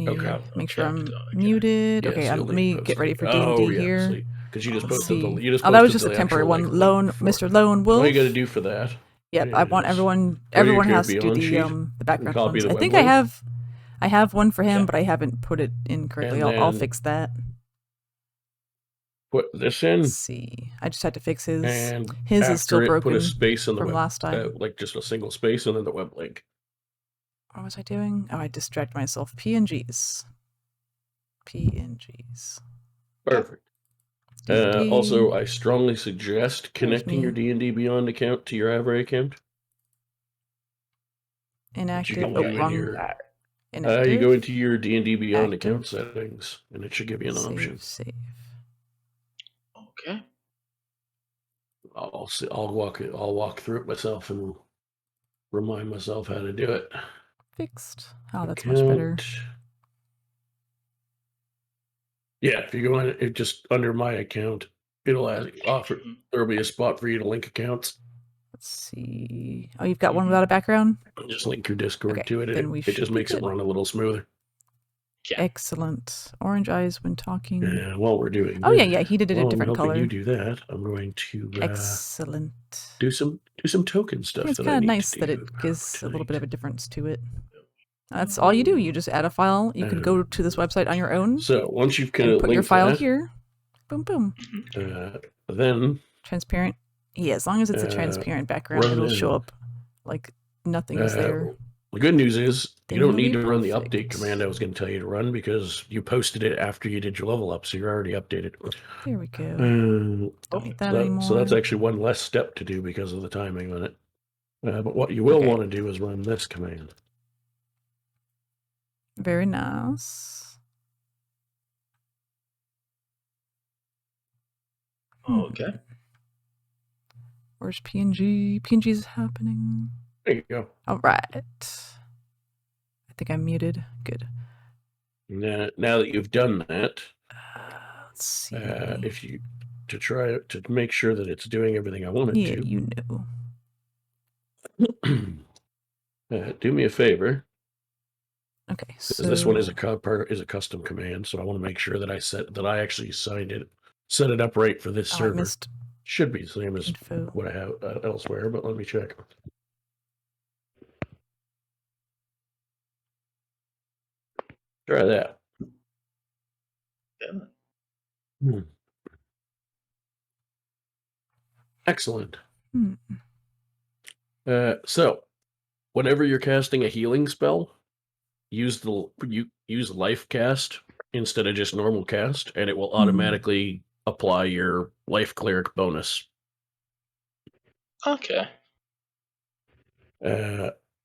me Okay. make sure I'm Okay. muted. Yes, okay, you'll let need me to get post ready it. for D&D here. Because you just Let's posted see. the That was just a the temporary actual, one. like, Lone, link for Mr. it. Lone Wolf. All you got to do for that. Yep, I want everyone. go to your Everyone has character to do beyond the background copy ones. the I web think link. I have one for him, Yeah. but I haven't put it in correctly. And I'll then fix that. Put this in. Let's see. I just had to fix his. And His is still broken. Put a space in the from web, last time. like just a single space, and then the web link. What was I doing? Oh, I distracted myself. PNGs. PNGs. Perfect. D&D. Also, I strongly suggest connecting your D&D Beyond account to your Avrae account. Inactive. Oh, wrong. Inactive. You go into your D&D Beyond account settings, and it should give you an option. Save. Okay. I'll walk through it myself and remind myself how to do it. Fixed. Oh, that's much better. Yeah, if you go in it just under my account, it'll offer. There'll be a spot for you to link accounts. Let's see. Oh, you've got one without a background? Just link your Discord to it. It just makes it run a little smoother. Yeah. Excellent. Orange eyes when talking. Yeah, while we're doing Oh, yeah, he did it a different color. You do that. I'm going to excellent. Do some token stuff. It's kind of nice that it gives a little bit of a difference to it. That's all you do. You just add a file. You can go to this website on your own. So once you've kind of put your file here. Boom, boom. Then transparent. Yeah, as long as it's a transparent background, it'll show up like nothing is there. The good news is you don't need to run the update command I was going to tell you to run because you posted it after you did your level up, so you're already updated. There we go. Don't need that anymore. So that's actually one less step to do because of the timing on it. But what you will want to do is run this command. Very nice. Okay. Where's PNG? PNG is happening. There you go. All right. I think I'm muted. Good. Now that you've done that, let's see. If you try to make sure that it's doing everything I want it to. Yeah, you know. Do me a favor. Okay, so this one is a custom command, so I want to make sure that I actually set it up right for this server. Should be the same as what I have elsewhere, but let me check. Try that. Yeah. Excellent. So, whenever you're casting a healing spell, use life cast instead of just normal cast, and it will automatically apply your life cleric bonus. Okay.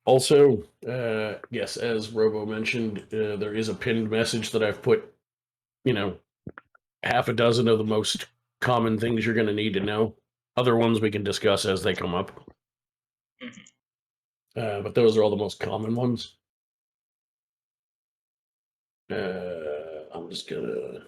Also, yes, as Robo mentioned, there is a pinned message that I've put, half a dozen of the most common things you're going to need to know. Other ones we can discuss as they come up. But those are all the most common ones. I'm just gonna,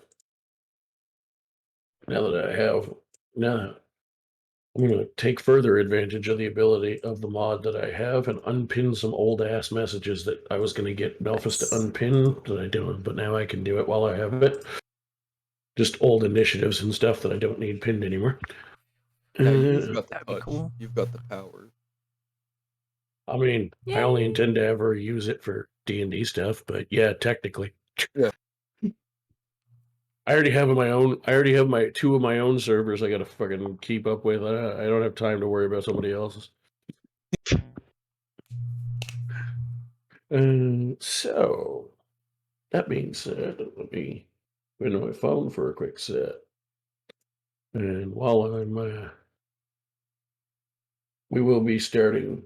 I'm gonna take further advantage of the ability of the mod that I have and unpin some old ass messages that I was gonna get Melfice to unpin that I don't, but now I can do it while I have it. Just old initiatives and stuff that I don't need pinned anymore. You've got the touch. Cool. You've got the power. I mean, yay. I only intend to ever use it for D&D stuff, but yeah, technically. Yeah. I already have my two of my own servers I gotta fucking keep up with. I don't have time to worry about somebody else's. So, that being said, let me go into my phone for a quick set. And while I'm, we will be starting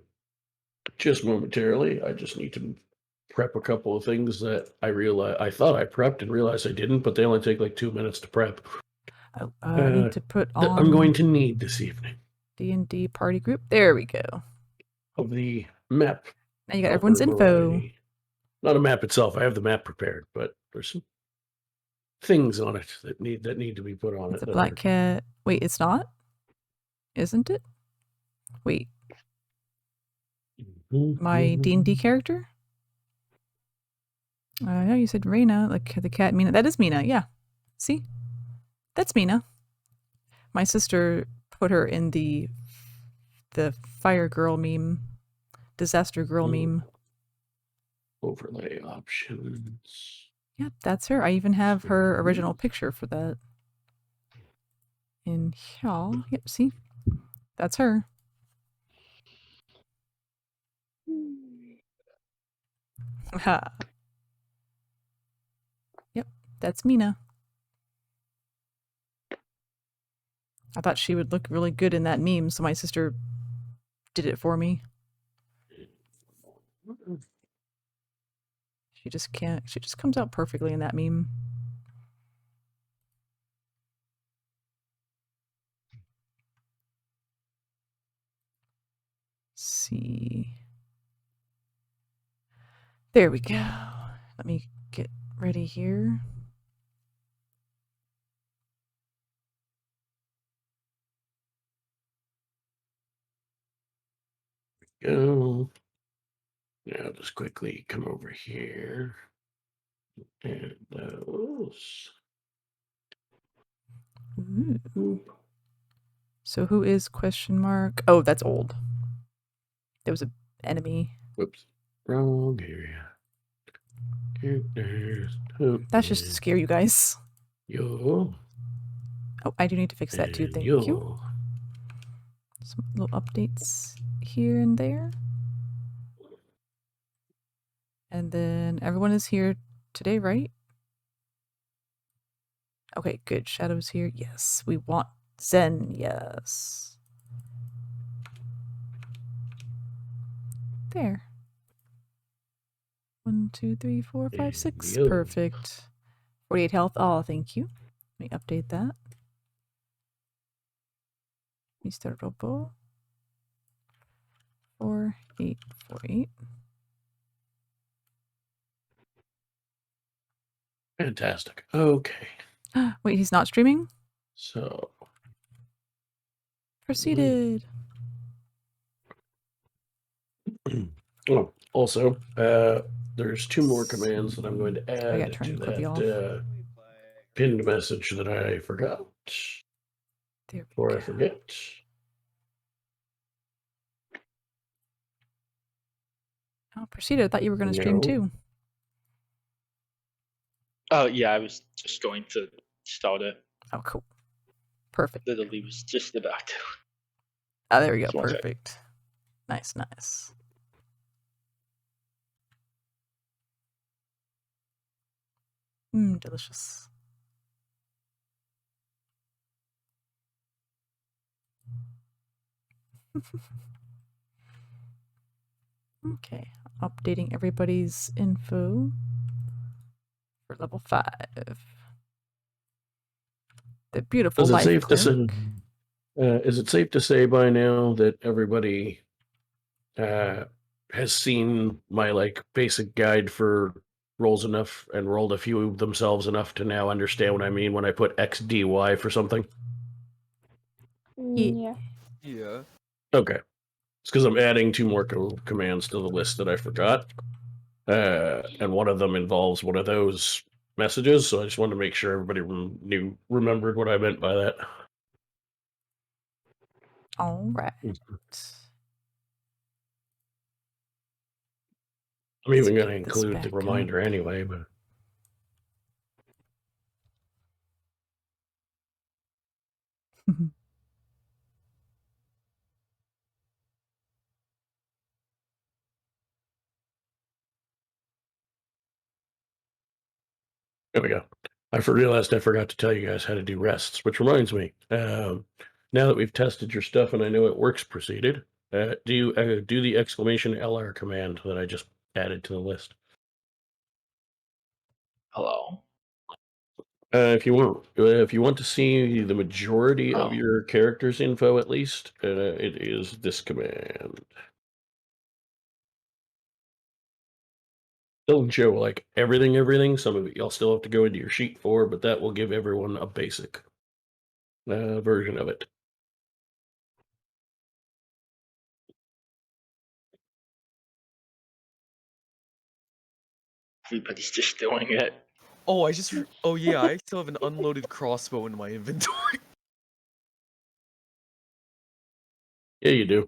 just momentarily. I just need to prep a couple of things that I thought I prepped and realized I didn't, but they only take like 2 minutes to prep. I need to put on. I'm going to need this evening. D&D party group. There we go. Of the map. Now you got everyone's info. Not a map itself. I have the map prepared, but there's some things on it that need to be put on it. It's a black cat. Wait, it's not? Isn't it? Wait. My D&D character? I know you said Reina, like the cat Mina. That is Mina, yeah. See? That's Mina. My sister put her in the fire girl meme, disaster girl meme. Overlay options. Yep, that's her. I even have her original picture for that. In here. Yep, see? That's her. Ha. Yep, that's Mina. I thought she would look really good in that meme, so my sister did it for me. She just can't. She just comes out perfectly in that meme. See. There we go. Let me get ready here. Go. Now just quickly come over here. And those. Ooh. So who is question mark? Oh, that's old. There was an enemy. Whoops. Wrong area. Characters. That's just to scare you guys. Yo. Oh, I do need to fix that too. And Thank yo. you. Some little updates here and there. And then everyone is here today, right? Okay, good. Shadow's here. Yes. We want Zen. Yes. There. 1, 2, 3, 4, 5, 6. Yo. Perfect. 48 health. Oh, thank you. Let me update that. Mr. Robo. 4848. Fantastic. Okay. Wait, he's not streaming? So. Proceeded. Oh, also, there's 2 more commands that I'm going to add to Clippy off. that pinned message that I forgot. There we Before go. I forget. Oh, proceeded. I thought you were going to stream No. too. Oh yeah, I was just going to start it. Oh, cool. Perfect. Literally was just about to. Oh, there we go. Just one sec. Perfect. Nice, nice. Delicious. Okay, updating everybody's info for level 5. The beautiful Is it life safe to cleric. say? Is it safe to say by now that everybody has seen my basic guide for rolls enough and rolled a few themselves enough to now understand what I mean when I put XDY for something? Yeah. Yeah. Okay. It's because I'm adding 2 more commands to the list that I forgot. And one of them involves one of those messages, so I just wanted to make sure everybody remembered what I meant by that. All right. I'm even Let's going to get this include the back reminder up. anyway, but there we go. I realized I forgot to tell you guys how to do rests, which reminds me. Now that we've tested your stuff and I know it works, proceeded. Do you do the exclamation LR command that I just added to the list? Hello. If you want to see the majority of your character's info, at least, it is this command. Doesn't show everything. Some of it you'll still have to go into your sheet for, but that will give everyone a basic version of it. Everybody's just doing it. Oh, oh yeah, I still have an unloaded crossbow in my inventory. Yeah, you do.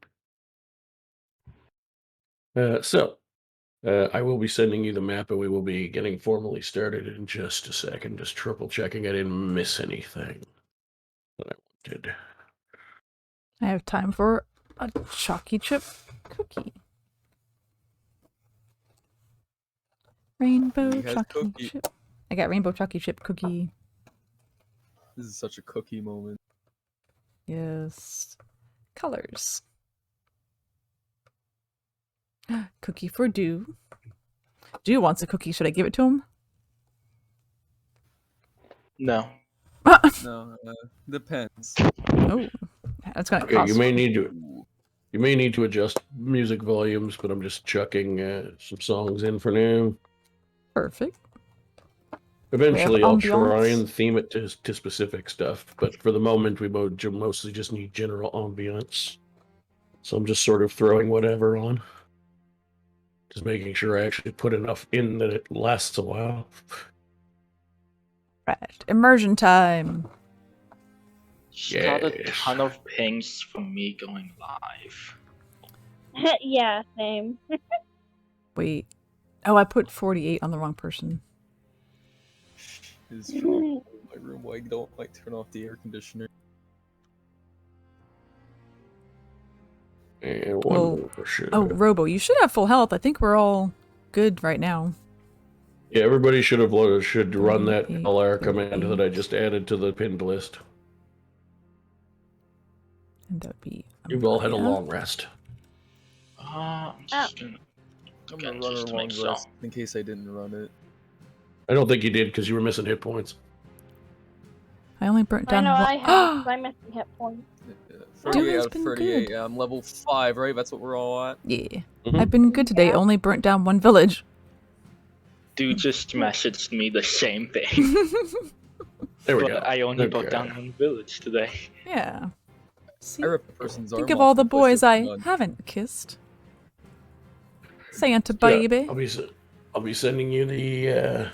I will be sending you the map, and we will be getting formally started in just a second. Just triple checking I didn't miss anything that I wanted. I have time for a chalky chip cookie. Rainbow He has chalky cookie. chip. I got rainbow chalky chip cookie. This is such a cookie moment. Yes. Colors. Cookie for Dew. Dew wants a cookie. Should I give it to him? No. No, depends. Oh, that's gonna Okay, cost. you may need to adjust music volumes, but I'm just chucking some songs in for now. Perfect. Eventually, I'll try ambiance. and theme it to specific stuff, but for the moment, we mostly just need general ambiance. So I'm just sort of throwing whatever on. Just making sure I actually put enough in that it lasts a while. Right. Immersion time. Just got a Yes. ton of pings from me going live. Yeah, same. Wait. Oh, I put 48 on the wrong person. It's true. In my room, why don't I turn off the air conditioner? And Well, one more for sure. Oh, Robo, you should have full health. I think we're all good right now. Yeah, everybody should run that 38, LR command 38. that I just added to the pinned list. And that would be. You've all had a Amelia. long rest. I'm just gonna I'm again, gonna run just a to long make rest some. in case I didn't run it. I don't think you did because you were missing hit points. I only burnt I down know one. I have, 'cause I'm missing hit points. Yeah, Dude 38 has out of been 38. good. Yeah, I'm level 5, right? That's what we're all at. Yeah. Mhm. I've been good today. Yeah. Only burnt down one village. Dude just messaged me the same thing. There we But go. I only brought Okay. down one village today. Yeah. See? I ripped a person's arm Think of off all the and replaced it boys with I none. haven't kissed. Santa Yeah, baby. I'll be sending you the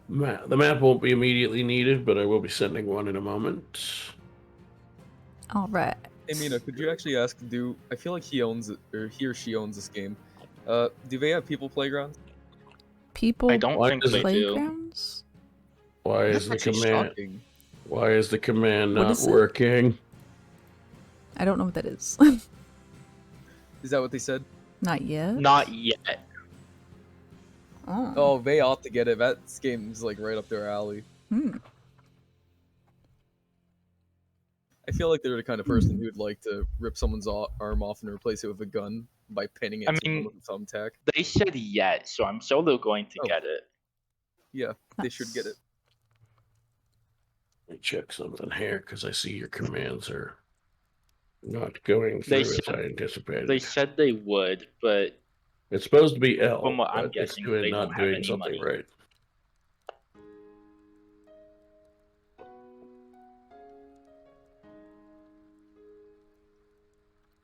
map. The map won't be immediately needed, but I will be sending one in a moment. All right. Hey Mina, could you actually ask I feel like he owns it, or he or she owns this game. Do they have people playgrounds? People I don't Why think does they it- do. playgrounds? Why That's is the actually command? shocking. Why is the command What not is it? working? I don't know what that is. Is that what they said? Not yet. Not yet. Oh, they ought to get it. That game's like right up their alley. Hmm. I feel like they're the kind of person who'd like to rip someone's arm off and replace it with a gun by pinning it I to mean- them with a thumbtack. They said yet, so I'm solo going to Oh. get it. Yeah, they should get it. Let me check something here because I see your commands are not going They through as said- I anticipated. They said they would, but It's supposed to be L, From what I'm but it's guessing, they not don't have doing any something money. right.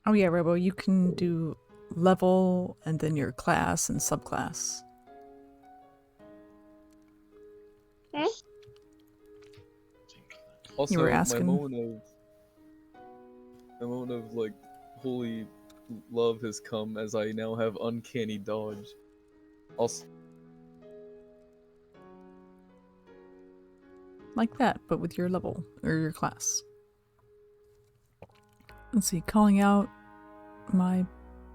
Oh yeah, Robo, you can do level and then your class and subclass. Also, were asking. my moment of like holy love has come as I now have uncanny dodge. Also, Like that, but with your level or your class. Let's see, calling out my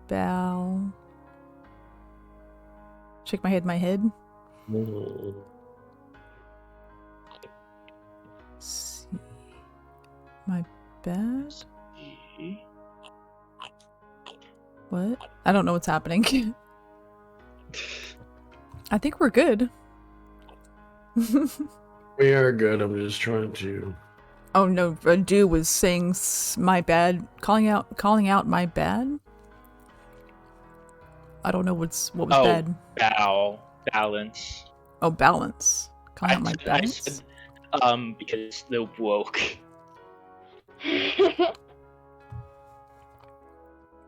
bal. Shake my head. See. My bad? What? I don't know what's happening. I think we're good. We are good. I'm just trying to. Oh no, Radu was saying my bad, calling out my bad. I don't know what was bad. Balance. Oh, balance. Calling out my I balance. said, because they're woke.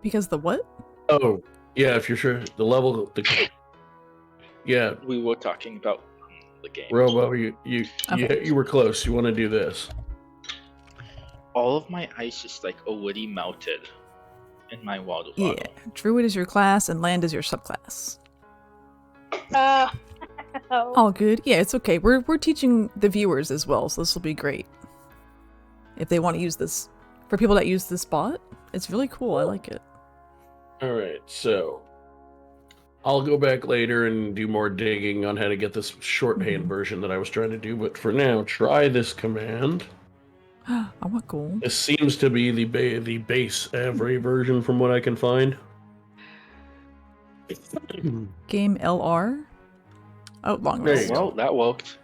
Because the what? Oh, yeah. If you're sure the level, Yeah, We were talking about the game. Robo, you Okay. were close. You want to do this? All of my ice is like already melted in my water Yeah. bottle. Druid is your class and land is your subclass. Oh. All good. Yeah, it's okay. We're teaching the viewers as well, so this will be great. If they want to use this. For people that use this bot, it's really cool. I like it. All right, so I'll go back later and do more digging on how to get this shorthand version that I was trying to do. But for now, try this command. I want gold. This seems to be the base Avrae version from what I can find. Game LR. Oh, long There rest. you go. Well, that worked.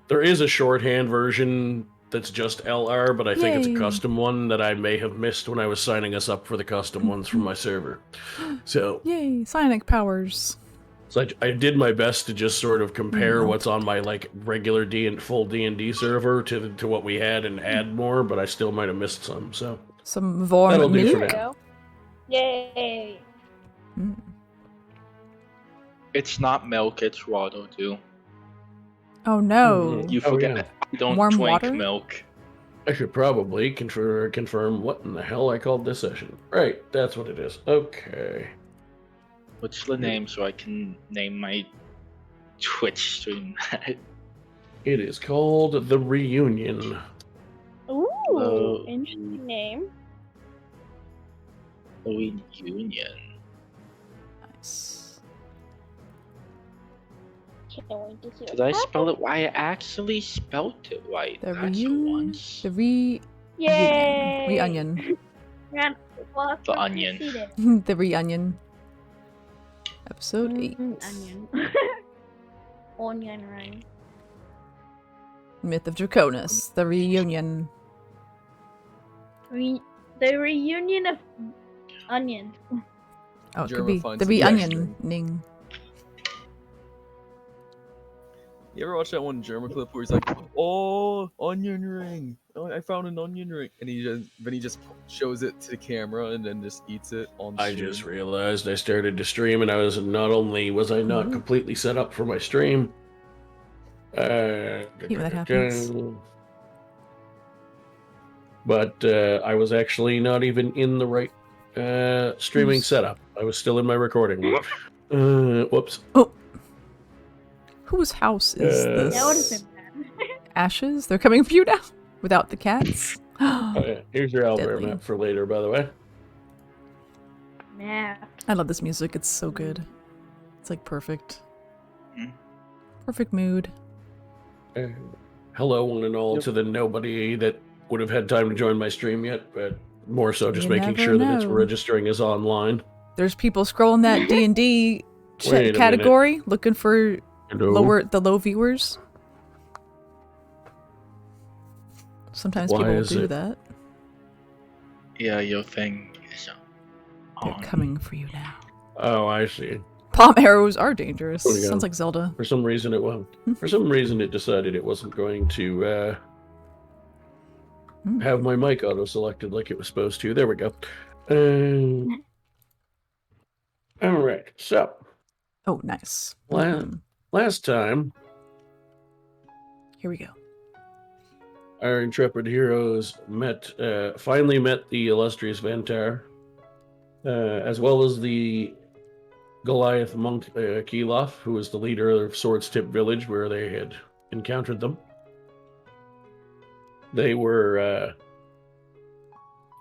There is a shorthand version that's just LR, but I think it's a Yay. custom one that I may have missed when I was signing us up for the custom ones from my server. So, Yay, psionic powers. I did my best to just sort of compare Mhm. what's on my like regular full D&D server to what we had and add more, but I still might have missed some. So Some Vorm That'll do for milk. now. Go. Yay. Mm. It's not milk, it's water, too. Oh no. Mhm. You Oh, forget yeah. I don't Warm drink water? milk. I should probably confirm what in the hell I called this session. Right, that's what it is. Okay. What's the name so I can name my Twitch stream? It is called The Reunion. Ooh, Hello. interesting name. Reunion. Nice. Can't wait to see Did I spell it? I actually spelled it right. The That's for reunion. once. The re Yay! Reunion. Man, well, The let's onion. see this. The reunion. Episode 8. Onion. Onion ring. Myth of Draconis. The reunion. The reunion of onions. Oh, it could Jerma be finds the some reunioning. You ever watch that one German clip where he's like, "Oh, onion ring! Oh, I found an onion ring," and he just shows it to the camera and then just eats it on I stream. just realized I started to stream and I was not only was I not Mhm. completely set up for my stream. Hate when that happens. But I was actually not even in the right streaming Oops. setup. I was still in my recording room. Whoops. Oh. Whose house is Uh, this? That would have been bad. Ashes? They're coming for you now? Without the cats? Oh, yeah. Here's your Albert Deadly. map for later, by the way. Nah. I love this music. It's so good. It's like perfect. Mm. Perfect mood. Hello, one and all, Yep. to the nobody that would have had time to join my stream yet, but more so just You making never sure that it's know. registering as online. There's people scrolling that D&D Wait a category looking for Hello? the low viewers. Sometimes Why people will is do it- that. Yeah, your thing is They're on. coming for you now. Oh, I see. Palm arrows are dangerous. There we go. Sounds like Zelda. For some reason it won't. For some reason it decided it wasn't going to Hmm. have my mic auto selected like it was supposed to. There we go. All right. So Oh, nice. Wow. Mhm. last time Here we go. our intrepid heroes finally met the illustrious Vantar, as well as the Goliath Monk Kiloph, who was the leader of Swords Tip Village, where they had encountered them. They were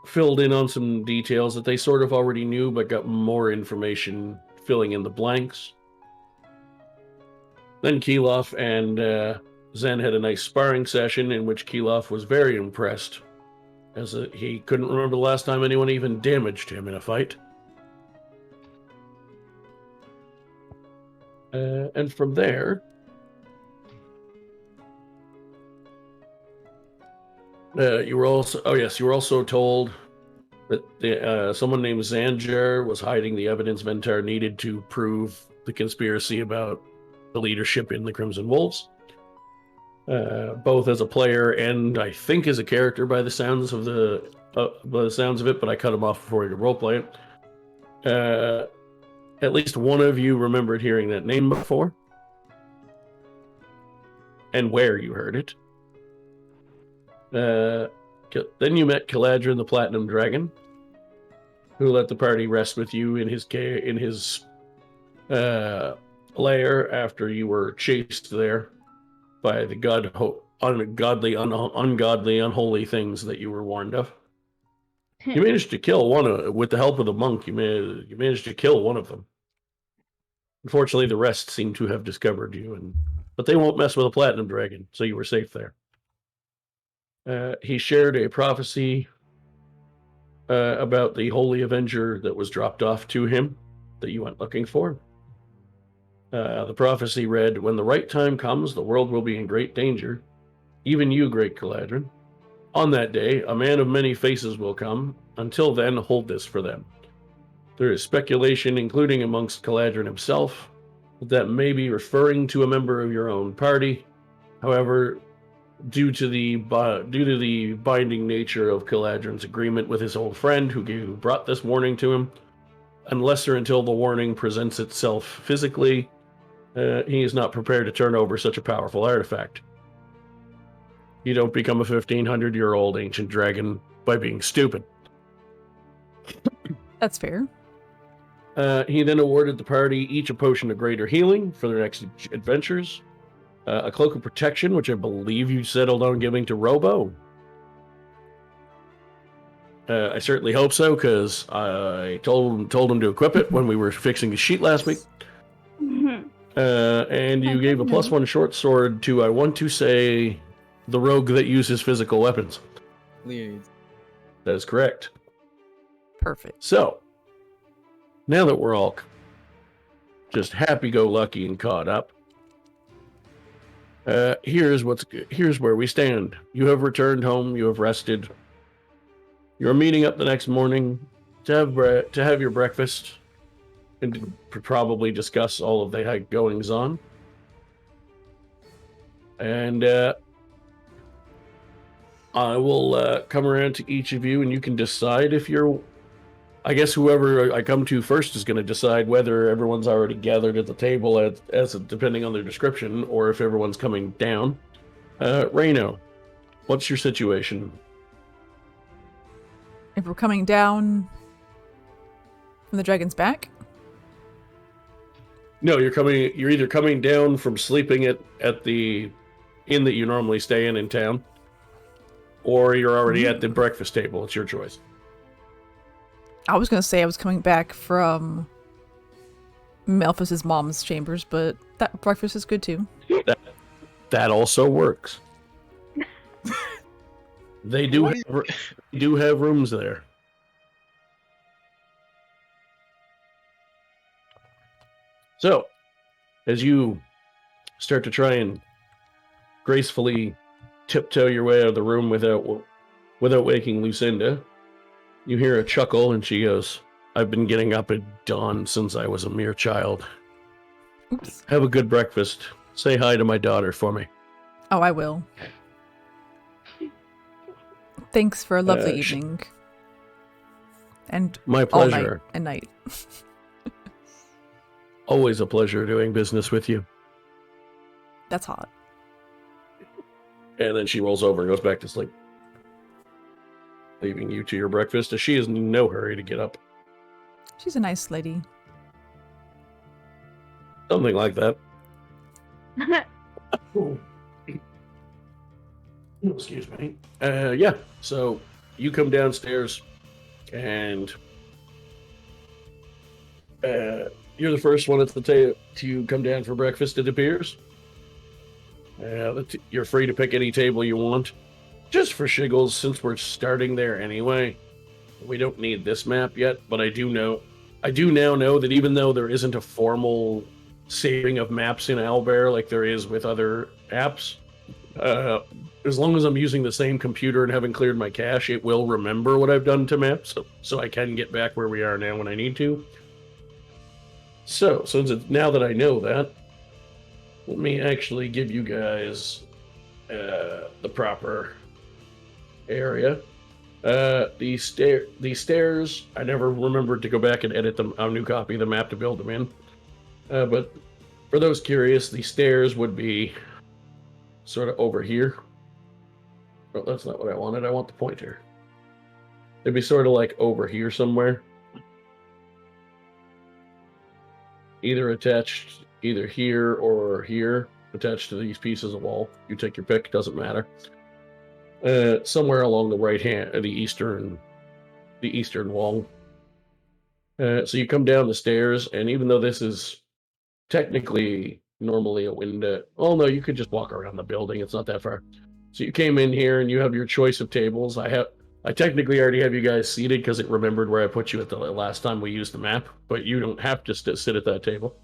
filled in on some details that they sort of already knew, but got more information filling in the blanks. Then Kiloph and Zen had a nice sparring session in which Kiloph was very impressed, as he couldn't remember the last time anyone even damaged him in a fight. And from there, you were also told that someone named Zanjar was hiding the evidence Ventar needed to prove the conspiracy about the leadership in the Crimson Wolves, both as a player and I think as a character by the sounds of it. But I cut him off before he could roleplay it. At least one of you remembered hearing that name before. And where you heard it. Then you met Caladrin the Platinum Dragon, who let the party rest with you in his lair after you were chased there by the ungodly, unholy things that you were warned of. You managed to kill one with the help of the monk. You managed to kill one of them. Unfortunately, the rest seem to have discovered you, but they won't mess with a platinum dragon, so you were safe there. He shared a prophecy about the Holy Avenger that was dropped off to him that you went looking for. The prophecy read, "When the right time comes, the world will be in great danger. Even you, great Caladrin. On that day, a man of many faces will come. Until then, hold this for them." There is speculation, including amongst Caladrin himself, that may be referring to a member of your own party. However, due to the binding nature of Caladrin's agreement with his old friend who brought this warning to him, unless or until the warning presents itself physically, he is not prepared to turn over such a powerful artifact. You don't become a 1,500-year-old ancient dragon by being stupid. That's fair. He then awarded the party each a potion of greater healing for their next adventures, a Cloak of Protection, which I believe you settled on giving to Robo. I certainly hope so, because I told him to equip it when we were fixing the sheet last week. And you gave a +1 short sword to, I want to say, the rogue that uses physical weapons. Leonin. That is correct. Perfect. So, now that we're all just happy-go-lucky and caught up, here's where we stand. You have returned home. You have rested. You're meeting up the next morning to have your breakfast and to probably discuss all of the goings on. And I will come around to each of you, and you can decide if you're. I guess whoever I come to first is going to decide whether everyone's already gathered at the table, depending on their description, or if everyone's coming down. Reno, what's your situation? If we're coming down from the dragon's back? No, you're either coming down from sleeping at the inn that you normally stay in town, or you're already at the breakfast table. It's your choice. I was going to say I was coming back from Melfice's mom's chambers, but that breakfast is good too. That also works. They do have rooms there. So, as you start to try and gracefully tiptoe your way out of the room without waking Lucinda, you hear a chuckle, and she goes, "I've been getting up at dawn since I was a mere child. Oops. Have a good breakfast. Say hi to my daughter for me." Oh, I will. Thanks for a lovely evening. And my all pleasure. night and night. Always a pleasure doing business with you. That's hot. And then she rolls over and goes back to sleep, leaving you to your breakfast, as she is in no hurry to get up. She's a nice lady. Something like that. Excuse me. Yeah, so you come downstairs, and you're the first one at the table to come down for breakfast, it appears. You're free to pick any table you want. Just for shiggles, since we're starting there anyway. We don't need this map yet, but I do now know that even though there isn't a formal saving of maps in Owlbear like there is with other apps, as long as I'm using the same computer and haven't cleared my cache, it will remember what I've done to maps, so I can get back where we are now when I need to. So, now that I know that, let me actually give you guys the proper area. The stairs, I never remembered to go back and edit them, a new copy of the map to build them in. But for those curious, the stairs would be sort of over here. Oh, that's not what I wanted. I want the pointer. It'd be sort of like over here somewhere. Either attached, either here or here, attached to these pieces of wall. You take your pick, doesn't matter. Somewhere along the right hand, the eastern wall. So you come down the stairs, and even though this is technically normally a window, oh no, you could just walk around the building. It's not that far. So you came in here, and you have your choice of tables. I technically already have you guys seated because it remembered where I put you at the last time we used the map, but you don't have to sit at that table.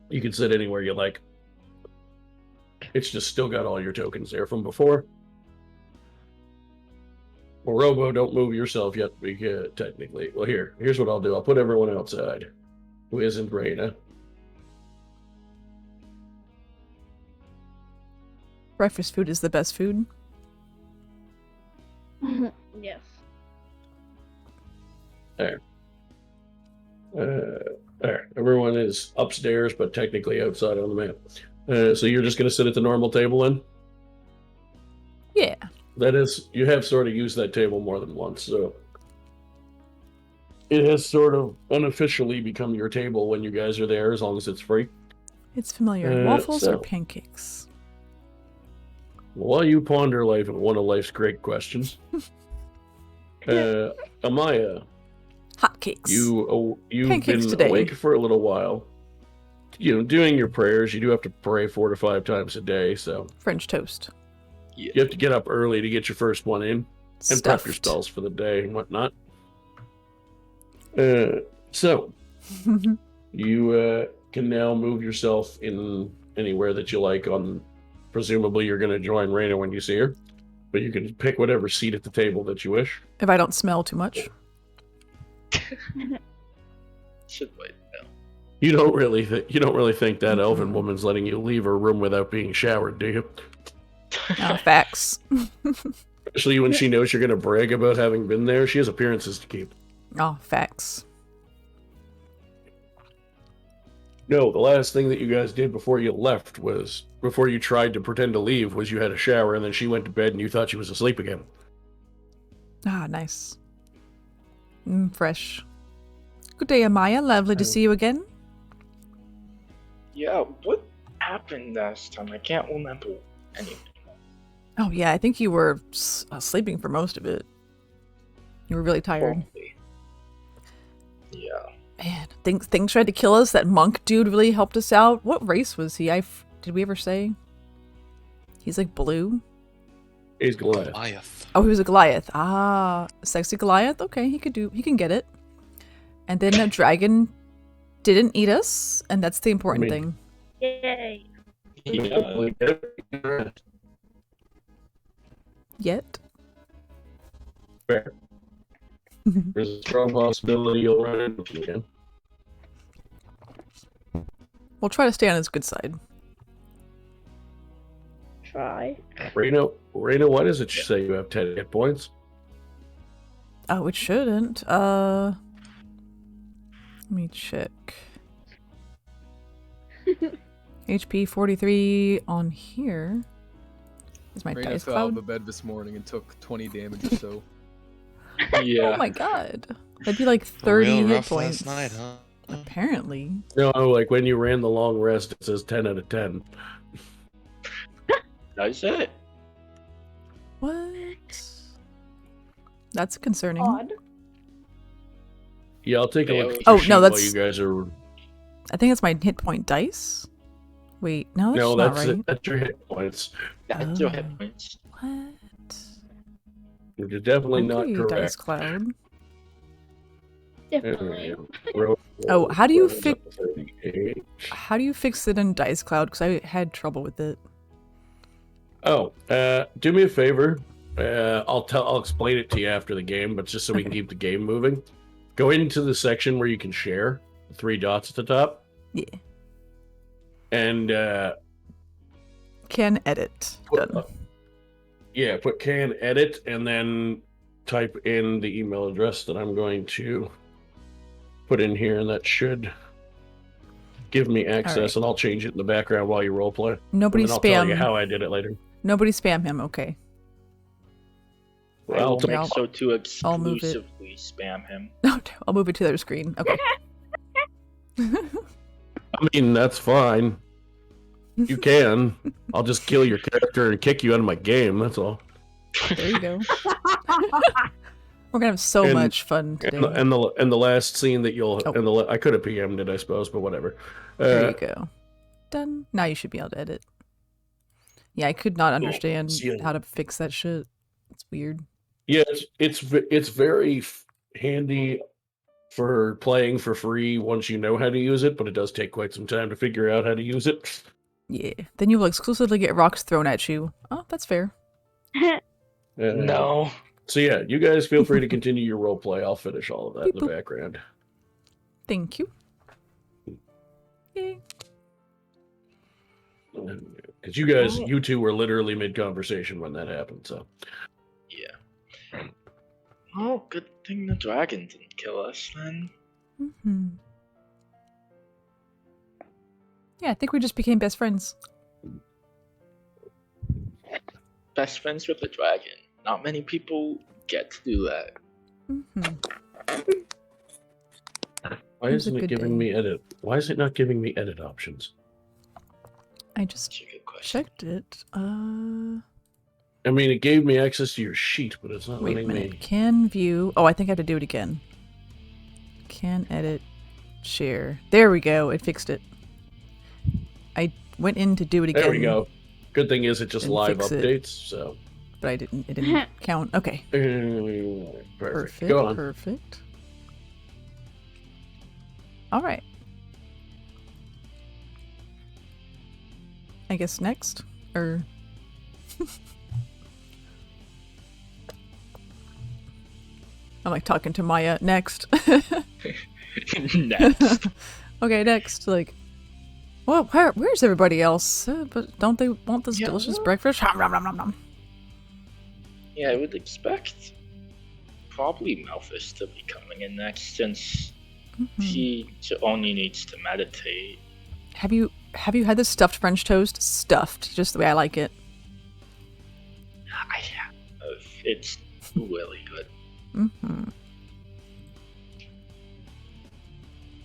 You can sit anywhere you like. It's just still got all your tokens there from before. Well, Robo, don't move yourself yet, because technically. Well, here's what I'll do. I'll put everyone outside who isn't Reina. Breakfast food is the best food. Yes. There. There. Everyone is upstairs, but technically outside on the map. So you're just going to sit at the normal table then? Yeah. That is, you have sort of used that table more than once, so it has sort of unofficially become your table when you guys are there, as long as it's free. It's familiar. Waffles or pancakes? While you ponder life and one of life's great questions, Amaya, Hotcakes. you've Pancakes been today. awake for a little while. You know, doing your prayers. You do have to pray 4 to 5 times a day, so French toast. you have to get up early to get your first one in and prep your Stuffed. spells for the day and whatnot. So you can now move yourself in anywhere that you like. On presumably you're going to join Reina when you see her, but you can pick whatever seat at the table that you wish. If I don't smell too much. Should wait. No. You don't really think that elven woman's letting you leave her room without being showered, do you? Facts. Especially when she knows you're going to brag about having been there. She has appearances to keep. Oh, facts. No, the last thing that you guys did before you left was, before you tried to pretend to leave, was you had a shower and then she went to bed and you thought she was asleep again. Ah, nice. Fresh. Good day, Amaya. Lovely to see you again. Yeah, what happened last time? I can't remember anything. Oh, yeah, I think you were sleeping for most of it. You were really tired. Probably. Yeah. Man, things tried to kill us. That monk dude really helped us out. What race was he? Did we ever say? He's like blue? He's Goliath. Goliath. Oh, he was a Goliath. Ah, sexy Goliath. Okay, he can get it. And then a dragon didn't eat us, and that's the important thing. Yay. Yet. Fair. There's a strong possibility you'll run into him again. We'll try to stay on his good side. Try. Reina, why does it say you have 10 hit points? Oh, it shouldn't. Let me check. HP 43 on here. Is my Reina dice fell out of cloud? the bed this morning and took 20 damage or so. Yeah. Oh my god. That'd be like 30 Real hit rough points. last night, huh? Apparently. No, like when you ran the long rest, it says 10 out of 10. That's it. What? That's concerning. Odd. Yeah, I'll take a Yeah, look at oh, your sheet no, while that's- you guys are... I think it's my hit point dice. Wait, no, that's No, not that's right. it. That's your hit points. That's your Oh. hit points. What? Which is definitely not Okay, correct. dice cloud. Definitely. Oh, how do you Roll's fix- up to 38. How do you fix it in dice cloud? Because I had trouble with it. Oh, do me a favor. I'll explain it to you after the game, but just so we can keep the game moving. Go into the section where you can share, the 3 dots at the top, Yeah. and Can edit. Done. put can edit, and then type in the email address that I'm going to put in here, and that should give me access, and I'll change it in the background while you roleplay. Nobody And then I'll tell you spam. how I did it later. Nobody spam him. Okay. I will Well, make I'll- so to I'll move it. exclusively spam him. No, I'll move it to the other screen. Okay. I mean, that's fine. You can. I'll just kill your character and kick you out of my game. That's all. There you go. We're gonna have so And- much fun today. And the last scene that you'll Oh. I could have PM'd it, I suppose, but whatever. There you go. Done. Now you should be able to edit. Yeah, I could not understand see ya. how to fix that shit. It's weird. Yeah, it's very handy for playing for free once you know how to use it, but it does take quite some time to figure out how to use it. Yeah. Then you will exclusively get rocks thrown at you. Oh, that's fair. No. So yeah, you guys feel free to continue your role play. I'll finish all of that in the Beep boop. background. Thank you. Yay. Because you two were literally mid-conversation when that happened, so. Yeah. Oh, good thing the dragon didn't kill us then. Mm-hmm. Yeah, I think we just became best friends. Best friends with the dragon. Not many people get to do that. Mm-hmm. Why It was a isn't it good giving day. me edit? Why is it not giving me edit options? I just That's a good question. checked it. I mean, it gave me access to your sheet, but it's not Wait a letting minute. me. Can view. Oh, I think I have to do it again. Can edit, share. There we go. It fixed it. I went in to do it again. There we go. Good thing is it just And live fix it. updates, so. But it didn't count. Okay. Perfect. Perfect. Go on. Perfect. All right. I guess next, or I'm like talking to Maya. Next. Next. Okay, next. Like, well, where's everybody else? But don't they want this Yeah. delicious breakfast? Nom, nom, nom, nom, nom. Yeah, I would expect probably Melfice to be coming in next since Mhm. she only needs to meditate. Have you had this stuffed French toast? Stuffed, just the way I like it. I have. It's really good. Mm-hmm.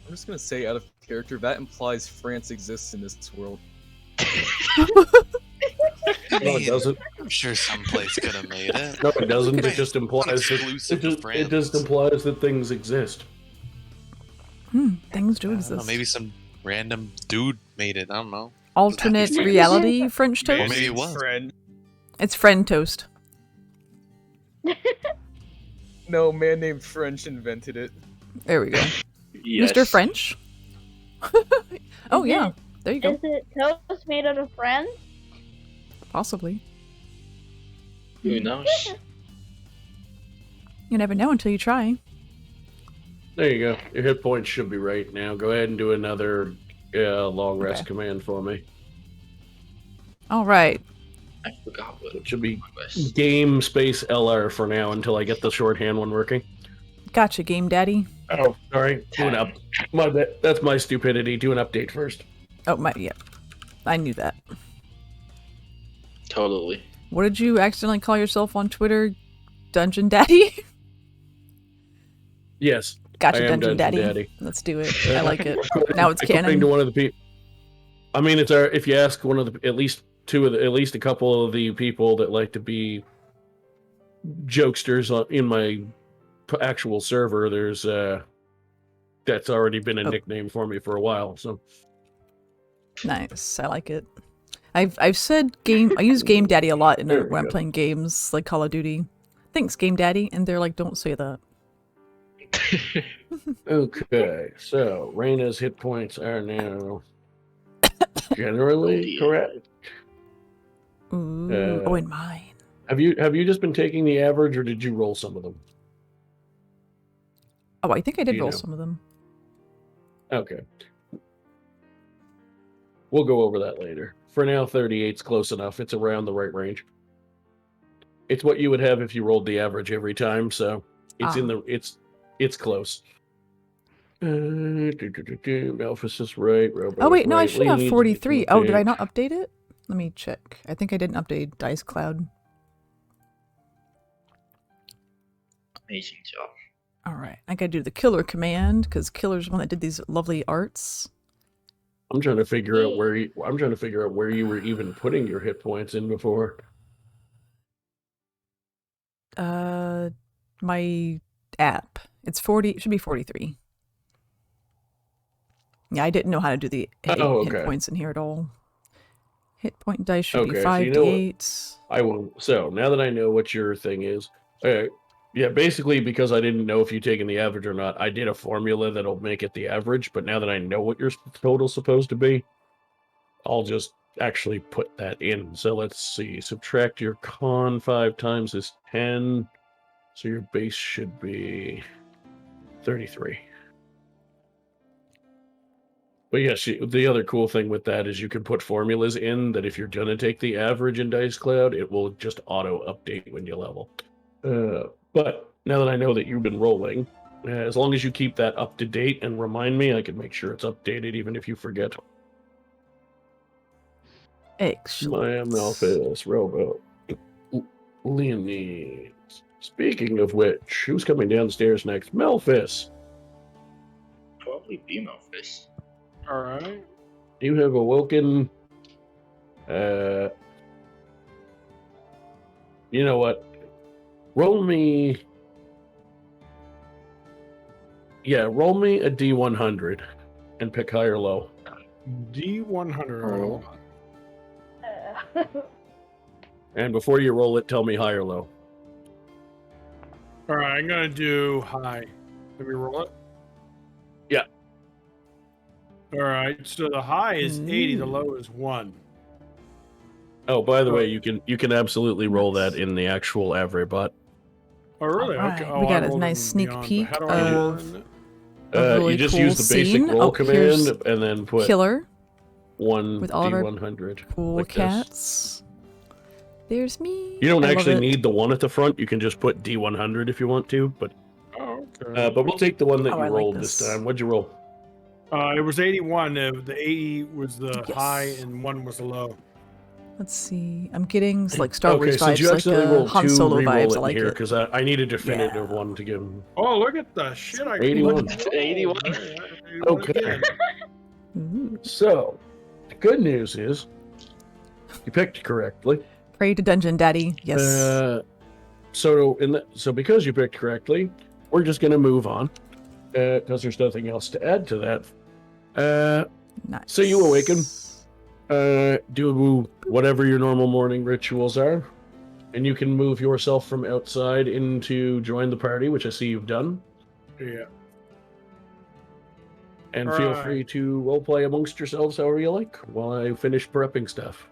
I'm just gonna say, out of character, that implies France exists in this world. No, it doesn't. I'm sure someplace could have made it. No, it doesn't. It Right. just implies that Exclusive to it just France. implies that things exist. Things do I don't exist. know, maybe some random dude made it. I don't know. Alternate French? reality French Or toast? maybe it was. Friend. It's friend toast. No, man named French invented it. There we go. Yes. Mr. French? Oh, Is yeah. it- There you go. Is it toast made out of friends? Possibly. Who knows? You never know until you try. There you go. Your hit points should be right now. Go ahead and do another long rest Okay. command for me. All right. I forgot what It should be it was. game space LR for now until I get the shorthand one working. Gotcha, Game Daddy. Oh, sorry. Do an up. My bad. That's my stupidity. Do an update first. Oh, yeah. I knew that. Totally. What did you accidentally call yourself on Twitter? Dungeon Daddy? Yes. Gotcha, I am Dungeon Dungeon Daddy. Daddy. Let's do it. I like it. Now it's According canon. to one of the people. I mean, it's our. If you ask one of the, at least a couple of the people that like to be jokesters in my actual server, there's that's already been a Oh. nickname for me for a while. So Nice. I like it. I've said game. I use Game Daddy a lot There we when I'm go. playing games like Call of Duty. Thanks, Game Daddy. And they're like, don't say that. okay, so Reyna's hit points are now generally correct. Ooh. Oh, and mine. Have you just been taking the average, or did you roll some of them? Oh, I think I did You roll know. some of them. Okay. We'll go over that later. For now, 38's close enough. It's around the right range. It's what you would have if you rolled the average every time, so it's in the it's close. Melfice is right. Robo Oh wait, is no, I right. should have Leon's 43. Oh, did I pick. not update it? Let me check. I think I didn't update Dice Cloud. Amazing job. All right, I gotta do the killer command because killer's the one that did these lovely arts. I'm trying to figure out where you were even putting your hit points in before. My app. It's 40. It should be 43. Yeah, I didn't know how to do the hit okay. points in here at all. Hit point dice should be Okay, so you know what? 5d8. I won't. So now that I know what your thing is, yeah, basically because I didn't know if you taken the average or not, I did a formula that'll make it the average. But now that I know what your total's supposed to be, I'll just actually put that in. So let's see. Subtract your con 5 times is 10. So your base should be 33. But yes, the other cool thing with that is you can put formulas in that if you're going to take the average in Dice Cloud, it will just auto-update when you level. But now that I know that you've been rolling, as long as you keep that up to date and remind me, I can make sure it's updated even if you forget. Excellent. Melfice, Robo, Leonin. Speaking of which, who's coming downstairs next? Melfice. Probably be Melfice. All right. You have awoken. You know what? Roll me. Yeah, roll me a D100 and pick high or low. D100. And before you roll it, tell me high or low. All right, I'm gonna do high. Let me roll it. Yeah. All right. So the high is 80. The low is 1. Oh, by the way, you can absolutely roll that in the actual Avrae bot. Oh, really? All Okay. right, Oh, we got I a rolled nice it sneak beyond, but peek how do I roll of it? a really you just cool use the basic scene. roll Here's command and then put killer one with all of our D100. cool like this. cats. There's me. You don't I love actually it. need the one at the front. You can just put D100 if you want to, but Oh, okay. but we'll take the one that Oh, you I like rolled this. this time. What'd you roll? It was 81. The 80 was the Yes. high and 1 was the low. Let's see. I'm getting like Star Okay, Wars since you vibes, like accidentally rolled Han 2, Solo re-roll vibes. it I in like here it. because I need a definitive Yeah. one to give him. Oh, look at the shit I 81. rolled. 81. All right, 81 Okay. again. Ooh. So, the good news is you picked correctly. Pray to Dungeon Daddy. Yes. So because you picked correctly, we're just going to move on because there's nothing else to add to that. Nice. So you awaken, do whatever your normal morning rituals are, and you can move yourself from outside into join the party, which I see you've done. Yeah. And All feel right. free to roleplay amongst yourselves however you like while I finish prepping stuff.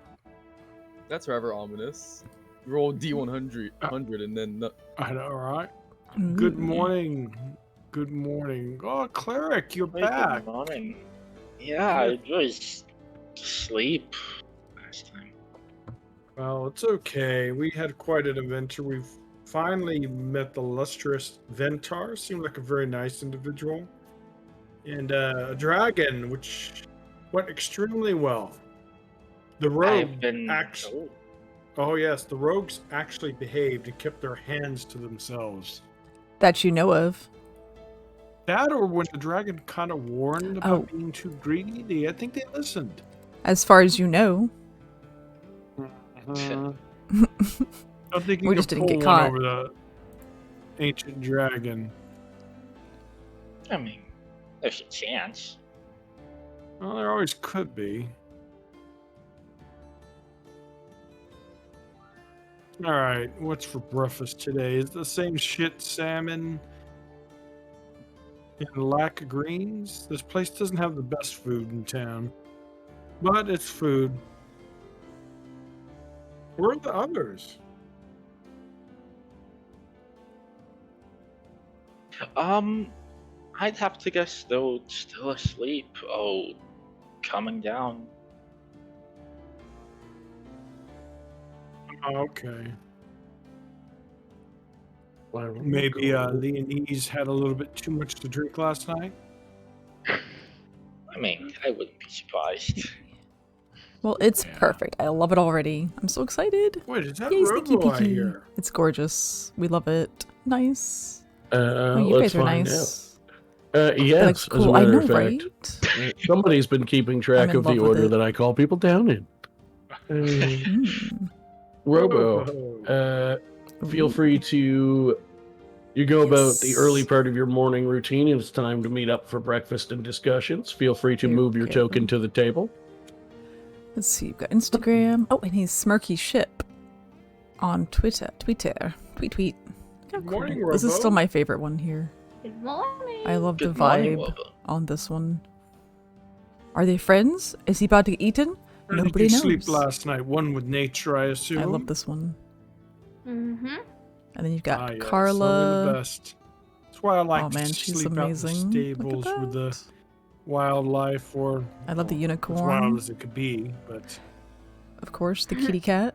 That's rather ominous. Roll D100 and then I know, all right. Ooh. Good morning. Good morning. Oh, Cleric, you're Hey, back. Good morning. Yeah, it was sleep last time. Well, it's okay. We had quite an adventure. We've finally met the lustrous Ventar. Seemed like a very nice individual. And a dragon, which went extremely well. The rogue I've been actually... Oh, yes. The rogues actually behaved and kept their hands to themselves. That you know of. That or when the dragon kind of warned about Oh. being too greedy, I think they listened. As far as you know. I think you We could just didn't pull get one caught. over the ancient dragon. I mean, there's a chance. Well, there always could be. All right, what's for breakfast today? Is the same shit salmon and lack of greens? This place doesn't have the best food in town, but it's food. Where are the others? I'd have to guess they're still asleep. Oh, coming down. Oh, okay. Maybe Leonese had a little bit too much to drink last night. I mean, I wouldn't be surprised. Well, it's Yeah. perfect. I love it already. I'm so excited. Wait, is that Yay, sneaky Robo I peeky. hear? It's gorgeous. We love it. Nice. You Let's guys are find nice. out. Like, Yes, as a cool. I matter know, of fact, right? somebody's been keeping track in of the love with order it. that I call people down in. Mm. Robo, feel Ooh. free to. You go about the Yes. early part of your morning routine. It's time to meet up for breakfast and discussions. Feel free to move your Okay. token to the table. Let's see. You've got Instagram. Oh, and he's Smirky Ship on Twitter. Tweet. How Good morning, This is Robo. still my favorite one here. Good morning. I love the Good morning, vibe Lobo. on this one. Are they friends? Is he about to get eaten? Where did Nobody you knows. sleep last night? One with nature, I assume. I love this one. Mm-hmm. And then you've got Ah, yes, Carla. some of the best. That's why I like Oh man, to she's sleep amazing. out in the stables Look at with the that. wildlife, or I love the as unicorn. wild as it could be. But Of course, the kitty cat.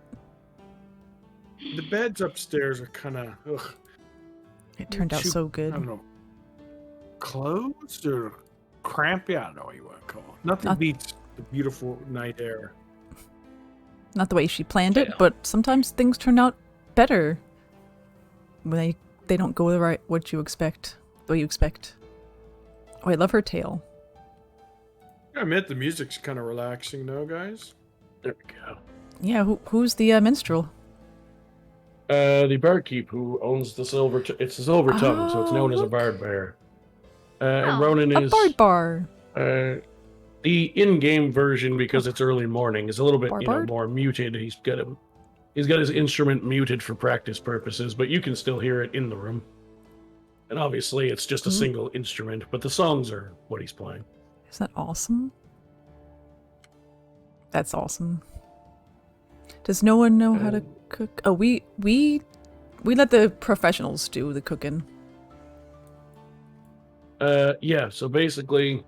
the beds upstairs are kind of, ugh, It turned out Shoot, so I good. don't know, closed or crampy. I don't know what you want to call it. Nothing Not- beats the beautiful night air. Not the way she planned it, Yeah. but sometimes things turn out better when they don't go the way you expect. Oh, I love her tail. I admit the music's kind of relaxing, though, guys. There we go. Yeah, who's the minstrel? The barkeep who owns the silver. It's a silver tongue, so it's known as a look. bard bear. And Oh, Ronan A is bard bar. the in-game version, because it's early morning, is a little bit Barbard? more muted. He's got his instrument muted for practice purposes, but you can still hear it in the room. And obviously, it's just a Cool. single instrument, but the songs are what he's playing. Is that awesome? That's awesome. Does no one know how to cook? Oh, we let the professionals do the cooking. Yeah. So basically,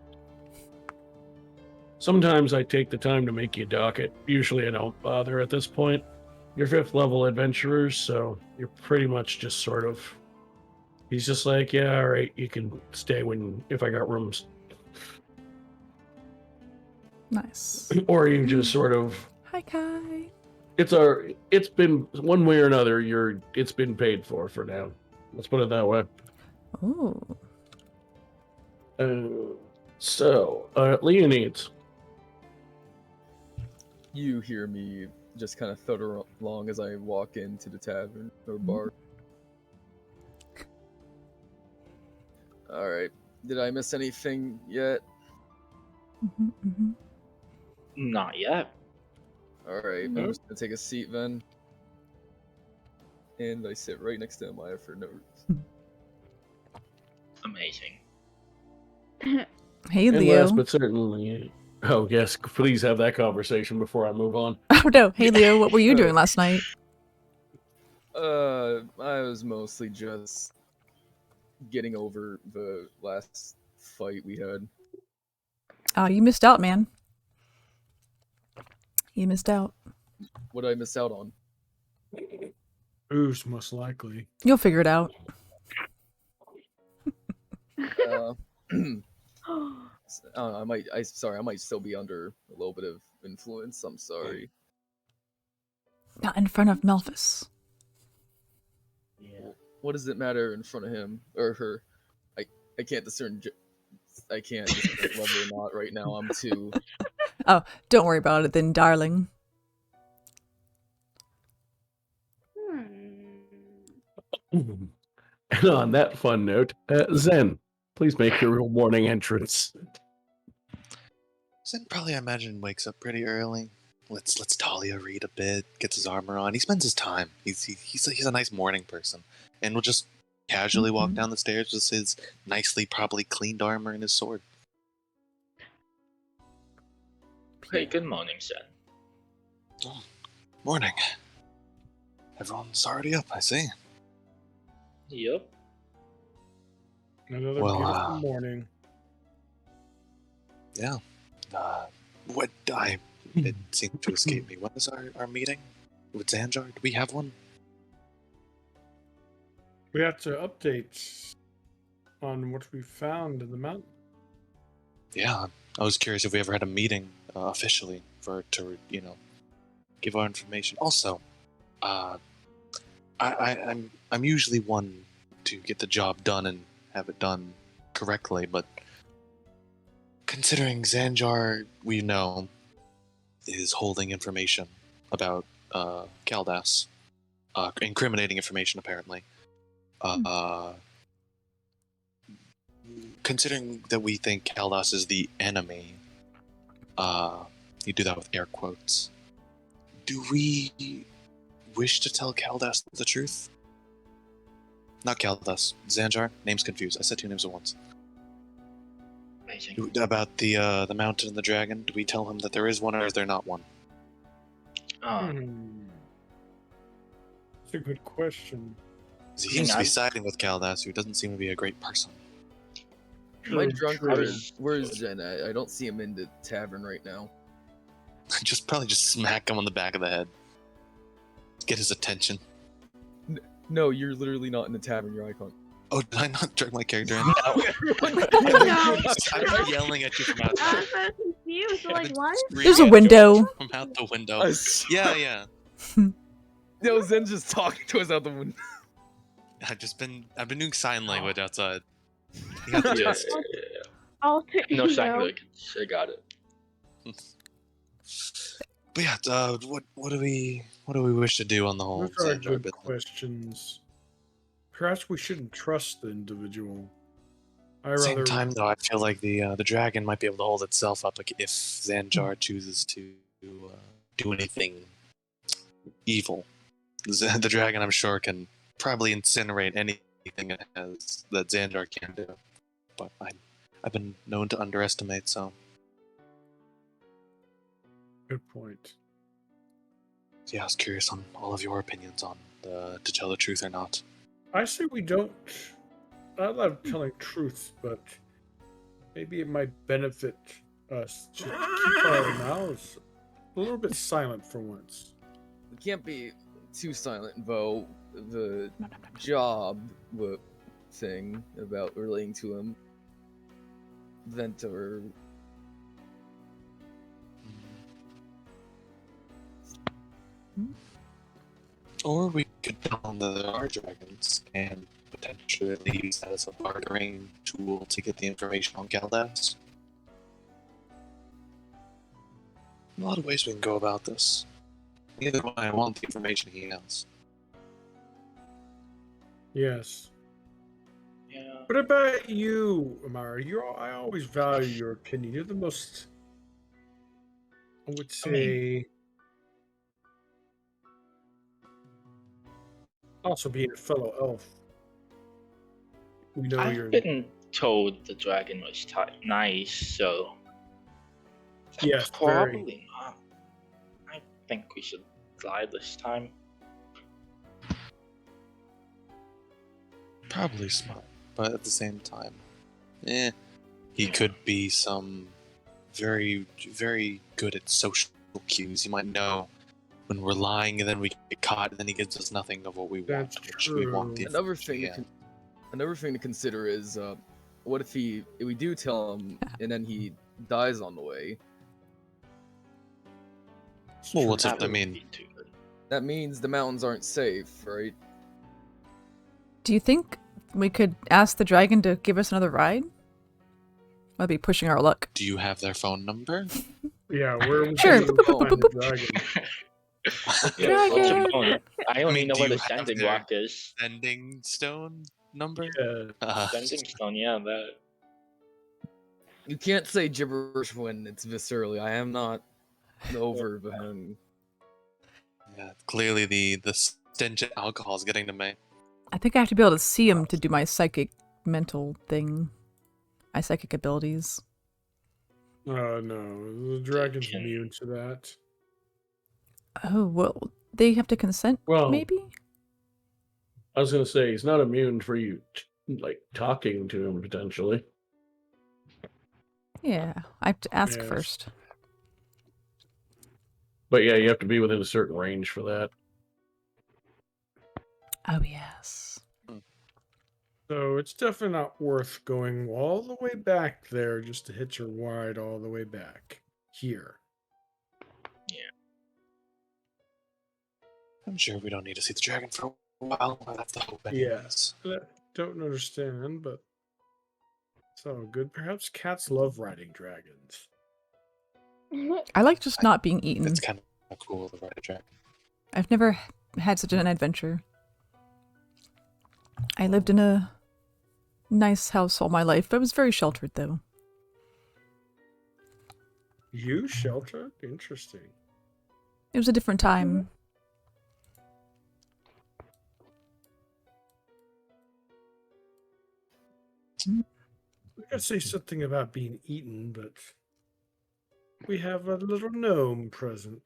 sometimes I take the time to make you docket. Usually, I don't bother at this point. You're 5th level adventurers, so you're pretty much just sort of. He's just like, yeah, all right, you can stay if I got rooms. Nice. Or you just sort of. Hi, Kai. It's been one way or another. It's been paid for now. Let's put it that way. Oh, Leonids. You hear me just kind of thutter along as I walk into the tavern or bar. All right. Did I miss anything yet? mm-hmm. Not yet. All right. Nope. I'm just gonna take a seat then. And I sit right next to Maya for no reason. Amazing. Hey, And Leo. last but certainly, oh yes, please have that conversation before I move on. Oh no, hey Leo, what were you doing last night? I was mostly just getting over the last fight we had. You missed out, man. You missed out. What did I miss out on? Booze, most likely. You'll figure it out. I might still be under a little bit of influence. I'm sorry. Not in front of Melfice. Yeah. What does it matter in front of him or her? I can't discern. I can't discern whether or not right now. I'm too. Oh, don't worry about it then, darling. And on that fun note, Zen, please make your real morning entrance. Zen probably, I imagine, wakes up pretty early. Let's Talia read a bit, gets his armor on. He spends his time. He's a nice morning person, and will just casually walk down the stairs with his nicely, probably cleaned armor and his sword. Hey, good morning, Zen. Oh, morning. Everyone's already up, I see. Yep. Another Well, beautiful morning. Yeah. It seemed to escape me. When is our meeting with Zanjar? Do we have one? We have to update on what we found in the mountain. Yeah, I was curious if we ever had a meeting officially to give our information. Also, I'm usually one to get the job done and have it done correctly, but considering Zanjar, we know, is holding information about Kaldas, incriminating information apparently. Considering that we think Kaldas is the enemy, you do that with air quotes. Do we wish to tell Kaldas the truth? Not Kaldas, Zanjar. Name's confused. I said two names at once. Amazing. About the mountain and the dragon. Do we tell him that there is one or is there not one? Oh, That's a good question. He seems to be siding with Kaldas, who doesn't seem to be a great person. My True, drunk true. word. Where's Jen at? I don't see him in the tavern right now. Probably just smack him on the back of the head. Get his attention. No, you're literally not in the tavern. You're icon. Oh, did I not drag my character in? No. I'm yelling at you from I'm outside. so confused. Like, what? There's a window. From out the window. Yeah. No, Zen's just talking to us out the window. I've been doing sign language outside. You got the yeah, gist. I'll take No you sign know. language. I got it. But yeah, what do we wish to do on the whole Those are Zanjar good business? questions. Perhaps we shouldn't trust the individual. I At the same rather time, though, I feel like the dragon might be able to hold itself up, like if Zanjar chooses to do anything evil. The dragon, I'm sure, can probably incinerate anything it has that Zanjar can do. But I've been known to underestimate, so good point. yeah, I was curious on all of your opinions on to tell the truth or not. I say we don't. I love telling truth, but maybe it might benefit us to keep our mouths a little bit silent for once. We can't be too silent, though. The job thing about relating to him. Ventor. Or we could tell them that there are dragons and potentially use that as a bartering tool to get the information on Kaldas. A lot of ways we can go about this. Either way, I want the information he has. Yes. Yeah. What about you, Amara? I always value your opinion. You're the most, I would say, also being a fellow elf. We know you're. I've been told the dragon was nice, so Yes, probably not. I think we should fly this time. Probably smart, but at the same time, he could be some very, very good at social cues. He might know when we're lying, and then we get caught, and then he gives us nothing of what we want. That's Which we want the true. Another thing to consider is, what if we do tell him and then he dies on the way? Well, what's That if I would mean? be too good. That means the mountains aren't safe, right? Do you think we could ask the dragon to give us another ride? That'd be pushing our luck. Do you have their phone number? Yeah, where we Sure. can find the dragon. Yeah, what's Dragon! a bone? I only mean, know do where you the have sending their- block is. Sending stone number? Yeah. Sending stone, yeah, that. You can't say gibberish when it's viscerally. I am not over behind. Yeah, clearly the stench of alcohol is getting to me. I think I have to be able to see him to do my psychic mental thing. My psychic abilities. Oh no, the dragon's Can- immune to that. Oh, well, they have to consent, Well, maybe? I was going to say, he's not immune for you, like, talking to him, potentially. Yeah, I have to ask Yes. first. But yeah, you have to be within a certain range for that. Oh, yes. So it's definitely not worth going all the way back there just to hitch a ride all the way back here. I'm sure we don't need to see the dragon for a while. That's the hope, Yes. anyways. Don't understand, but it's all good. Perhaps cats love riding dragons. I like just not being eaten. It's kind of cool to ride a dragon. I've never had such an adventure. I lived in a nice house all my life, but I was very sheltered, though. You sheltered? Interesting. It was a different time. I gotta say something about being eaten, but we have a little gnome present.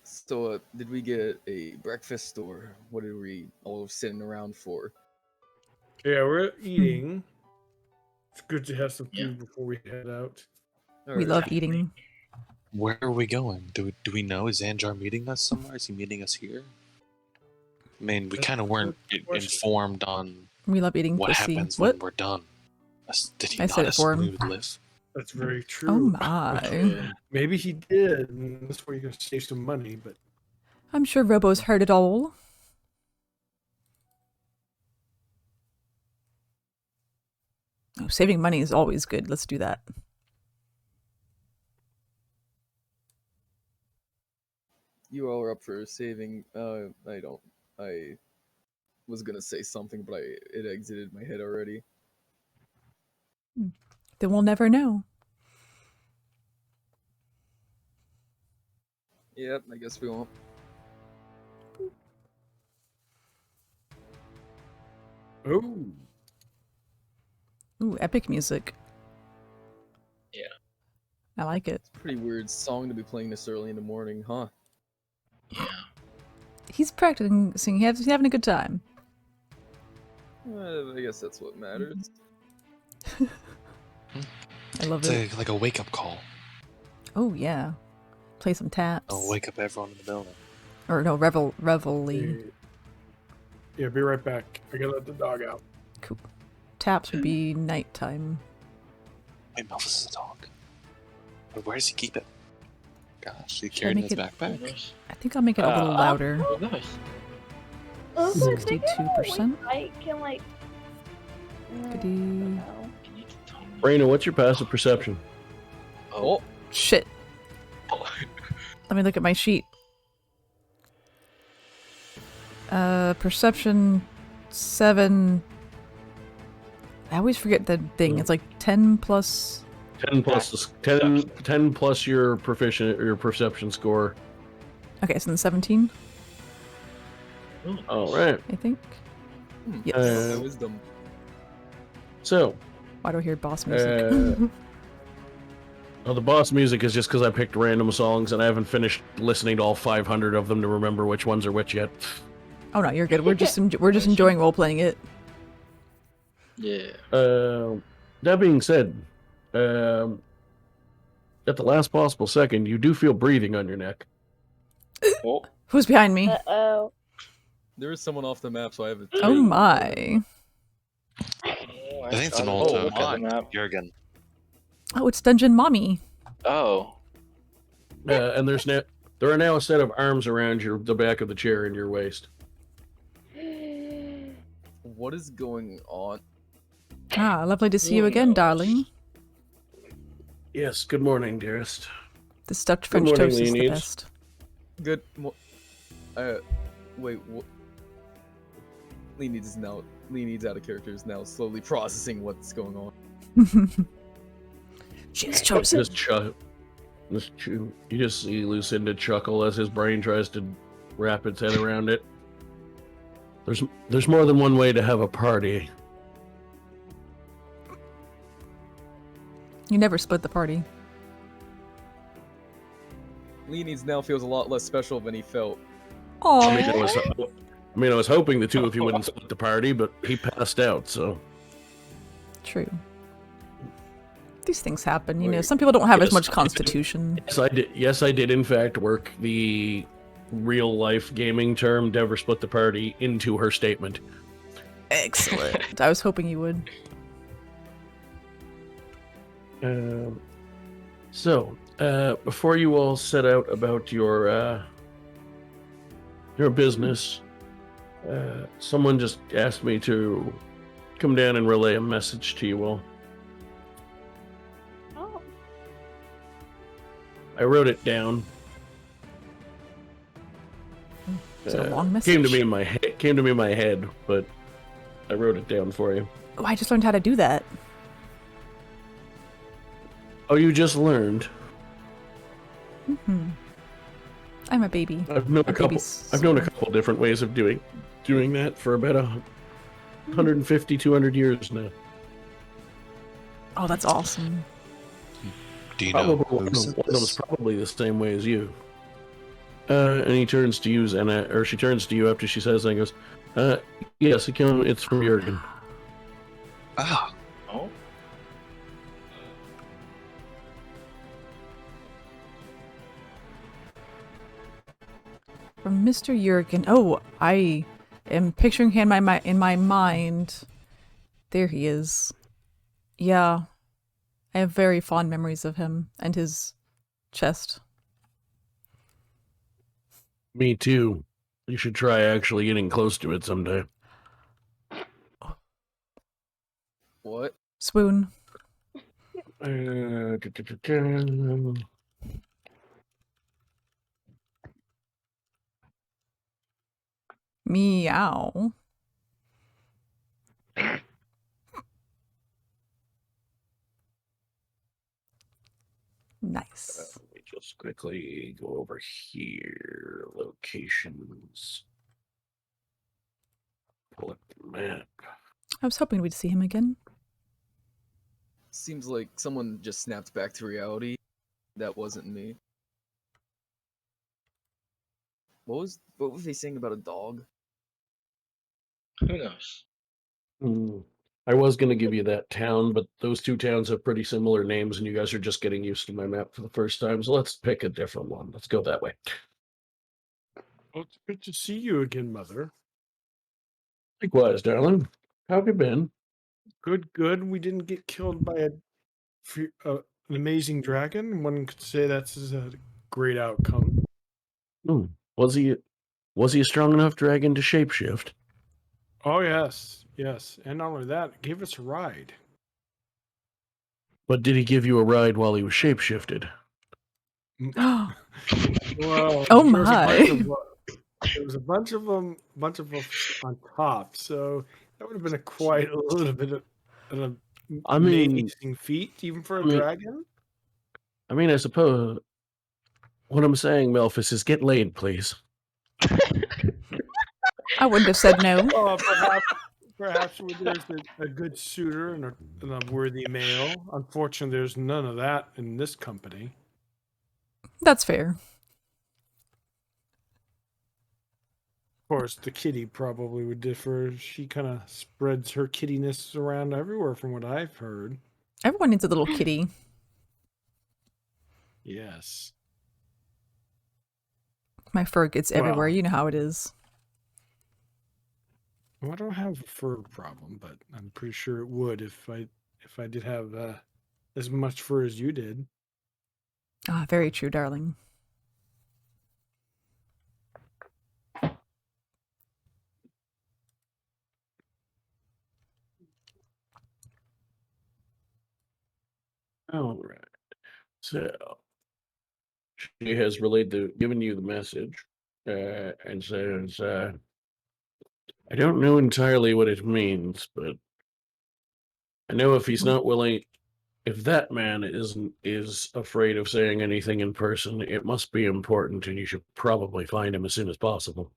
So, did we get a breakfast or what are we all sitting around for? Yeah, we're eating. It's good to have some food Yeah. before we head out. We Alright. love eating. Where are we going? Do we know? Is Zanjar meeting us somewhere? Is he meeting us here? I mean, we That's kind a of weren't good question. informed on We love eating what pussy. happens What? when we're done. Did he I not said it for assume we him. would live? That's very true. Oh my. Maybe he did, and that's where you're gonna save some money, but I'm sure Robo's heard it all. Oh, saving money is always good. Let's do that. You all are up for saving. I don't. I was gonna say something, but it exited my head already. Then we'll never know. Yep, I guess we won't. oh, Ooh, epic music. Yeah. I like it. Pretty weird song to be playing this early in the morning, huh? Yeah. He's practicing. He's having a good time. I guess that's what matters. I love it. It's like a wake up call. Oh yeah. Play some taps. I'll wake up everyone in the building. Or no, reveille. yeah, be right back. I gotta let the dog out. Cool. Taps would be nighttime. Wait, Melfice is a dog. But where does he keep it? Gosh, he Should I carried it in make his it- backpack. Nice. I think I'll make it a little louder. Oh, nice. Also, I think 62%? I can like. Goody. No. Can you tell me? Raina, what's your passive perception? Oh, Shit. Oh. Let me look at my sheet. Perception 7. I always forget the thing. It's like 10 plus. 10 plus your perception score. Okay, so then 17, All right. I think. Hmm. Yes. Uh, wisdom. So, Why do I hear boss music? well, the boss music is just because I picked random songs and I haven't finished listening to all 500 of them to remember which ones are which yet. Oh no, you're good. We're just enjoying role playing it. Yeah. That being said, at the last possible second, you do feel breathing on your neck. Oh. Who's behind me? Uh-oh. There is someone off the map, so I have a. Oh my. I think it's an old Oh, token. my. Jurgen. Oh, it's Dungeon Mommy. Oh. And there are now a set of arms around the back of the chair and your waist. What is going on? Ah, lovely to see you again, darling. Yes, good morning, dearest. The stuffed Good French morning, toast is the Leonin. best. Good. Wait. What? Leonid's out of character is now slowly processing what's going on. She's chosen. You just see Lucinda chuckle as his brain tries to wrap its head around it. There's more than one way to have a party. You never split the party. Leonid's now feels a lot less special than he felt. Oh, I was hoping the two of you wouldn't split the party, but he passed out, so. true. These things happen, you know. Some people don't have as much constitution. Yes, I did in fact work the real life gaming term, Dever split the party into her statement. Excellent. I was hoping you would. So, before you all set out about your business, someone just asked me to come down and relay a message to you all. Oh, I wrote it down. Is it a long message? Came to me in my head, but I wrote it down for you. Oh, I just learned how to do that. Oh, you just learned. I'm a baby. I've known a couple different ways of doing that for about 150, 200 years now. Oh, that's awesome. Do you know Probably who sent one of them is this? probably the same way as you. And he turns to you, or she turns to you after she says that and goes, yes, it's from Jurgen. Ah, Oh, From Mr. Jurgen. Oh, I am picturing him in my mind. There he is. Yeah. I have very fond memories of him and his chest. Me too. You should try actually getting close to it someday. What? Swoon. Meow. Nice. Let me just quickly go over here. Locations. Pull up the map. I was hoping we'd see him again. Seems like someone just snapped back to reality. That wasn't me. What was they saying about a dog? who knows? I was going to give you that town, but those two towns have pretty similar names, and you guys are just getting used to my map for the first time, so let's pick a different one. Let's go that way. Well, it's good to see you again, Mother. Likewise, darling. How have you been? Good, good. We didn't get killed by an amazing dragon. One could say that's a great outcome. Was he a strong enough dragon to shapeshift? Oh, yes, yes. And not only that, it gave us a ride. But did he give you a ride while he was shapeshifted? Oh Well, my. there was a bunch of them on top, so that would have been quite a little bit of an amazing feat, even for a dragon. I mean, I suppose what I'm saying, Melfice, is get laid, please. I wouldn't have said no. Perhaps there's a good suitor and a worthy male. Unfortunately, there's none of that in this company. That's fair. Of course, the kitty probably would differ. She kind of spreads her kittiness around everywhere from what I've heard. Everyone needs a little kitty. Yes. My fur gets everywhere. You know how it is. Well, I don't have a fur problem, but I'm pretty sure it would if I did have as much fur as you did. Ah, very true, darling. All right. So she has given you the message, and says, I don't know entirely what it means, but I know if he's not willing, if that man is afraid of saying anything in person, it must be important, and you should probably find him as soon as possible.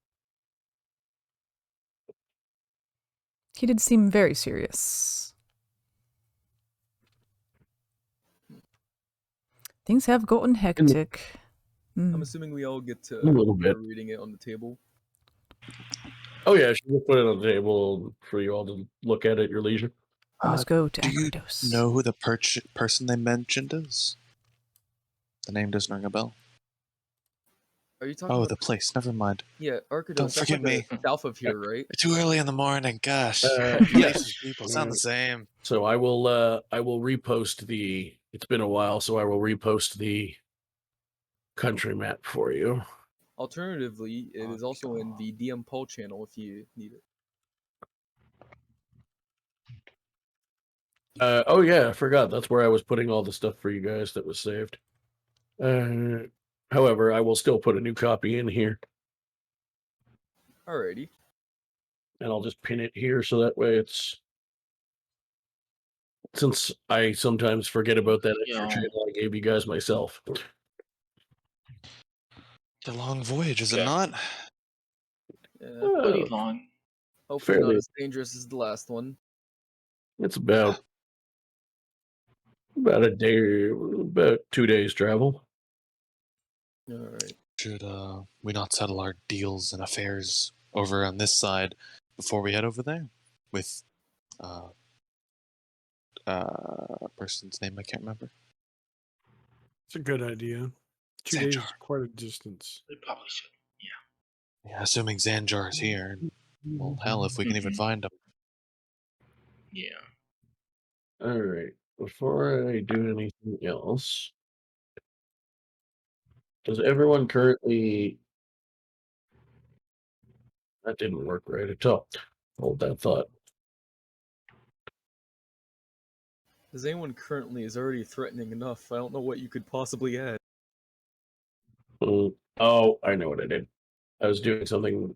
He did seem very serious. Things have gotten hectic. I'm assuming we all get to A little bit. reading it on the table. Oh yeah, she just put it on the table for you all to look at your leisure. Let's go to Do you Agrados. know who the person they mentioned is? The name doesn't ring a bell. Are you talking Oh, about the place. Never mind. Yeah, Arcados. Don't That's forget like me. south of here, right? Too early in the morning. Gosh. Yes. Places, people sound the same. So I will repost the. It's been a while, so I will repost the country map for you. Alternatively, it is also in the DM poll channel if you need it. Oh yeah, I forgot. That's where I was putting all the stuff for you guys that was saved. However, I will still put a new copy in here, Alrighty. and I'll just pin it here so that way it's. Since I sometimes forget about that extra channel I gave you guys myself. It's a long voyage, is it Okay. not? Yeah, Pretty long. hopefully not fairly. as dangerous as the last one. It's about a day, about 2 days travel. Alright. Should we not settle our deals and affairs over on this side before we head over there? With a person's name I can't remember. It's a good idea. 2 days is Zanjar. quite a distance. We probably should. Yeah, assuming Zanjar is here. Well, hell, if we can even find him. Yeah. All right. Before I do anything else, does everyone currently? That didn't work right at all. Hold that thought. As anyone currently is already threatening enough, I don't know what you could possibly add. Oh, I know what I did. I was doing something.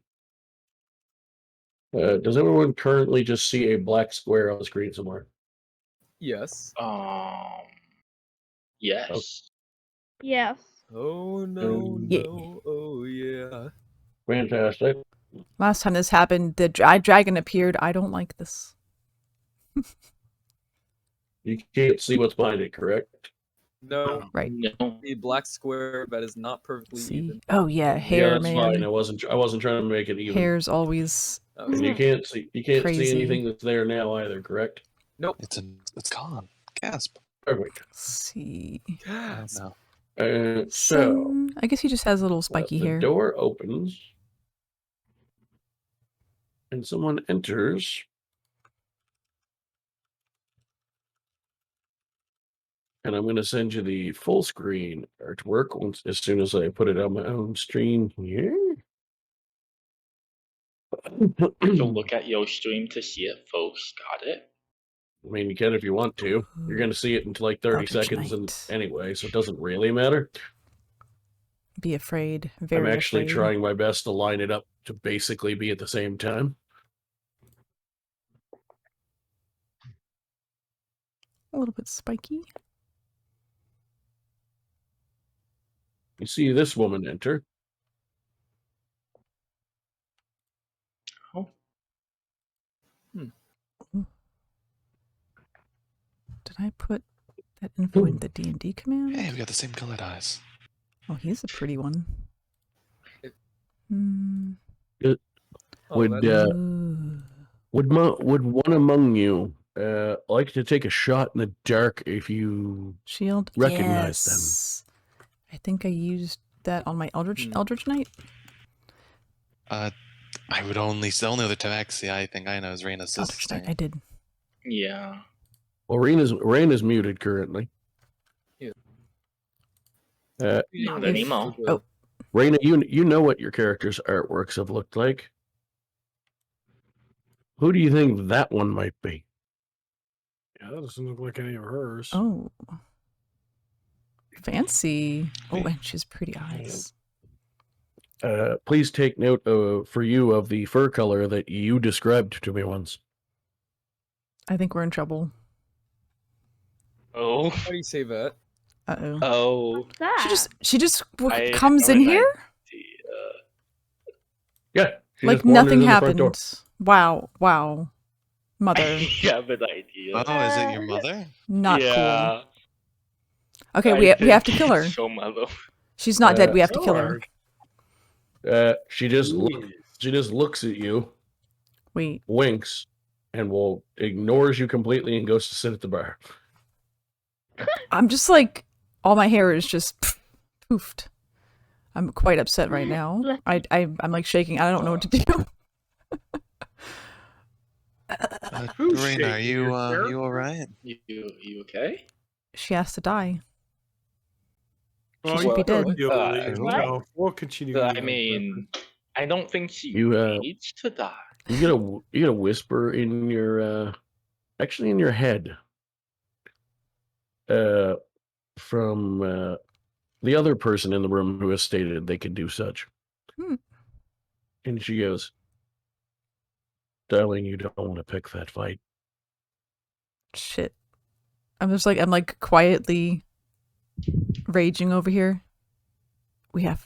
Does everyone currently just see a black square on the screen somewhere? Yes. Yes. Yes. Oh no, Yeah. no, oh yeah. Fantastic. Last time this happened, the dragon appeared. I don't like this. You can't see what's behind it, correct? No, Right. No. the black square that is not perfectly See? even. Oh yeah, hair, yeah, that's man. fine. I wasn't trying to make it even. Hair's always Oh, And you can't see Crazy. anything that's there now either, correct? nope. It's gone. Gasp. Perfect. see. Oh, no. So I guess he just has a little spiky the hair. door opens, and someone enters. And I'm going to send you the full screen artwork as soon as I put it on my own stream here. So look at your stream to see it, folks. Got it? I mean, you can if you want to. You're going to see it in like 30 Eldritch seconds Knight. anyway, so it doesn't really matter. Be afraid. Very I'm actually afraid. trying my best to line it up to basically be at the same time. A little bit spiky. You see this woman enter. Oh. Did I put that info in the D&D command? Hey, we got the same colored eyes. Oh, he's a pretty one. Oh, Would that's- Ooh. would one among you like to take a shot in the dark if you Shield? recognize them? Yes. I think I used that on my Eldritch Knight. I would only the only other tabaxi I think I know is Raina's Eldritch Knight, sister. I did. Yeah. Well, Raina's muted currently. Yeah. Not anymore. Oh. Raina, you know what your character's artworks have looked like. Who do you think that one might be? Yeah, that doesn't look like any of hers. Oh. Fancy. Oh, and she's pretty eyes. Please take note for you of the fur color that you described to me once. I think we're in trouble. Oh. How do you say that? Uh-oh. Oh. What's that? She just I comes have in an here? Yeah. she Like just wandered nothing in the front door. happened. Wow. Wow. Mother. I have an idea. Oh, is it your mother? Not cool. yeah. Okay, I we have think to kill her. it's so mellow. She's not dead. We have to kill her. She just looks at you, Wait. winks, and ignores you completely and goes to sit at the bar. I'm just like, all my hair is just poofed. I'm quite upset right now. I'm like shaking. I don't know what to do. Who's Doreen, are shaking you your chair? you all right? You okay? She has to die. Well, should you be don't dead. deal with it What? yourself. We'll continue. I mean, I don't think she You, needs to die. You get a whisper in your actually in your head from the other person in the room who has stated they could do such. And she goes, "Darling, you don't want to pick that fight." Shit. I'm like quietly raging over here. We have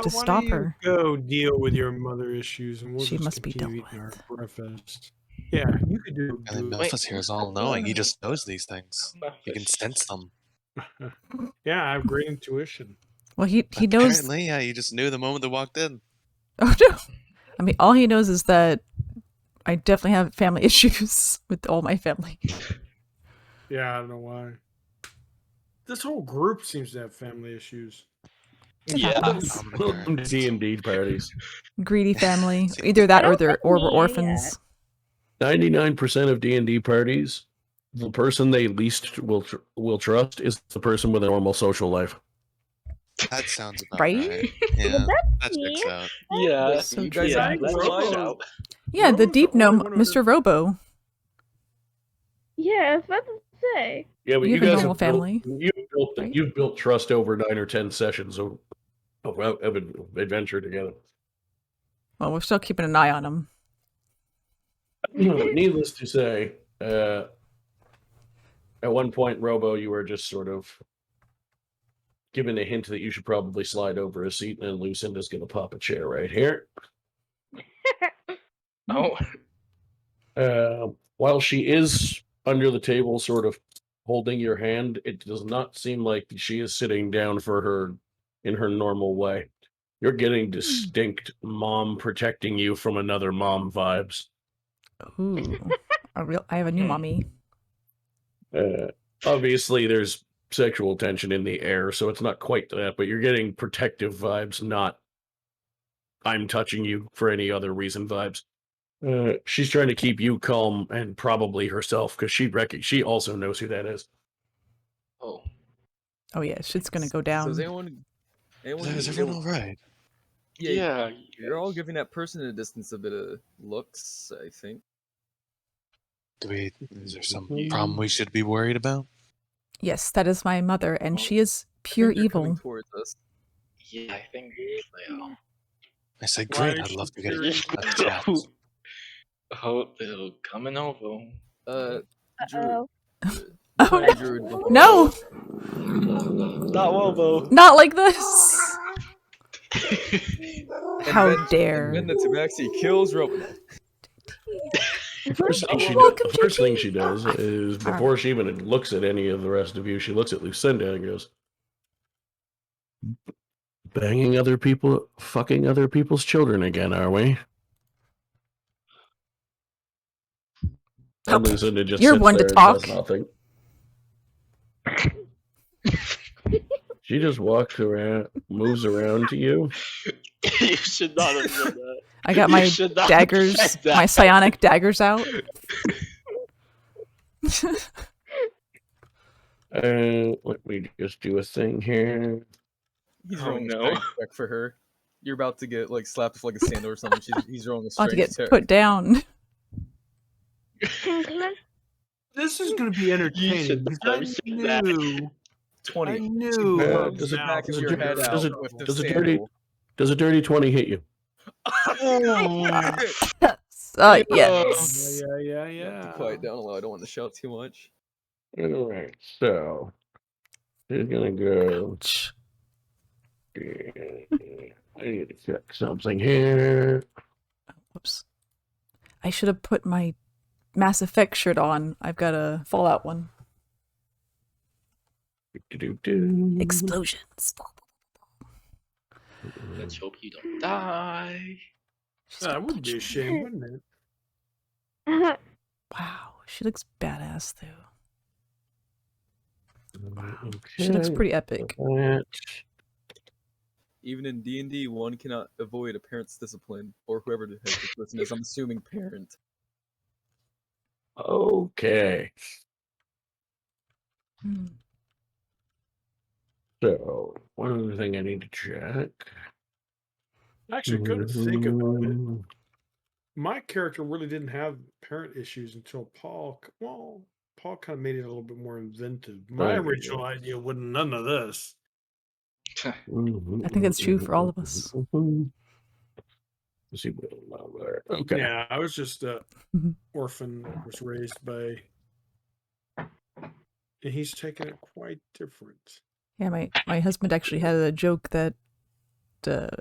to stop her. Go deal with your mother issues, and we'll She just must be continue dealt eating our with. breakfast. Yeah, you could do. And then Wait, Melfice here is all knowing. He just knows these things. He can sense them. Yeah, I have great intuition. Well, he knows. Apparently, yeah, he just knew the moment they walked in. Oh no! I mean, all he knows is that I definitely have family issues with all my family. Yeah, I don't know why. This whole group seems to have family issues. It Yeah. happens. Welcome to D&D parties. Greedy family. Either that or we're Yeah. orphans. 99% of D&D parties, the person they least will trust is the person with a normal social life. That sounds about Right? right. Yeah, that checks me. out. Yeah, So you guys true. have that's Robo. checked out. Yeah, the Robo's deep the only gnome, one who Mr. Robo. Yeah, I was about to say. Yeah, but You you have a guys normal have built, family, right? you've built trust over 9 or 10 sessions of adventure together. Well, we're still keeping an eye on him. Needless to say, at one point, Robo, you were just sort of given a hint that you should probably slide over a seat, and Lucinda's going to pop a chair right here. Oh, While she is under the table, sort of holding your hand, it does not seem like she is sitting down for her in her normal way. You're getting distinct mom protecting you from another mom vibes. Ooh, I have a new mommy. Obviously, there's sexual tension in the air, so it's not quite that, but you're getting protective vibes, not I'm touching you for any other reason vibes. She's trying to keep you calm and probably herself because she also knows who that is. oh, Oh yeah, shit's gonna go So down. is anyone Is everyone all right? yeah. You're all giving that person in the distance a bit of looks, I think. Is there some problem we should be worried about? Yes, that is my mother, and she is pure I think they're coming evil. towards us. Yeah, I think they are. I said, Why great, is I'd love she to get serious? a chat. Oh, they're coming over. Drew. Oh, Drew, no, Not Lobo. not like this. How And dare. then the Tabaxi kills Robo. First thing she does is before she even looks at any of the rest of you, she looks at Lucinda and goes, "Banging other people, fucking other people's children again, are we?" And Lucinda just You're sits one to there and talk. does nothing. She just walks around, moves around to you. You should not have said that. I got You my should not have daggers, said that. my psionic daggers out. Let me just do a thing here. He's Oh, rolling no. a strength check for her. You're about to get like slapped with like a sandal or something. He's rolling a About to strength get check. put down. This is going to be entertaining. should because not I say that. knew. 20. I She knew. burns does the it- back does of it your do- head out does it- with the does a sandal. Does a dirty 20 hit you? Yes. Yeah. Quiet down a little. I don't want to shout too much. All right, so she's gonna go. Ouch. I need to check something here. Whoops. I should have put my Mass Effect shirt on. I've got a Fallout one. Explosions. Let's hope you don't die. That would be a shame, wouldn't it? Wow, she looks badass though. Okay, She looks pretty epic. that. even in D&D, one cannot avoid a parent's discipline, or whoever the heck this person is. I'm assuming parent. Okay. Hmm. So, one other thing I need to check. Actually, come to think about it, my character really didn't have parent issues until Paul. Well, Paul kind of made it a little bit more inventive. My Right. original idea wasn't none of this. I think that's true for all of us. Let's see what there. Okay. Yeah, I was just a Mhm. orphan that was raised by, and he's taken it quite different. Yeah, my husband actually had a joke that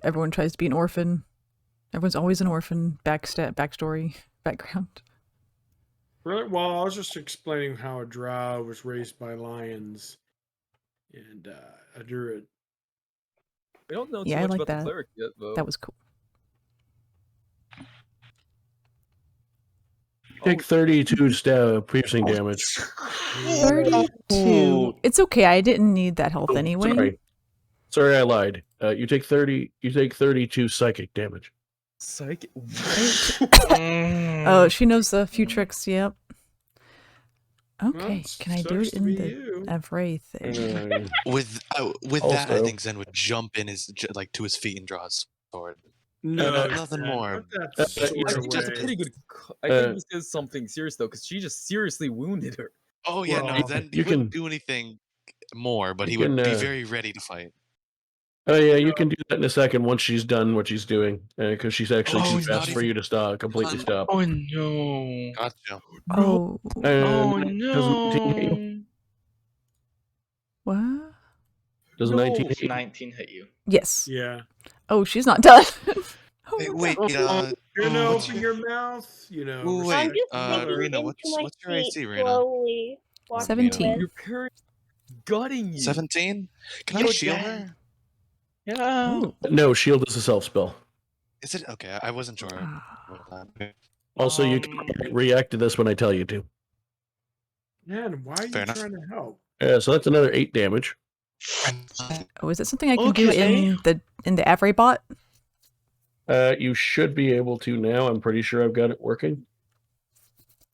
everyone tries to be an orphan. Everyone's always an orphan. Backstory, background. Really? Well, I was just explaining how a Drow was raised by lions and a druid. We don't know too Yeah, I much like about that. the cleric yet, though. That was cool. Take 32 piercing damage. 32. It's okay. I didn't need that health anyway. Sorry, I lied. You take 32 psychic damage. Psych. Oh, she knows a few tricks. Yep. Okay, Well, can I do it sucks to in be the you. Avrae thing? With that, I Also- think Zen would jump in like to his feet and draw his sword. No, nothing more. Put that sword yeah, I think that's a away. pretty good. I think this is something serious though, because she just seriously wounded her. Oh yeah, no. Well, Then he you wouldn't can- do anything more, but you he would can, be very ready to fight. Oh yeah, you can do that in a second once she's done what she's doing, because she's actually Oh, too he's not fast for even you to stop, completely done. stop. Oh no. Gotcha. Oh, Oh Does 19 hit you? no. what? Does No. 19 hit you? 19 hit you. Yes. Yeah. Oh, she's not done. Oh, Wait, no. wait. You know, oh, open your mouth. You know. Ooh, I'm wait, respect just mother. sinking Rena, into what's my your seat AC, Rena? slowly. watching 17. Your this. parents gutting you. 17? Can I You're shield dead. her? Yeah. Ooh. No, shield is a self spell. Is it okay? I wasn't sure. Ah. Also, you can react to this when I tell you to. Man, why are you Fair enough. trying to help? So that's another 8 damage. Oh, is that something I can do Okay. in the Avrae bot? You should be able to now. I'm pretty sure I've got it working.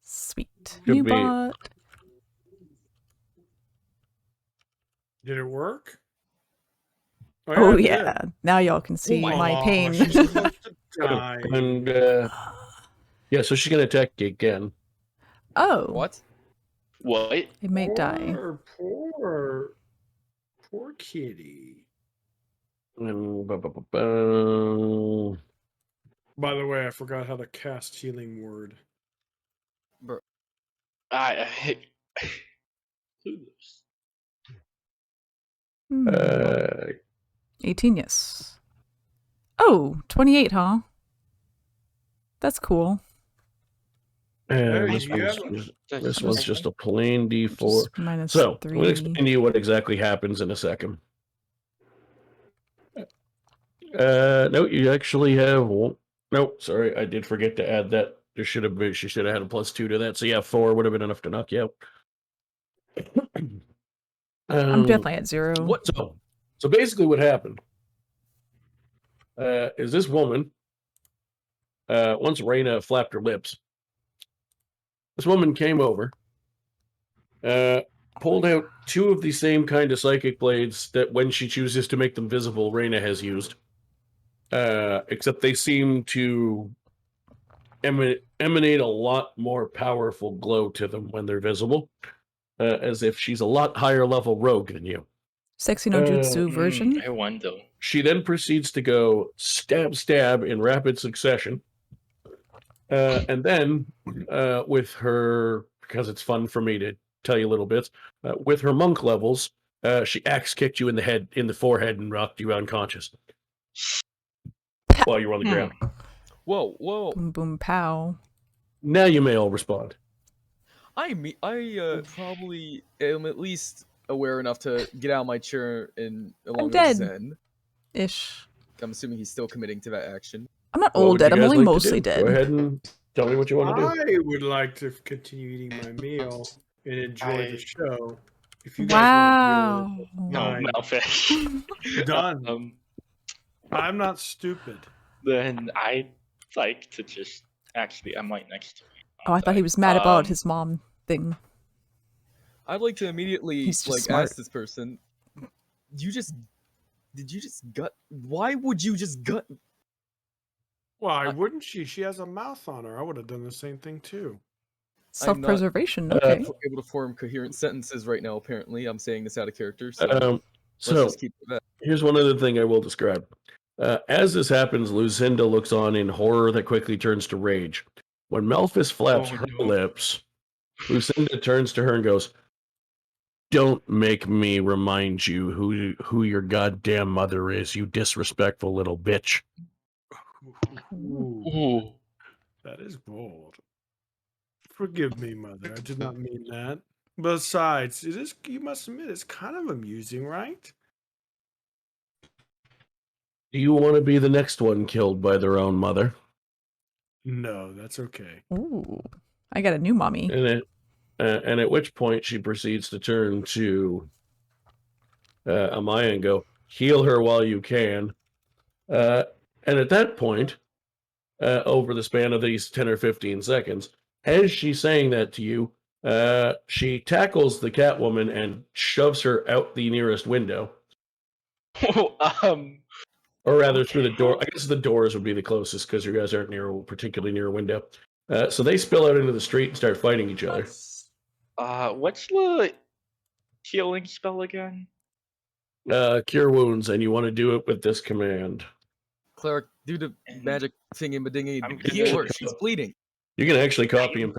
Sweet. Should New be. bot. Did it work? Oh it yeah. Now y'all can see my my Aw, pain. she's close to dying. And yeah, so she's gonna attack you again. Oh. What? What? It may die. Poor kitty. And, By the way, I forgot how to cast healing word. Bro. I hit. Lose. Hmm. 18, 18, yes. Oh, 28, huh? That's cool. and Hey, this you one's, have this one's just a plain D4. Just minus So, 3. I'm going to explain to you what exactly happens in a second. No, you actually have one. Nope, sorry, I did forget to add that. She should have had a +2 to that. So yeah, 4 would have been enough to knock you out. I'm definitely at 0. What? So basically, what happened is this woman. Once Reyna flapped her lips, this woman came over, pulled out 2 of the same kind of psychic blades that, when she chooses to make them visible, Reyna has used. Except they seem to emanate a lot more powerful glow to them when they're visible, as if she's a lot higher level rogue than you. Sexy no jutsu version. I wonder. She then proceeds to go stab in rapid succession. And then, with her, because it's fun for me to tell you little bits, with her monk levels, she axe kicked you in the forehead, and knocked you unconscious while you were on the ground. Whoa, whoa. Boom, boom, pow. Now you may all respond. I probably am at least aware enough to get out of my chair and along with dead. Zen. Ish. I'm assuming he's still committing to that action. I'm not What old would you dead. I'm guys only like to mostly do? dead. Go ahead and tell me what you want to do. I would like to continue eating my meal and enjoy the show. If you guys Wow. want to do it, No, fine. Melfish. Done. I'm not stupid. Then I'd like to just I'm right next to me. Oh, I thought he was mad about his mom thing. I'd like to immediately He's just like smart. ask this person, did you just gut? Why would you just gut? Why wouldn't she? She has a mouth on her. I would have done the same thing too. Self-preservation, okay. Able to form coherent sentences right now. Apparently, I'm saying this out of character. So So let's just keep it that. here's one other thing I will describe. As this happens, Lucinda looks on in horror that quickly turns to rage. When Melfice flaps her lips, Lucinda turns to her and goes, "Don't make me remind you who your goddamn mother is, you disrespectful little bitch." Ooh. That is bold. Forgive me, mother. I did not mean that. Besides, it is, you must admit, it's kind of amusing, right? Do you want to be the next one killed by their own mother? No, that's okay. Ooh, I got a new mommy. And at which point she proceeds to turn to Amaya and go, "Heal her while you can." And at that point, over the span of these 10 or 15 seconds, as she's saying that to you, she tackles the Catwoman and shoves her out the nearest window. Or rather, through the door. I guess the doors would be the closest because you guys aren't particularly near a window. So they spill out into the street and start fighting each other. What's the healing spell again? Cure wounds, and you want to do it with this command. Cleric, do the magic thingy-madingy. I'm Heal her. good. She's bleeding. You can actually copy and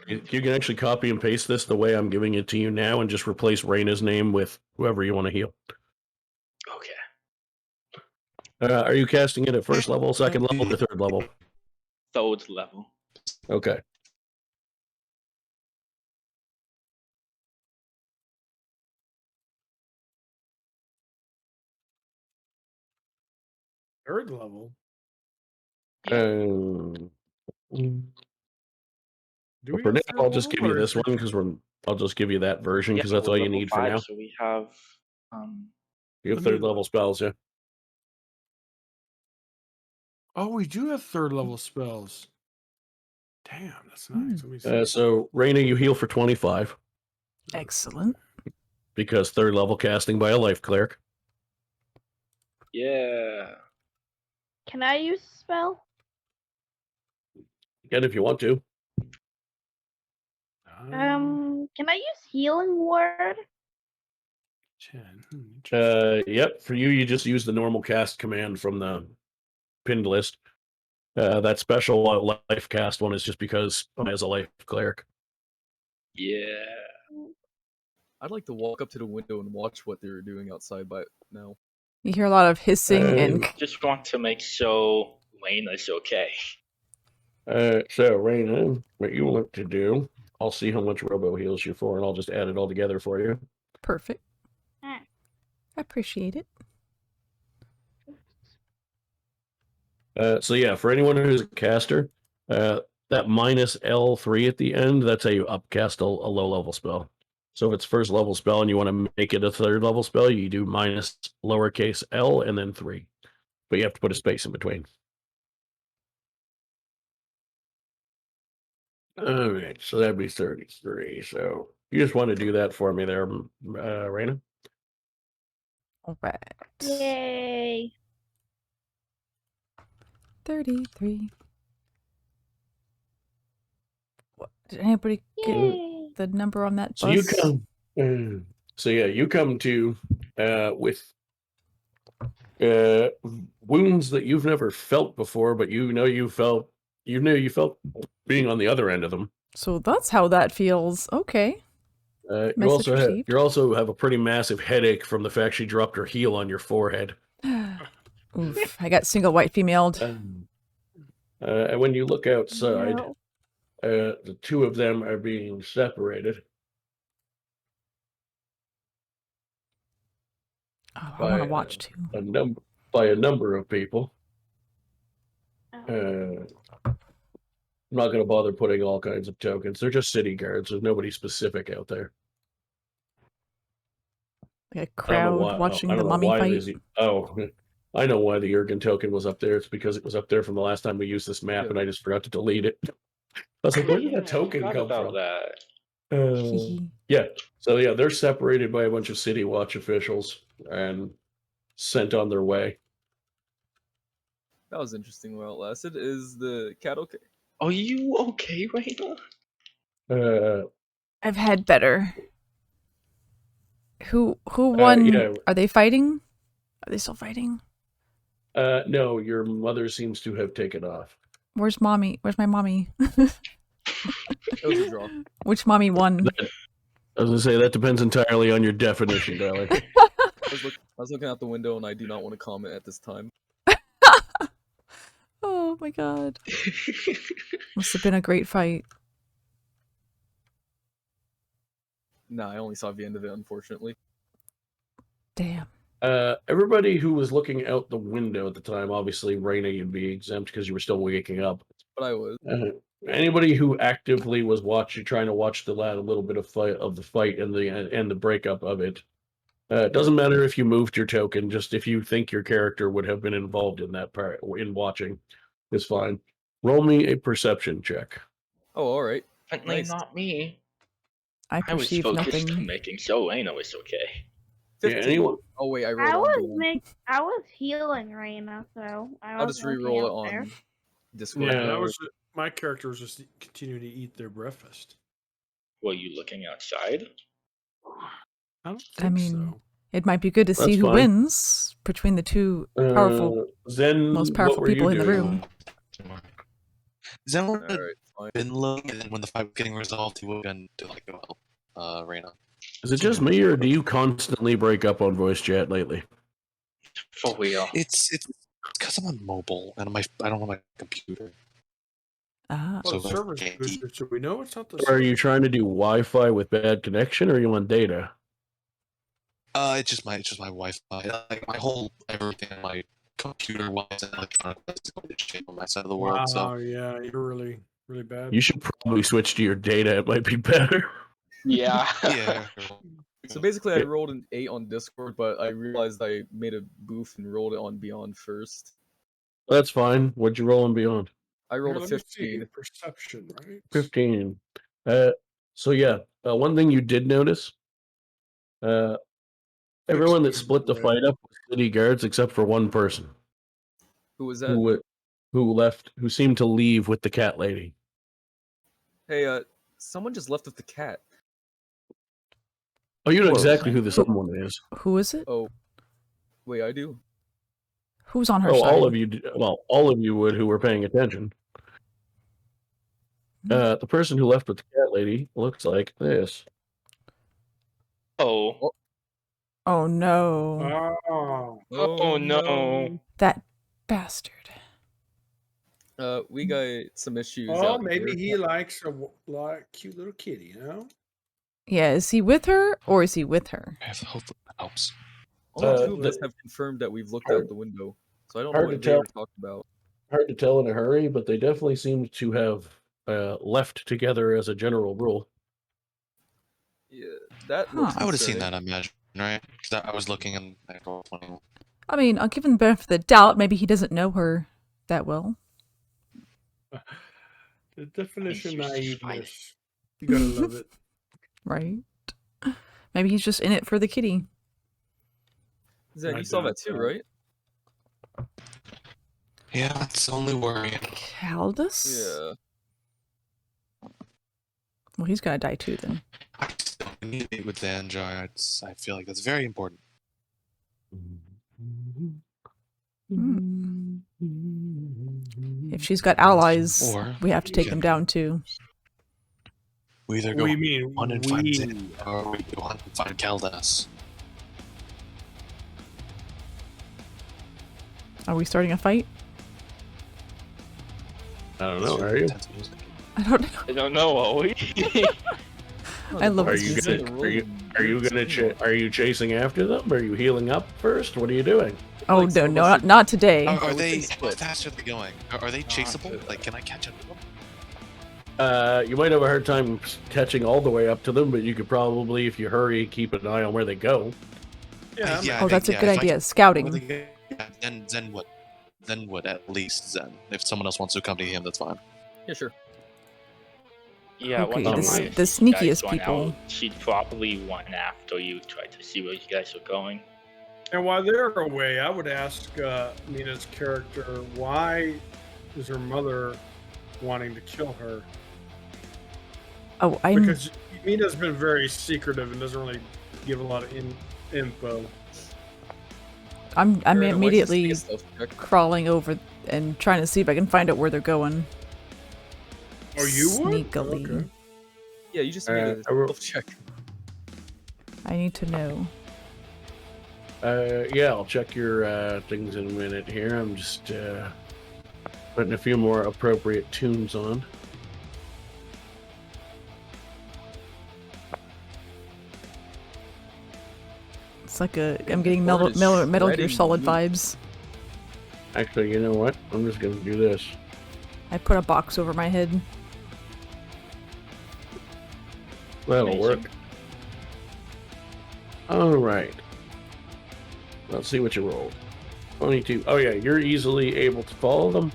paste this the way I'm giving it to you now, and just replace Raina's name with whoever you want to heal. Okay. Are you casting it at first level, second level, or third level? Third level. Okay. Third level. Do we for go now, third I'll just level, give you or this is one because I'll just give you that version because that's we're all you level need 5, for now. So we have You have third level spells, yeah. Oh, we do have third level spells. Damn, that's nice. Let me see. So Raina, you heal for 25 Excellent. because third level casting by a life cleric. yeah. Can I use a spell? Again, if you want to. Can I use healing word? 10. Yep. For you just use the normal cast command from the pinned list. That special life cast one is just because as a life cleric. Yeah. I'd like to walk up to the window and watch what they're doing outside by now. You hear a lot of hissing and Just want to make sure Raina's okay. So Raina, what you want to do? I'll see how much Robo heals you for, and I'll just add it all together for you. perfect. I appreciate it. So yeah, for anyone who's a caster, that minus L3 at the end, that's how you upcast a low level spell. So if it's first level spell and you want to make it a third level spell, you do minus lowercase L and then 3. But you have to put a space in between. All right, so that'd be 33. So you just want to do that for me there, Raina? All right. Yay. 33. What, did anybody get Yay. the number on that bus? So you come. So yeah, you come to with wounds that you've never felt before, but you knew you felt being on the other end of them. So that's how that feels. Okay. You also have a pretty massive headache from the fact she dropped her heel on your forehead. Oof, I got single white femaled. And when you look outside, No. the two of them are being separated. Oh, I want to watch too. By a number of people. Oh. I'm not going to bother putting all kinds of tokens. They're just city guards. There's nobody specific out there. Like a crowd watching the mummy fight. I know why the Jurgen token was up there. It's because it was up there from the last time we used this map, Yeah. and I just forgot to delete it. I was like, where did Yeah, that token I come forgot from? about that. Yeah. So yeah, they're separated by a bunch of City Watch officials and sent on their way. That was interesting while it lasted. Is the cat okay? Are you okay right now? I've had better. Who won? yeah. Are they fighting? Are they still fighting? No, your mother seems to have taken off. Where's mommy? Where's my mommy? It was a draw. Which mommy won? I was gonna say that depends entirely on your definition, darling. I was looking out the window, and I do not want to comment at this time. Oh my god. Must have been a great fight. Nah, I only saw the end of it, unfortunately. Damn. Everybody who was looking out the window at the time, obviously, Raina, you'd be exempt because you were still waking up. But I was. Anybody who actively was trying to watch a little bit of the fight and the breakup of it. It doesn't matter if you moved your token, just if you think your character would have been involved in that part in watching, is fine. Roll me a perception check. Oh, all right. Apparently Nice. not me. I I was perceive focused on nothing. making sure Aina was okay. 15. Yeah, anyone? Oh wait, I rolled I on was beyond. I was healing Raina, so I'll just re-roll it on Discord. Yeah. That was my character was just continuing to eat their breakfast. Were you looking outside? I don't I think mean, so. it might be good to see That's who fine. wins between the two powerful, Zen, most what powerful were you people in the doing? room. Zen All would have right, fine. been looking, and then when the fight was getting resolved, he would have been to like go help Raina. Is it just me, or do you constantly break up on voice chat lately? For real. It's because I'm on mobile and I don't have my computer. Ah. Well, the So, server's okay. boosted, so we know it's not the Or are you server. trying to do Wi-Fi with bad connection, or are you on data? It's just my Wi-Fi. Like my whole everything, my computer wise and electronic wise is going to shit on my side of the world. Wow, So yeah, you're really bad. You should probably switch to your data. It might be better. Yeah. yeah. So basically, I rolled an 8 on Discord, but I realized I made a boof and rolled it on Beyond first. That's fine. What'd you roll on Beyond? I rolled Here, a let me see. 15. Perception, right? 15. So yeah, one thing you did notice, everyone that split the fight up was city guards except for one person Who was that? who seemed to leave with the cat lady. Hey, someone just left with the cat. Oh, you know Whoa. exactly who the someone is. Who is it? Oh, wait, I do. Who's on her Oh, side? all of you. All of you would who were paying attention. The person who left with the cat lady looks like this. Oh. Oh no. Oh, No. That bastard. We got some issues. oh, out maybe here. he likes a cute little kitty, you know? Yeah, is he with her or is he with her? Hopefully that helps. Only two of us the- have confirmed that we've looked out the window, so I don't know hard what to they were tell. talking about. Hard to tell in a hurry, but they definitely seem to have left together as a general rule. Yeah, that Huh. looks I would have seen concerning. that, I imagine, right? Because I was looking in at Roll20. I mean, I'll give him the benefit of the doubt. Maybe he doesn't know her that well. The definition of He's just naiveness. You gotta love it. Right? Maybe he's just in it for the kitty. Zen, I you saw that doubt too, that. right? Yeah, that's the only worry. Caldus? Yeah. Well, he's gonna die too then. I still need to meet with Zanjar. I feel like that's very important. If she's got allies, Or we have to take can- them down too. We either go We mean on and find we. Zan, or we go on and find Caldas. Are we starting a fight? I don't know. Are you? I don't know. I don't know, are we? I love Are this you music. are you chasing after them? Are you healing up first? What are you doing? Oh Like, no, some of no, us not today. Are would they? think How split. fast are they going? Are they chaseable? Like, can I catch up to them? You might have a hard time catching all the way up to them, but you could probably, if you hurry, keep an eye on where they go. Yeah, Yeah, Oh, I that's a think, good if I idea. can- Scouting. where they go- Zen would. Zen would at least Zen. If someone else wants to accompany him, that's fine. Yeah, sure. Yeah, Okay, once the Amaya the sees you guys sneakiest going people. out, she'd probably run after you, try to see where you guys are going. And while they're away, I would ask Mina's character, why is her mother wanting to kill her? Oh, I'm. Because Mina's been very secretive and doesn't really give a lot of info. I'm Alright, why don't you immediately take a stealth check? crawling over and trying to see if I can find out where they're going. Oh, you would? Sneakily. Okay. Yeah, you just made a I will- stealth check. I need to know. Yeah, I'll check your things in a minute here. I'm just putting a few more appropriate tunes on. It's like I'm getting Or is Metal Gear shredding Solid meat. vibes. Actually, you know what? I'm just going to do this. I put a box over my head. That'll Amazing. work. All right. Let's see what you rolled. 22. Oh, yeah, you're easily able to follow them.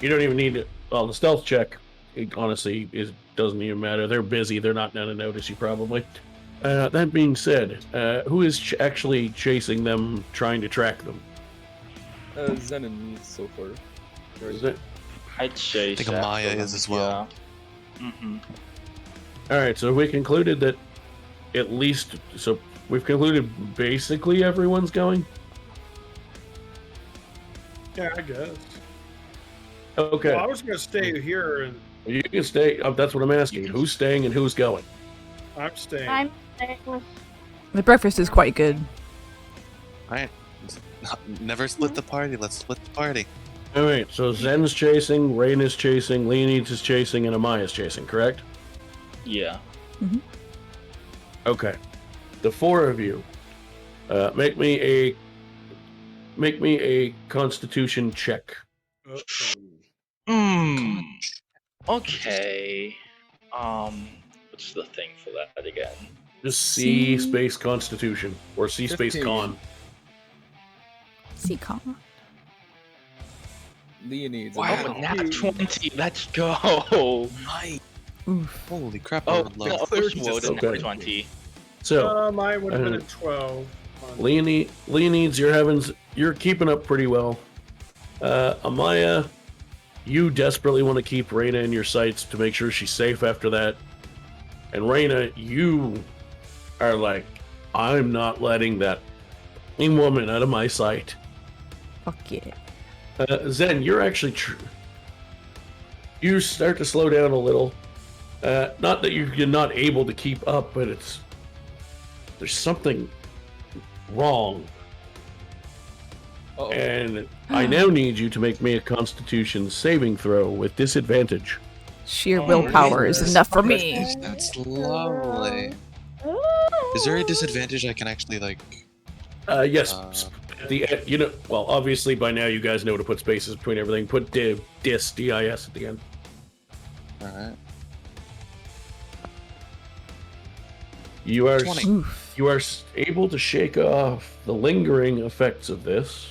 You don't even need to... Well, the stealth check, it honestly, doesn't even matter. They're busy. They're not going to notice you, probably. That being said, who is actually chasing them, trying to track them? Zen and me so far. Is it? I'd say I think Amaya is as well. Yeah. Mm-hmm. All right, so we concluded that at least... So we've concluded basically everyone's going? Yeah, I guess. Okay. Well, I was going to stay here, and You can stay. That's what I'm asking. Who's staying and who's going? I'm staying. I'm staying. The breakfast is quite good. Alright. Never split the party. Let's split the party. All right, so Zen's chasing, Rain is chasing, Leonin is chasing, and Amaya's chasing, correct? Yeah. Okay. The four of you, make me a Constitution check. Hmm. Okay. What's the thing for that again? Just C C- space Constitution or C space 15. Con. Seacom. Leonid's Wow. Oh, nat 20. Let's go. Nice. Oof. Holy crap, I Oh, would no, love first just roll, the okay. nat 20. So, Mine would have been at 12. Leonid's your heavens, you're keeping up pretty well. Amaya, you desperately want to keep Reyna in your sights to make sure she's safe after that. And Reyna, you are like, I'm not letting that woman out of my sight. Fuck yeah. Zen, you're actually you start to slow down a little. Not that you're not able to keep up, but there's something wrong. Uh-oh. And I now need you to make me a Constitution saving throw with disadvantage. Sheer Oh, willpower is Jesus. enough for me. That's lovely. Is there a disadvantage I can actually, like... Yes. Uh, Well, obviously by now you guys know to put spaces between everything. Put dis, D-I-S at the end. Alright. You are 20. Oof. you are able to shake off the lingering effects of this,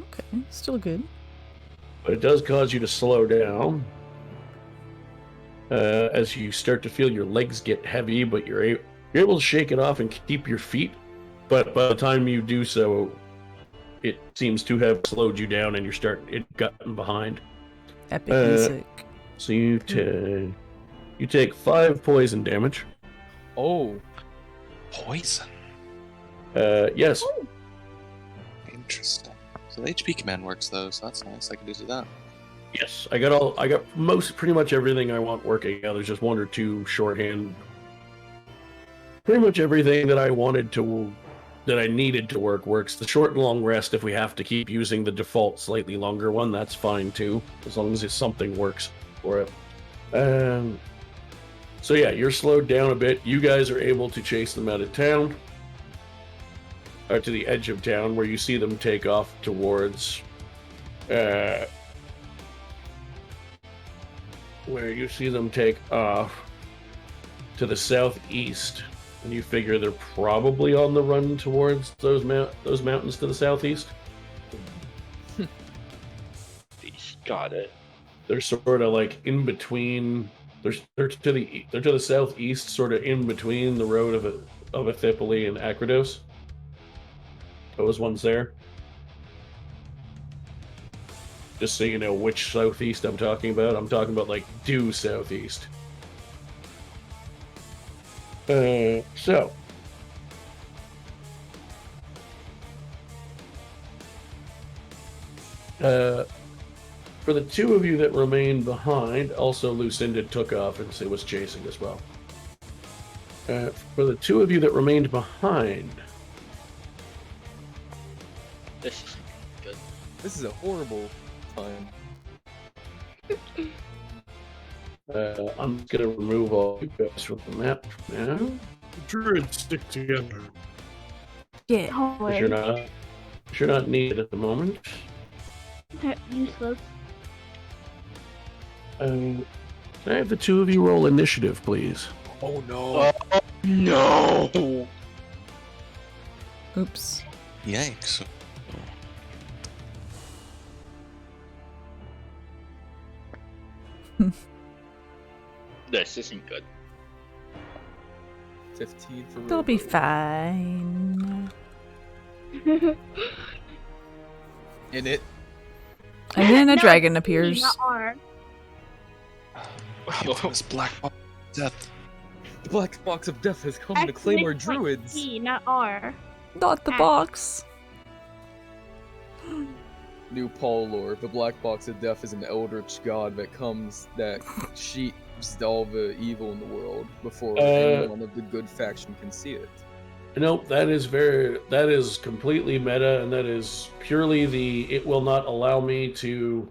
Okay, still good. but it does cause you to slow down as you start to feel your legs get heavy. But you're able to shake it off and keep your feet. But by the time you do so, it seems to have slowed you down, and it gotten behind. Epic Uh, music. So you take 5 poison damage. Oh. Poison. Yes. Interesting. So the HP command works, though, so that's nice. I can do that. Yes, I got pretty much everything I want working. Now there's just 1 or 2 shorthand. Pretty much everything that I needed to works. The short and long rest, if we have to keep using the default slightly longer one, that's fine too, as long as something works for it. So yeah, you're slowed down a bit. You guys are able to chase them out of town, or to the edge of town, where you see them take off towards to the southeast, and you figure they're probably on the run towards those mountains to the southeast. Got it. They're sort of like in between. They're to the southeast, sort of in between the road of Ethipoli and Akrados. Those ones there. Just so you know which southeast I'm talking about. I'm talking about like due southeast. So. For the two of you that remained behind, also Lucinda took off and was chasing as well. For the two of you that remained behind, This is good. This is a horrible time. I'm just gonna remove all you guys from the map now. Druids stick together. Yeah. Because you're not needed at the moment. Useless. Can I have the two of you roll initiative, please? Oh no! No! Oops. Yikes. This isn't good. 15 for They'll be Robo. fine. In it. And then a No, dragon T, appears. not R. This black box of death. The black box of death has come to claim our druids. T, not R. Not the Ah. box. New Paul lore. The black box of death is an eldritch god that sheeps all the evil in the world before anyone of the good faction can see it. Nope, that is completely meta, and that is purely it will not allow me to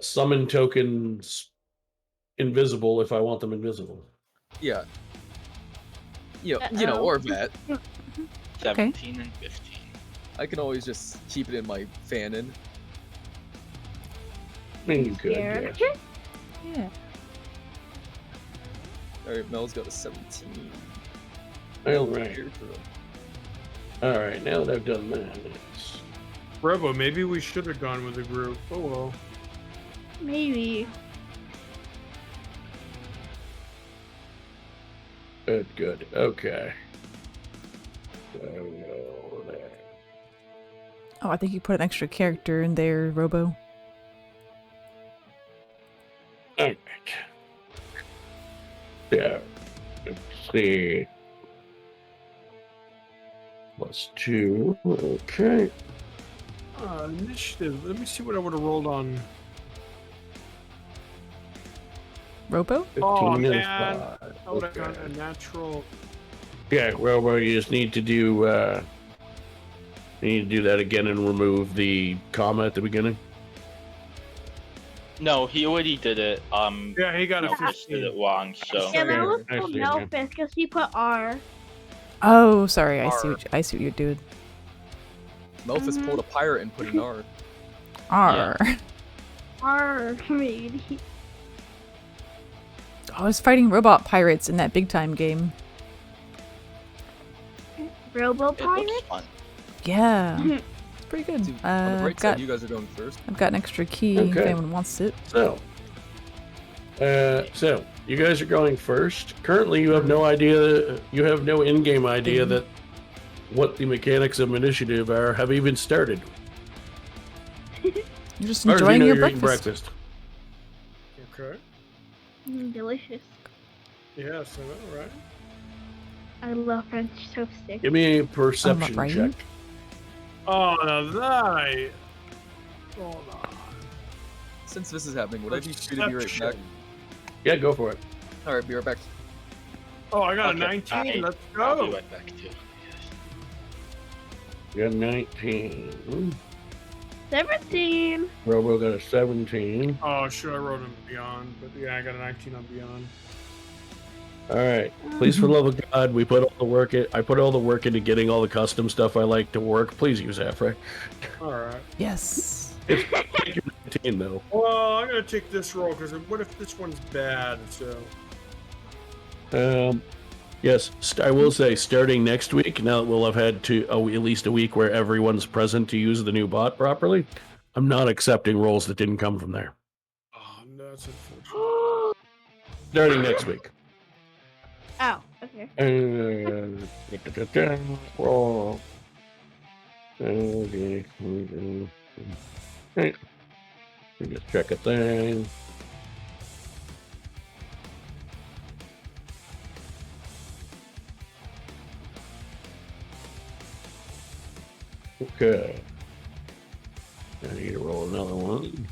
summon tokens invisible if I want them invisible. Yeah. You know, or that. 17 and 15. I can always just keep it in my fanon. I mean, you could, Here. yes. Yeah. Alright, Mel's got a 17. All right. Here for him. All right, now that I've done that, it's... Robo, maybe we should have gone with the group. Oh well. Maybe. Good. Okay. Oh, I think you put an extra character in there, Robo. All right. Yeah. Let's see. +2. Okay. Initiative. Let me see what I would have rolled on. Robo? 15 Oh, and man. 5. I would have Okay. got a natural. Yeah, well, you just need to do that again and remove the comma at the beginning. No, he already did it. Yeah, he got a Melfice did it 15. wrong, so. Yeah, that was I for see, yeah. Melfice because he put R. Oh, sorry. I R. see what you're doing. Melfice pulled a pirate and put an R. R. R. Maybe. I was fighting robot pirates in that big time game. Robo It looks Pirate? fun. Yeah. It's pretty good. Dude, on the I've bright got side, you guys are going first. I've got an extra key if Okay. anyone wants it. So you guys are going first. Currently, you have no idea. You have no in-game idea that what the mechanics of initiative are have even started. You're just As far as you enjoying know, your you're eating breakfast. Okay. Delicious. Yes, I know, right? I love French toast sticks. Give me a perception right. check. Oh, now that Hold on. Since this is happening, would I be free to be right back? Perception. Yeah, go for it. Alright, be right back. Oh, I got Okay, a 19. Let's I'll be go. right back too. You got 19. 17. Robo got a 17. Oh, sure, I wrote him Beyond, but yeah, I got a 19 on Beyond. All right. Please, for the love of God, we put all the work in. I put all the work into getting all the custom stuff I like to work. Please use Avrae. All right. Yes. It's take your 19 though. Well, I'm gonna take this roll because what if this one's bad? So Yes, I will say, starting next week, now that we'll have had at least a week where everyone's present to use the new bot properly, I'm not accepting rolls that didn't come from there. Oh, no, that's unfortunate. Starting next week. Oh, okay. Roll. Okay. Right. We just check a thing. Okay. I need to roll another one.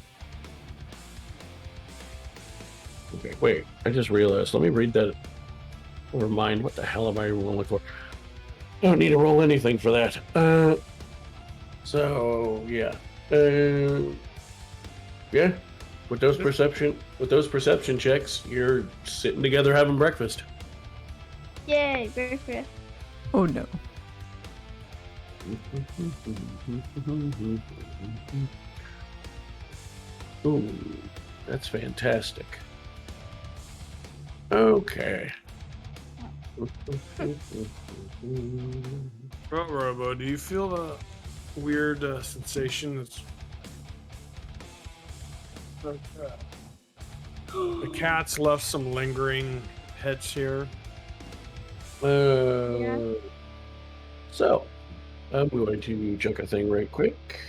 Okay, wait. I just realized. Let me read that. Never mind. What the hell am I rolling for? I don't need to roll anything for that. So yeah. Yeah. With those perception checks, you're sitting together having breakfast. Yay, breakfast. Oh no. Ooh, that's fantastic. Okay. Well, Robo, do you feel the weird sensation that's the cat's left some lingering heads here? So, I'm going to check a thing right quick.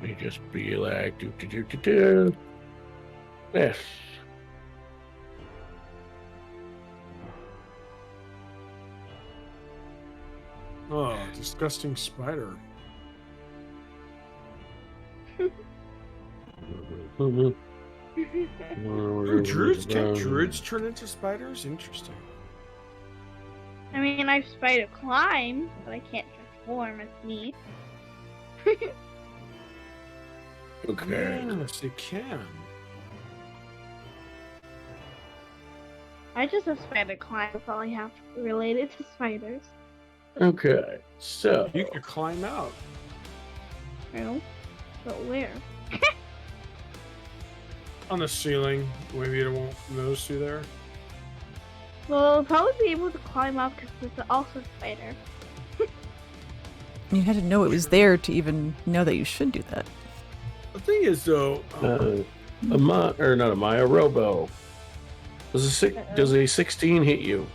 Let me just be like, do. Yes. Oh, disgusting spider. Ooh, druids? Can druids turn into spiders? Interesting. I mean, I've spider climb, but I can't transform as neat. Okay. Yes, they can. I just have spider climb. That's all I have related to spiders. Okay. So You could climb out. No, but where? On the ceiling. Maybe you won't notice through there. Well, I'll probably be able to climb up because it's also a spider. You had to know it was there to even know that you should do that. The thing is, though, a Robo. Does a 16 hit you?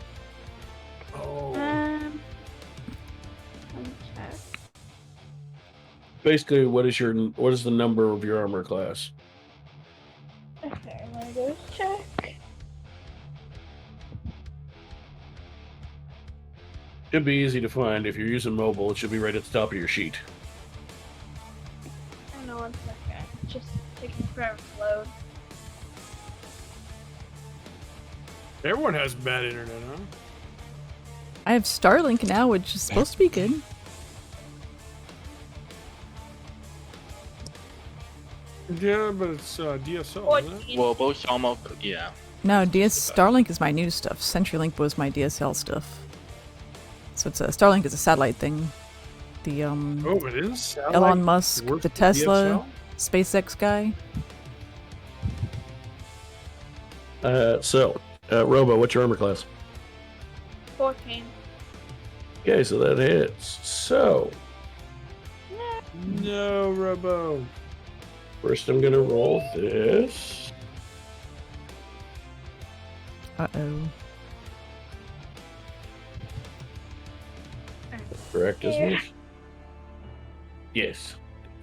oh, Let me check. Basically, what is the number of your armor class? Okay, let me go check. Should be easy to find. If you're using mobile, it should be right at the top of your sheet. I don't know, 1 second. Just taking forever to load. everyone has bad internet, huh? I have Starlink now, which is supposed to be good. Yeah, but it's DSL, isn't it? Well, both almost, yeah. No, Starlink is my new stuff. CenturyLink was my DSL stuff. So Starlink is a satellite thing. The Oh, it is? Satellite Elon Musk, works the with Tesla, DSL? SpaceX guy. Robo, what's your armor class? 14. Okay, so that hits. So, No, Robo. first I'm gonna roll this. Uh-oh. Correct, isn't it? Yes.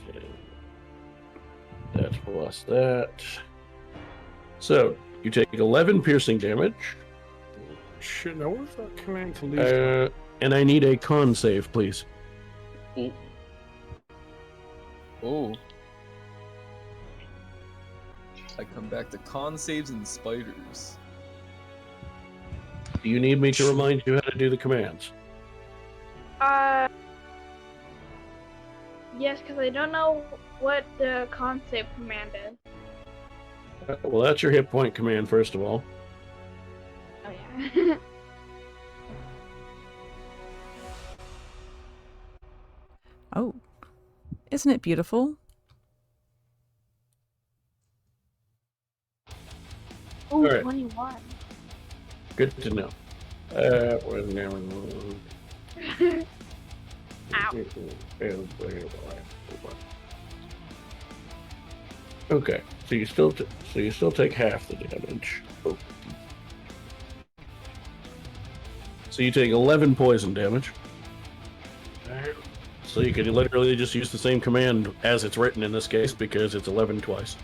Okay. That's plus that. So, you take 11 piercing damage. Shit, now where's that command to leave? And I need a con save, please. Oh. I come back to con saves and spiders. Do you need me to remind you how to do the commands? Yes, because I don't know what the concept command is. Well, that's your hit point command, first of all. Oh, yeah. Oh. Isn't it beautiful? Oh, Alright. 21. Good to know. Okay, so you still take half the damage. Oh. So you take 11 poison damage. So you can literally just use the same command as it's written in this case because it's 11 twice.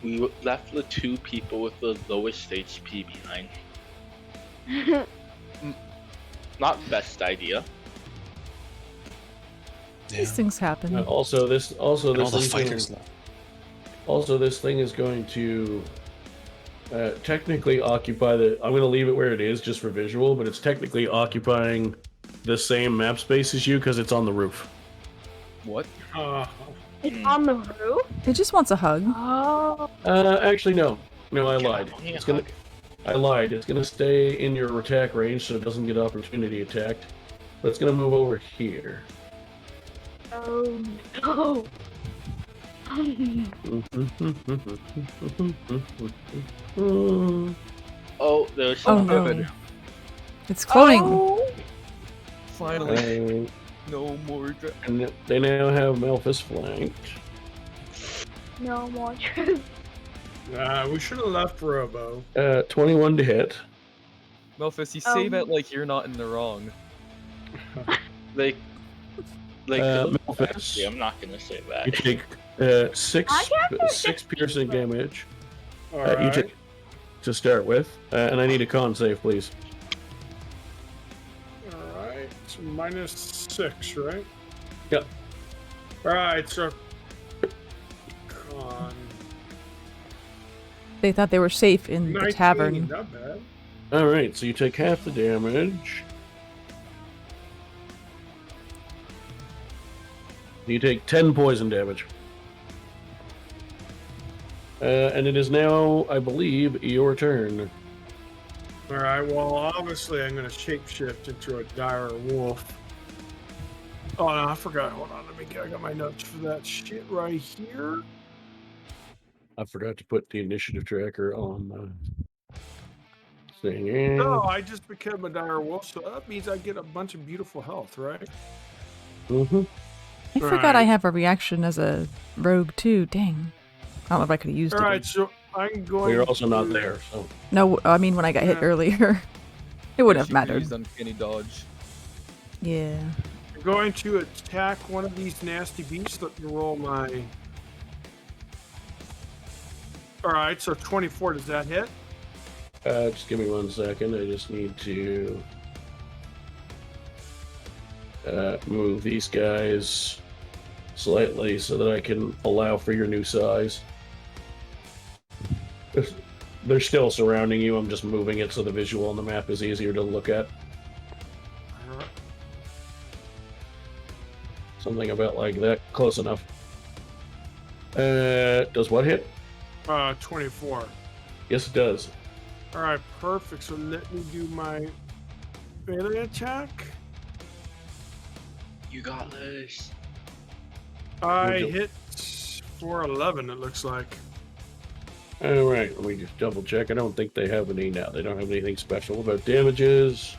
We left the two people with the lowest HP behind. Not best idea. These things happen. Also, this And all the thing's fighters gonna- left. Also, this thing is going to technically occupy the. I'm going to leave it where it is just for visual, but it's technically occupying the same map space as you because it's on the roof. What? It's on the roof? It just wants a hug. Oh. Actually, no. No, I Yeah, lied. only a It's gonna. hug. I lied. It's going to stay in your attack range so it doesn't get opportunity attacked. But it's going to move over here. Oh no. Oh, there's Oh some no. good. It's cloning. Oh. Finally, no more. And they now have Melfice flanked. No more troops. We should have left Robo. 21 to hit. Melfice, you say that like you're not in the wrong. like Melfice. actually, I'm not gonna say You that. take six piercing damage. All You right. take to start with, and I need a con save, please. All right. It's -6, right? Yep. All right. So, con They thought they were safe in 19, the tavern. Not bad. All right, so you take half the damage. You take 10 poison damage. And it is now, I believe, your turn. All right. Well, obviously, I'm going to shapeshift into a dire wolf. Oh no, I forgot. Hold on. I got my notes for that shit right here. I forgot to put the initiative tracker on the thing. And No, I just became a dire wolf, so that means I get a bunch of beautiful health, right? I forgot I have a reaction as a rogue too. Dang. I don't know if I could have used All it. right, so I'm going. We're also not to- there, so. No, I mean when I got hit Yeah. earlier. It wouldn't have She mattered. used uncanny dodge. Yeah. I'm going to attack one of these nasty beasts. Let me roll my. All right, so 24. Does that hit? Just give me 1 second. I just need to move these guys slightly so that I can allow for your new size. They're still surrounding you. I'm just moving it so the visual on the map is easier to look at. All right. Something about like that. Close enough. Does what hit? 24. Yes, it does. All right, perfect. So let me do my melee attack. You got this. I Would you- hit for 11. It looks like. All right, let me just double check. I don't think they have any now. They don't have anything special about damages.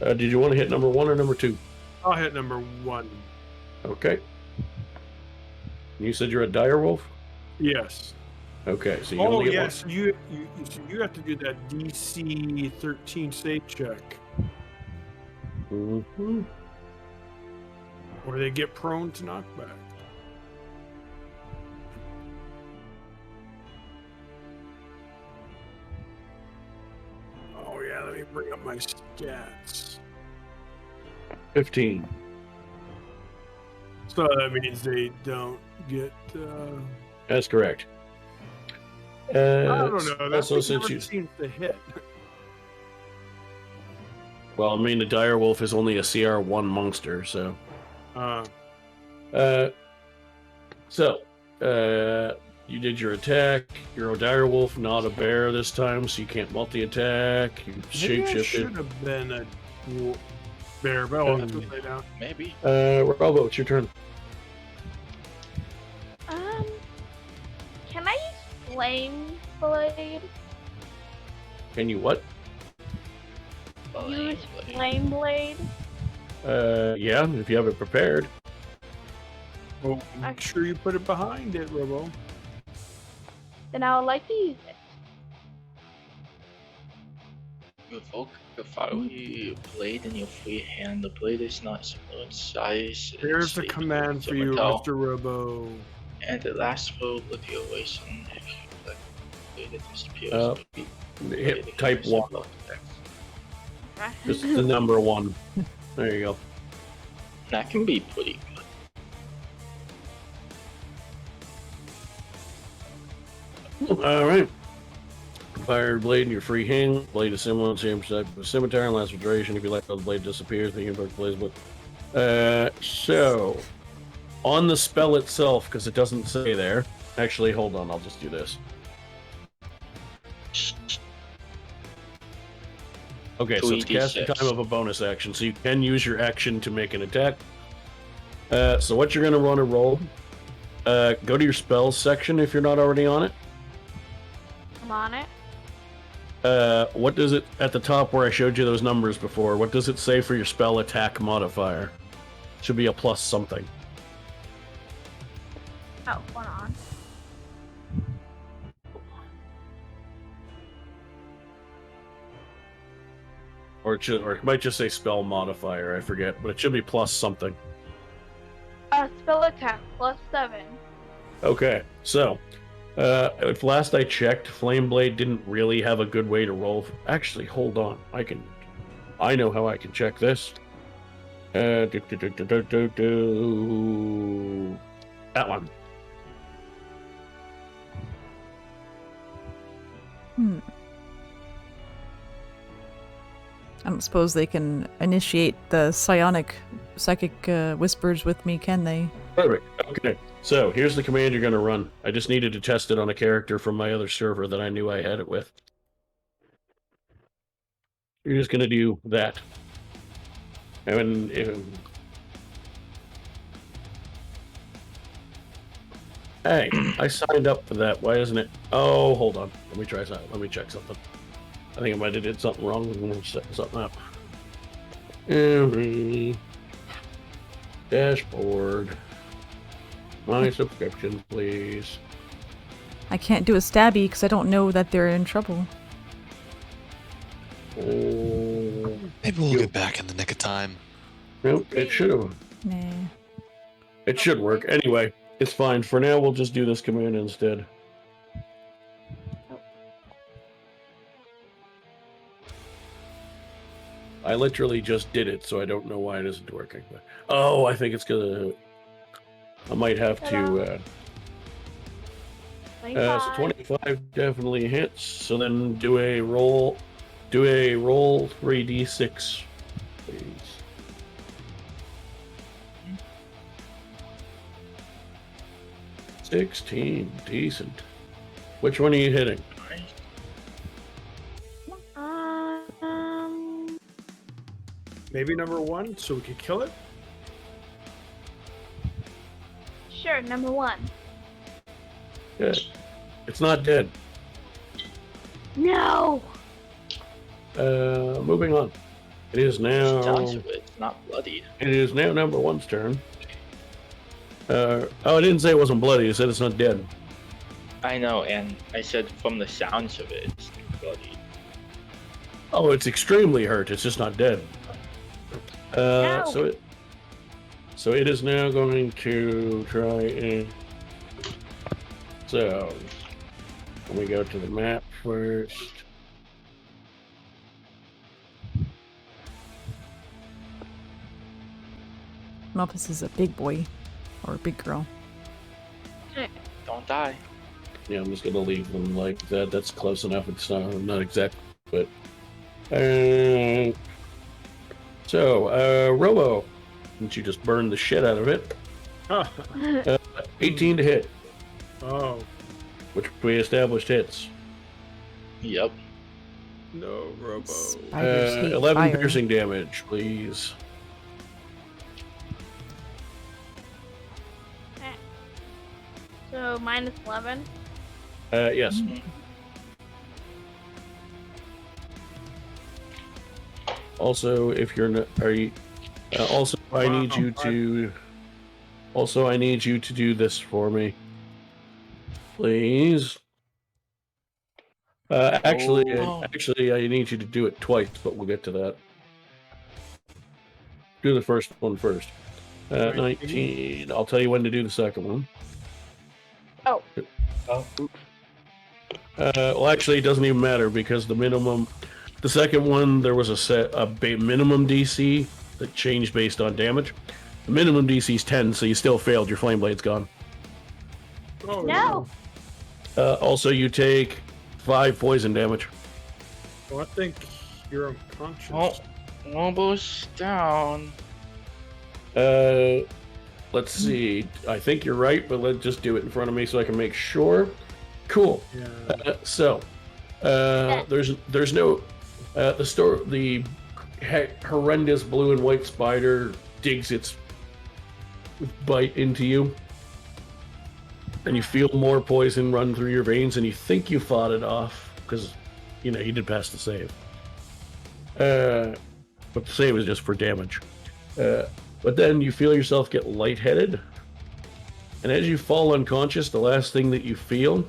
Did you want to hit number 1 or number 2? I'll hit number 1. Okay. You said you're a dire wolf? Yes. Okay, so you Oh only get yes, you have to do that DC 13 save check, one. Mm-hmm. or they get prone to knockback. Oh yeah, let me bring up my stats. 15. So that means they don't get. That's correct. I don't know. That Also, thing since never you, seems to hit. well, I mean, the dire wolf is only a CR1 monster, so. Uh, You did your attack. You're a direwolf, not a bear this time, so you can't multi-attack. You Maybe I shapeshifted. should have been a bear, but I'll have to lay down. Maybe. Robo, it's your turn. Can I use flame blade? Can you what? Use flame blade? Yeah, if you have it prepared. Well, make sure you put it behind it, Robo. Then I would like to use it. Evoke a fiery blade in your free hand. The blade is not similar in size. Here's the It's command for you, metal, Mr. Robo. And the last roll with the duration. If you click the blade, it disappears. Hit type 1. Just the number 1. There you go. That can be pretty good. Alright. Fire blade in your free hand. Blade is similar to the same type of scimitar and lasts for duration. If you let go, the blade disappears. Then you can book the blade. So, on the spell itself, because it doesn't say there. Actually, hold on. I'll just do this. Okay, so it's casting time of a bonus action, so you can use your action to make an attack. So what you're going to want to roll, go to your spells section if you're not already on it. I'm on it. What does it, at the top where I showed you those numbers before, what does it say for your spell attack modifier? Should be a plus something. Oh, hold on. Or it might just say spell modifier, I forget, but it should be plus something. Spell attack +7. Okay, so if last I checked, Flame Blade didn't really have a good way to roll. Actually, hold on, I know how I can check this. That one. I don't suppose they can initiate the psionic psychic whispers with me, can they? Perfect. Okay. So here's the command you're going to run. I just needed to test it on a character from my other server that I knew I had it with. You're just going to do that. And hey, I signed up for that. Why isn't it? Oh, hold on. Let me try something. Let me check something. I think I might have did something wrong. I'm going to set something up. Every dashboard. My subscription, please. I can't do a stabby because I don't know that they're in trouble. Oh, Maybe we'll get back in the nick of time. nope, it should have. Nah. It should work. Anyway, it's fine. For now, we'll just do this command instead. I literally just did it, so I don't know why it isn't working. But, oh, I think it's gonna. I might have to. So 25 definitely hits. So then do a roll. Do a roll 3d6, please. $16, decent. Which one are you hitting? Maybe number 1, so we could kill it? Sure, number 1. Good. It's not dead. No! Moving on. It is now. It's not bloodied. It is now number 1's turn. Oh, I didn't say it wasn't bloody. I said it's not dead. I know, and I said from the sounds of it, it's bloodied. Oh, it's extremely hurt. It's just not dead. So it is now going to try and. So let me go to the map first. Melfice is a big boy. Or a big girl. Don't die. Yeah, I'm just gonna leave them like that. That's close enough. It's not exact, but. So, Robo, since you just burned the shit out of it, 18 to hit. Oh. which we established hits. Yep. No, Robo. Spiders hate 11 fire. piercing damage, please. So minus 11. Yes. Also, if you're not, are you? Also, I need you to. Also, I need you to do this for me, please. Actually, I need you to do it twice, but we'll get to that. Do the first one first. 19. I'll tell you when to do the second one. Oh. Well, actually, it doesn't even matter because the minimum. The second one, there was a minimum DC that changed based on damage. The minimum DC is 10, so you still failed. Your flame blade's gone. Oh, No. Also, you take 5 poison damage. Well, I think you're unconscious. Oh, Robo's down. Let's see. I think you're right, but let's just do it in front of me so I can make sure. Cool. Yeah. There's no the horrendous blue and white spider digs its bite into you, and you feel more poison run through your veins, and you think you fought it off because you did pass the save. But the save is just for damage. But then you feel yourself get lightheaded, and as you fall unconscious, the last thing that you feel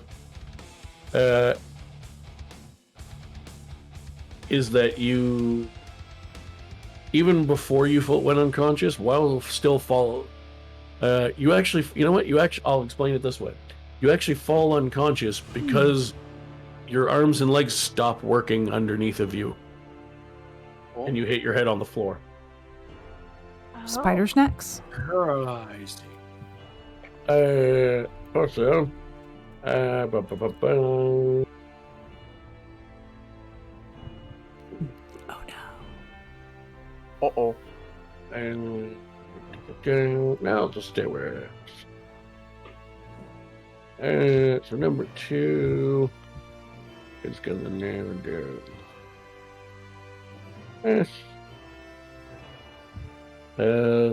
is that you, even before you went unconscious, while still fall, you actually, I'll explain it this way. You actually fall unconscious because your arms and legs stop working underneath of you, and you hit your head on the floor. Spider snacks. Paralyzed. Also, Oh no. Uh-oh. and now just stay where it is. So number 2 is gonna narrow down.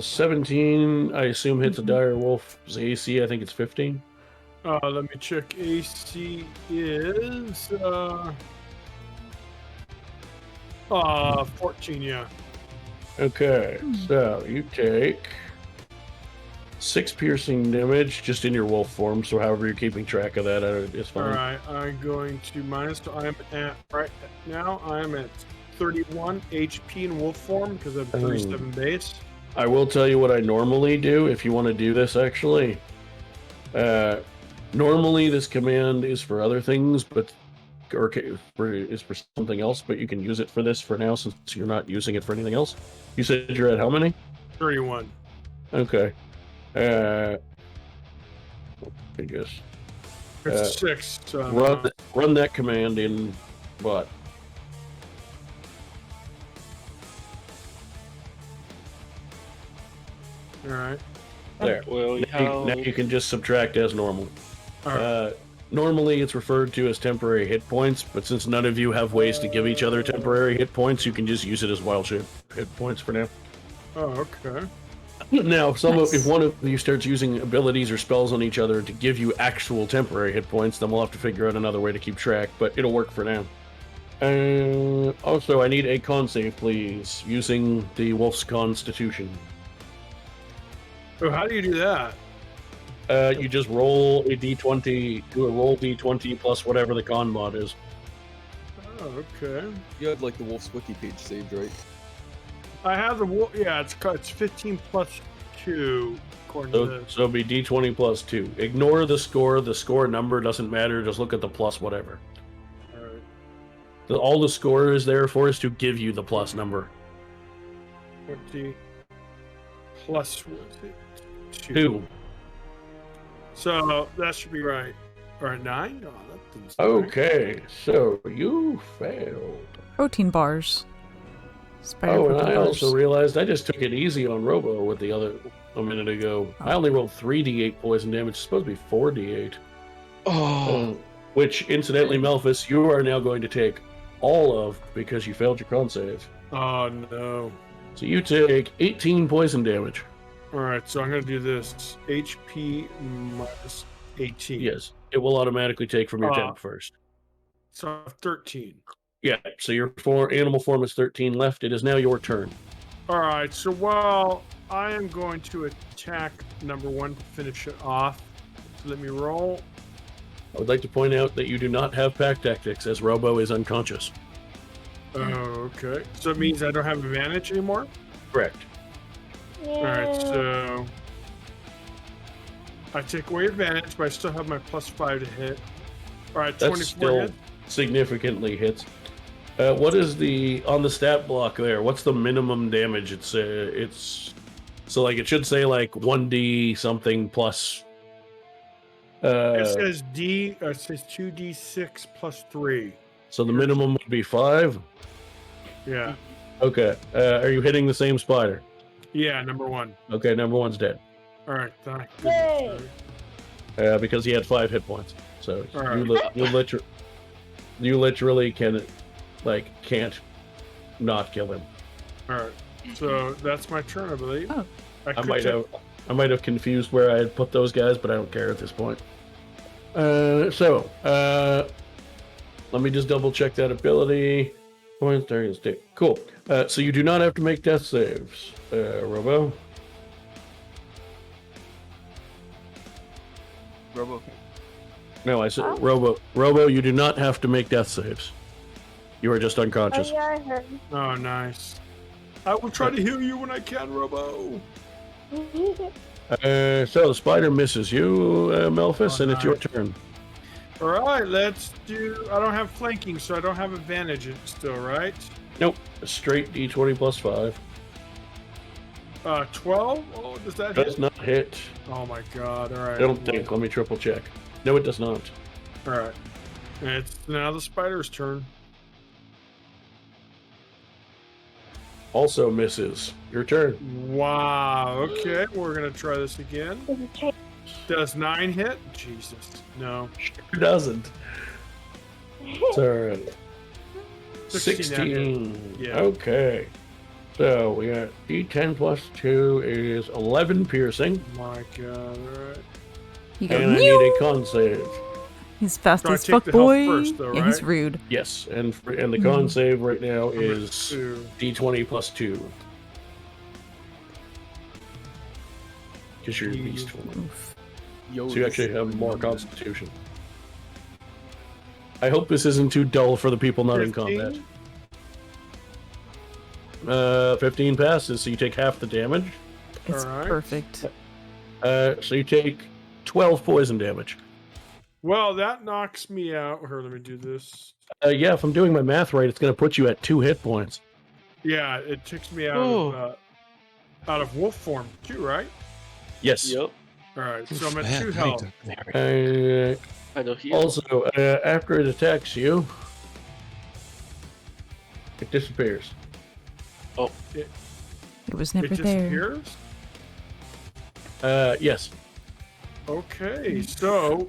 17, I assume hits a dire wolf's AC. I think it's 15. Let me check. AC is 14. Yeah. Okay, so you take 6 piercing damage just in your wolf form. So however you're keeping track of that, it's fine. All right. I'm going to minus. I'm at right now. I'm at 31 HP in wolf form because I'm 37 base. I will tell you what I normally do if you want to do this, actually. Normally, this command is for other things, is for something else, but you can use it for this for now since you're not using it for anything else. You said you're at how many? 31. Okay. I guess. It's 6. So run that command in what? all right. There. Well, Now you can just subtract as normal. All right. Normally it's referred to as temporary hit points, but since none of you have ways to give each other temporary hit points, you can just use it as wild shape hit points for now. Oh, okay. Now, if one of you starts using abilities or spells on each other to give you actual temporary hit points, then we'll have to figure out another way to keep track, but it'll work for now. Also, I need a con save, please, using the Wolf's Constitution. So how do you do that? You just roll a d20, do a roll d20 plus whatever the con mod is. Oh, okay. You had like the Wolf's Wiki page saved, right? I have the wolf. Yeah, it's 15 plus 2 according to this. So it'll be d20 plus 2. Ignore the score. The score number doesn't matter. Just look at the plus whatever. All right. All the score is there for is to give you the plus number. 20 plus what is it? 2. So that should be right. All right, 9? Oh, that didn't sound right. Okay, so you failed. Protein bars. Spider Oh, and protein I bars. also realized I just took it easy on Robo with the other a minute ago. I only rolled 3d8 poison damage. It's supposed to be 4d8. Oh. Which, incidentally, Melfice, you are now going to take all of because you failed your con save. Oh no. So you take 18 poison damage. Alright, so I'm gonna do this. HP minus 18. Yes, it will automatically take from your Ah. temp first. So 13. Yeah, so your animal form is 13 left. It is now your turn. Alright, so while I am going to attack number 1 to finish it off, so let me roll. I would like to point out that you do not have pack tactics, as Robo is unconscious. Oh, okay. So it means I don't have advantage anymore? Correct. Alright, so I take away advantage, but I still have my +5 to hit. Alright, That's 24 still hit. significantly hits. What is on the stat block there? What's the minimum damage? It's so like it should say like 1d something plus. It says it says 2d6 plus 3. So the minimum would be 5. Yeah. Okay. Are you hitting the same spider? Yeah, number 1. Okay, number 1's dead. Alright, thank Yay. goodness. Because he had 5 hit points. So All right. you literally can't not kill him. Alright. So that's my turn, I believe. Oh. I might have confused where I had put those guys, but I don't care at this point. Let me just double check that ability. Points, target, state. Cool. So you do not have to make death saves, Robo. Robo. No, I said Oh. Robo, you do not have to make death saves. You are just Oh unconscious. yeah, I heard. Oh, nice. I will try to heal you when I can, Robo. So the spider misses you, Melfice, Oh, and it's your nice. turn. Alright, let's do... I don't have flanking, so I don't have advantage still, right? Nope, a straight d20 plus 5. 12? Oh, does that Does hit? not hit. Oh my god, alright. I don't think. Let me triple check. No, it does not. Alright. It's now the spider's turn. Also misses. Your turn. Wow, okay, we're gonna try this again. Does it change? Does 9 hit? Jesus, no. Sure doesn't. Turn. 16. 16. Yeah. Okay. So we got d10 plus 2 is 11 piercing. My god, alright. You go, And I "Meow." need a con save. He's fast So I as take fuck, the health boy. first, though, Yeah, he's right? rude. Yes, and the con save right now Number is 2. d20 plus 2. Because you're beast form. Oof. Yo, So you this actually is have more really constitution. I hope this isn't too dull for the people not in 15? combat. 15 passes, so you take half the damage. It's Alright. perfect. So you take 12 poison damage. Well, that knocks me out. Here, let me do this. Yeah, if I'm doing my math right, it's going to put you at 2 hit points. Yeah, it takes me out of wolf form too, right? Yes. Yep. Alright, so I'm at Man, 2 I need health. to- Uh, I know he. also, after it attacks you, it disappears. It was It never there. disappears? Yes. Okay, so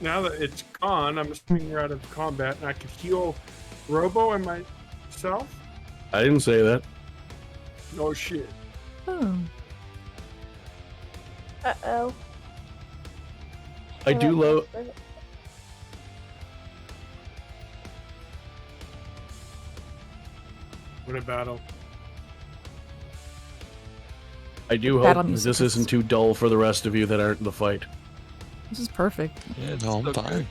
now that it's gone, I'm assuming you're out of combat and I can heal Robo and myself? I didn't say that. Oh shit. Oh. Uh-oh. I do love. What a battle. I do Battle hope music this is- isn't too dull for the rest of you that aren't in the fight. This is perfect. Yeah, no, I'm Okay. fine.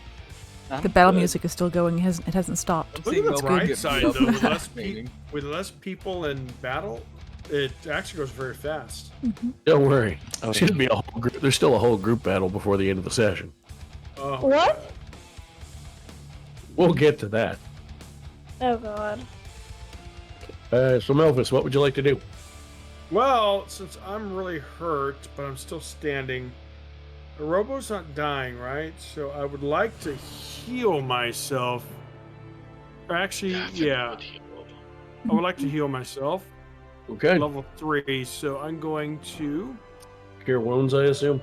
The battle music is still going. It hasn't stopped. I'm Look seeing at the Melbourne bright get side, beat up though. in With the less, training. with less people in battle, it actually goes very fast. Don't worry. Oh, Should be a whole group. There's still a whole group battle before the end of the session. Oh, What? We'll get to that. Oh god. So Melfice, what would you like to do? well, since I'm really hurt, but I'm still standing, Robo's not dying, right? So I would like to heal myself. Or actually, That's a yeah, good heal. I would like to heal myself. Okay. Level 3, so I'm going to... Cure wounds, I assume.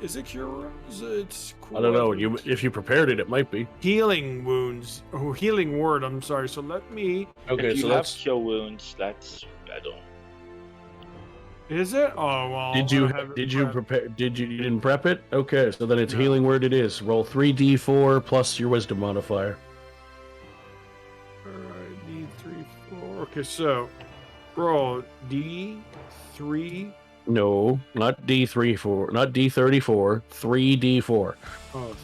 Is it cure wounds? It's I don't know. If you prepared it, it might be. healing wounds. Oh, healing word. I'm sorry. So let me. Okay, if you so have that's. cure wounds, that's better. Is it? Oh well. Did I you have it did you prepped. prepare? You didn't prep it? Okay, so then it's No. healing word. It is. Roll 3d4 plus your wisdom modifier. Alright, D3, 4. Okay, so roll D3. No, not d3 not d34. 3d4. Oh,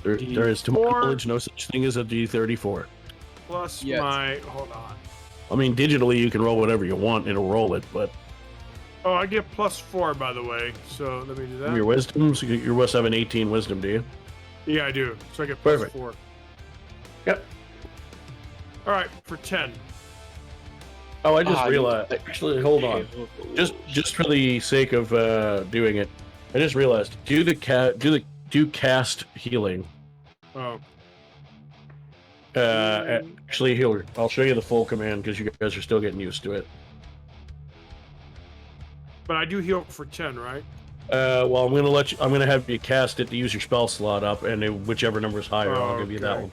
3 There is, to my D4. knowledge, no such thing as a d34. plus Yes. my. Hold on. I mean, digitally you can roll whatever you want. It'll roll it, but Oh, I get +4 by the way. So let me do that. your wisdom, so you must have an 18 wisdom, do you? Yeah, I do. So I get Perfect. +4. Yep. All right, for 10. Oh, I just realized. Actually, hold on. Just for the sake of doing it, I just realized. Do cast healing. Oh, Actually, healer. I'll show you the full command because you guys are still getting used to it. but I do heal for 10, right? Well, I'm gonna have you cast it to use your spell slot up, and whichever number is higher, I'll give you that Okay. one.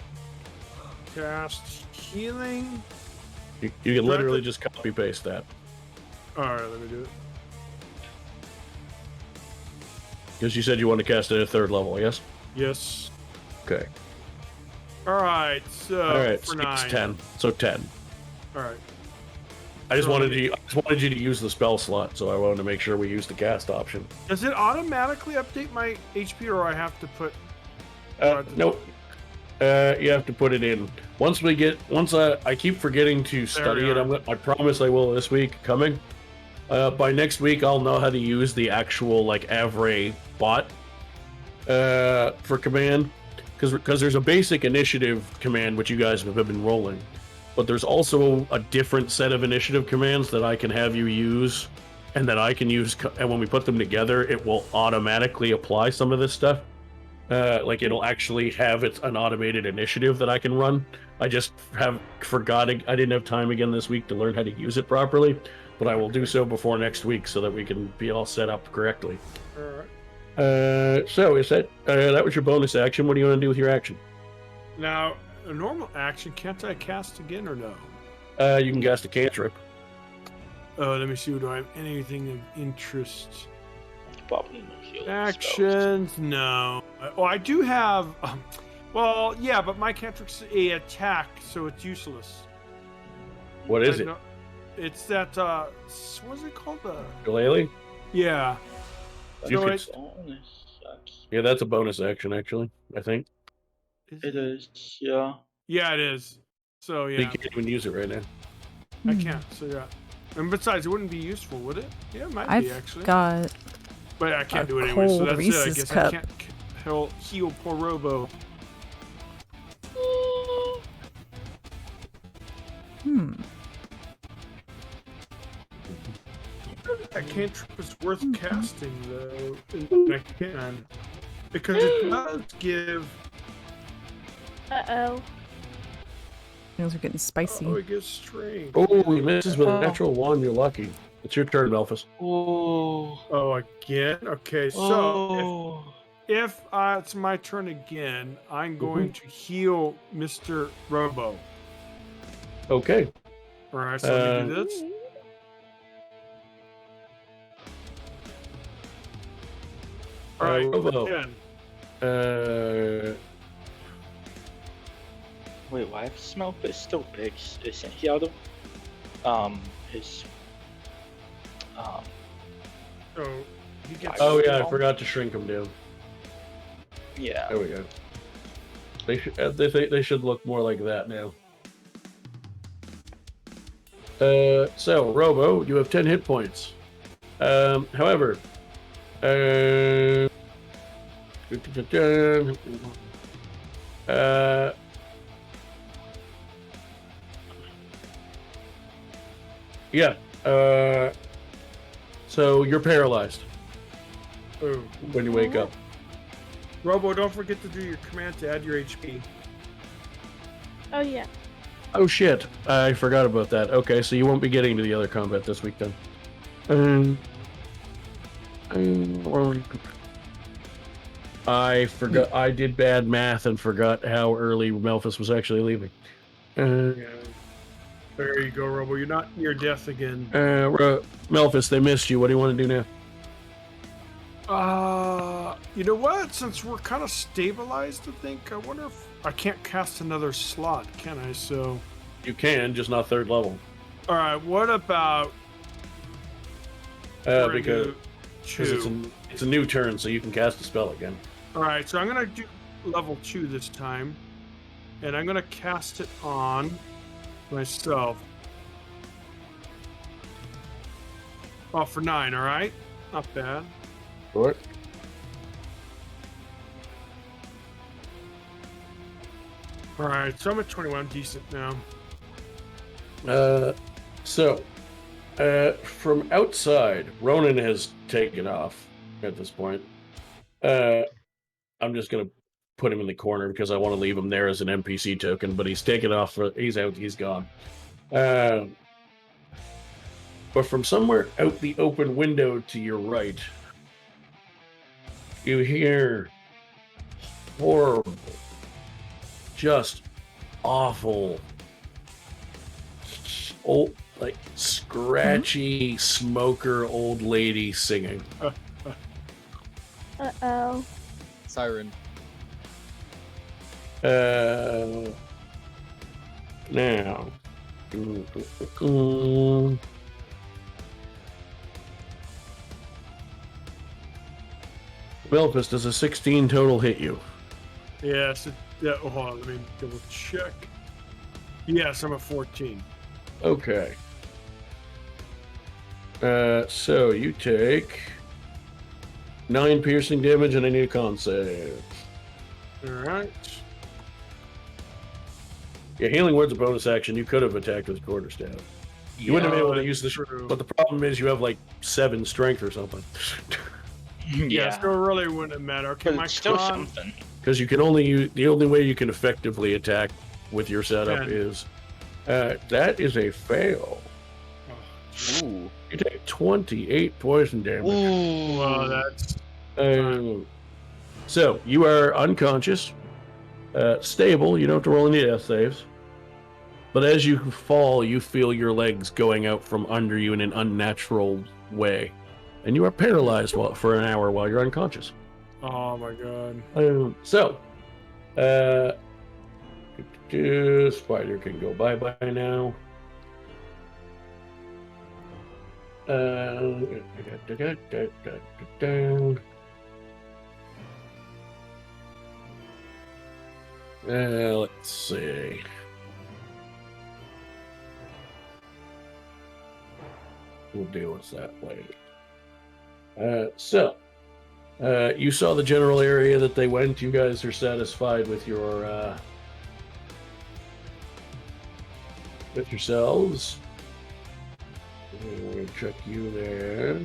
Cast healing. You can literally just copy paste that All right, let me do it. because you said you want to cast it at 3rd level. Yes. Yes. Okay. All right, so All right. for So 9. it's 10. So 10. All right. I just So- wanted you to use the spell slot, so I wanted to make sure we use the cast option. Does it automatically update my HP, or I have to put? Nope. You have to put it in. Once I keep forgetting to study we it. are. I promise I will this week coming. By next week, I'll know how to use the actual Avrae bot for command, because there's a basic initiative command which you guys have been rolling, but there's also a different set of initiative commands that I can have you use, and that I can use. And when we put them together, it will automatically apply some of this stuff. It'll actually have an automated initiative that I can run. I just forgot. I didn't have time again this week to learn how to use it properly, but I will do so before next week so that we can be all set up correctly. All right. So is that was your bonus action? What do you want to do with your action? Now, a normal action, can't I cast again or no? You can cast a cantrip. Oh, let me see. Do I have anything of interest? Probably no healing spells. Actions? No. Oh, I do have. Well, yeah, but my cantrip's a attack, so it's useless. What is it? No, it's that. What's it called? Galele? Yeah. You So could- it's, Bonus action. Yeah, that's a bonus action actually. I think It is, yeah. Yeah, it is. So you yeah, can't even use it right now. I can't. So yeah. And besides, it wouldn't be useful, would it? Yeah, it might be I've actually. got But I can't a do it anyway, so cold that's it. I Reese's guess cup. I can't heal poor Robo. That cantrip is worth casting, though. And I can. Because it does give. Uh-oh. things are getting spicy. Oh, it gives strength. Oh, he misses with a natural 1. You're lucky. It's your turn, Melfice. Oh. Oh, again? Okay, so Oh. if it's my turn again, I'm going to heal Mr. Robo. Okay. Alright, so let me do this. Alright, Robo. again. Wait, why is Melfice still big? Isn't he out of his So he gets. Oh yeah, I forgot to shrink them down. yeah. There we go. They should look more like that now. So Robo, you have 10 hit points. However, yeah. So you're paralyzed Oh. when you wake up. Robo, don't forget to do your command to add your HP. Oh yeah. Oh shit, I forgot about that. Okay, so you won't be getting to the other combat this week then. I forgot. I did bad math and forgot how early Melfice was actually leaving. Yeah. There you go, Robo. You're not near death again. Melfice, they missed you. What do you want to do now? You know what? Since we're kind of stabilized, I think. I wonder if I can't cast another slot, can I? So. You can, just not third level. All right. What about? Because two. it's a new turn, so you can cast a spell again. All right. So I'm gonna do level 2 this time, and I'm gonna cast it on myself. Oh, for 9. All right. Not bad. Sure. All right. So I'm at 21. Decent now. From outside, Ronan has taken off at this point. I'm just going to put him in the corner because I want to leave him there as an NPC token, but he's taken off. He's out. He's gone. But from somewhere out the open window to your right, you hear horrible, just awful, old, like scratchy smoker old lady singing. Uh-oh. Siren. Now. Melfice, does a 16 total hit you? Yes. Hold on. Let me double check. Yes, I'm at 14. Okay. So you take 9 piercing damage, and I need a con save. All right. Yeah, healing word's a bonus action. You could have attacked with quarterstaff. You wouldn't have been able to use this, but the problem is you have like 7 strength or something. Yeah, so it really wouldn't matter. Okay, But my it's still con. something. Because you can only use, the only way you can effectively attack with your setup 10. is that is a fail. Ooh. You take 28 poison damage. Ooh. Well, that's. So you are unconscious, stable. You don't have to roll any death saves. But as you fall, you feel your legs going out from under you in an unnatural way, and you are paralyzed for an hour while you're unconscious. Oh my god. Spider can go bye-bye now. Let's see. We'll deal with that later. You saw the general area that they went. You guys are satisfied with your with yourselves. We'll check you there.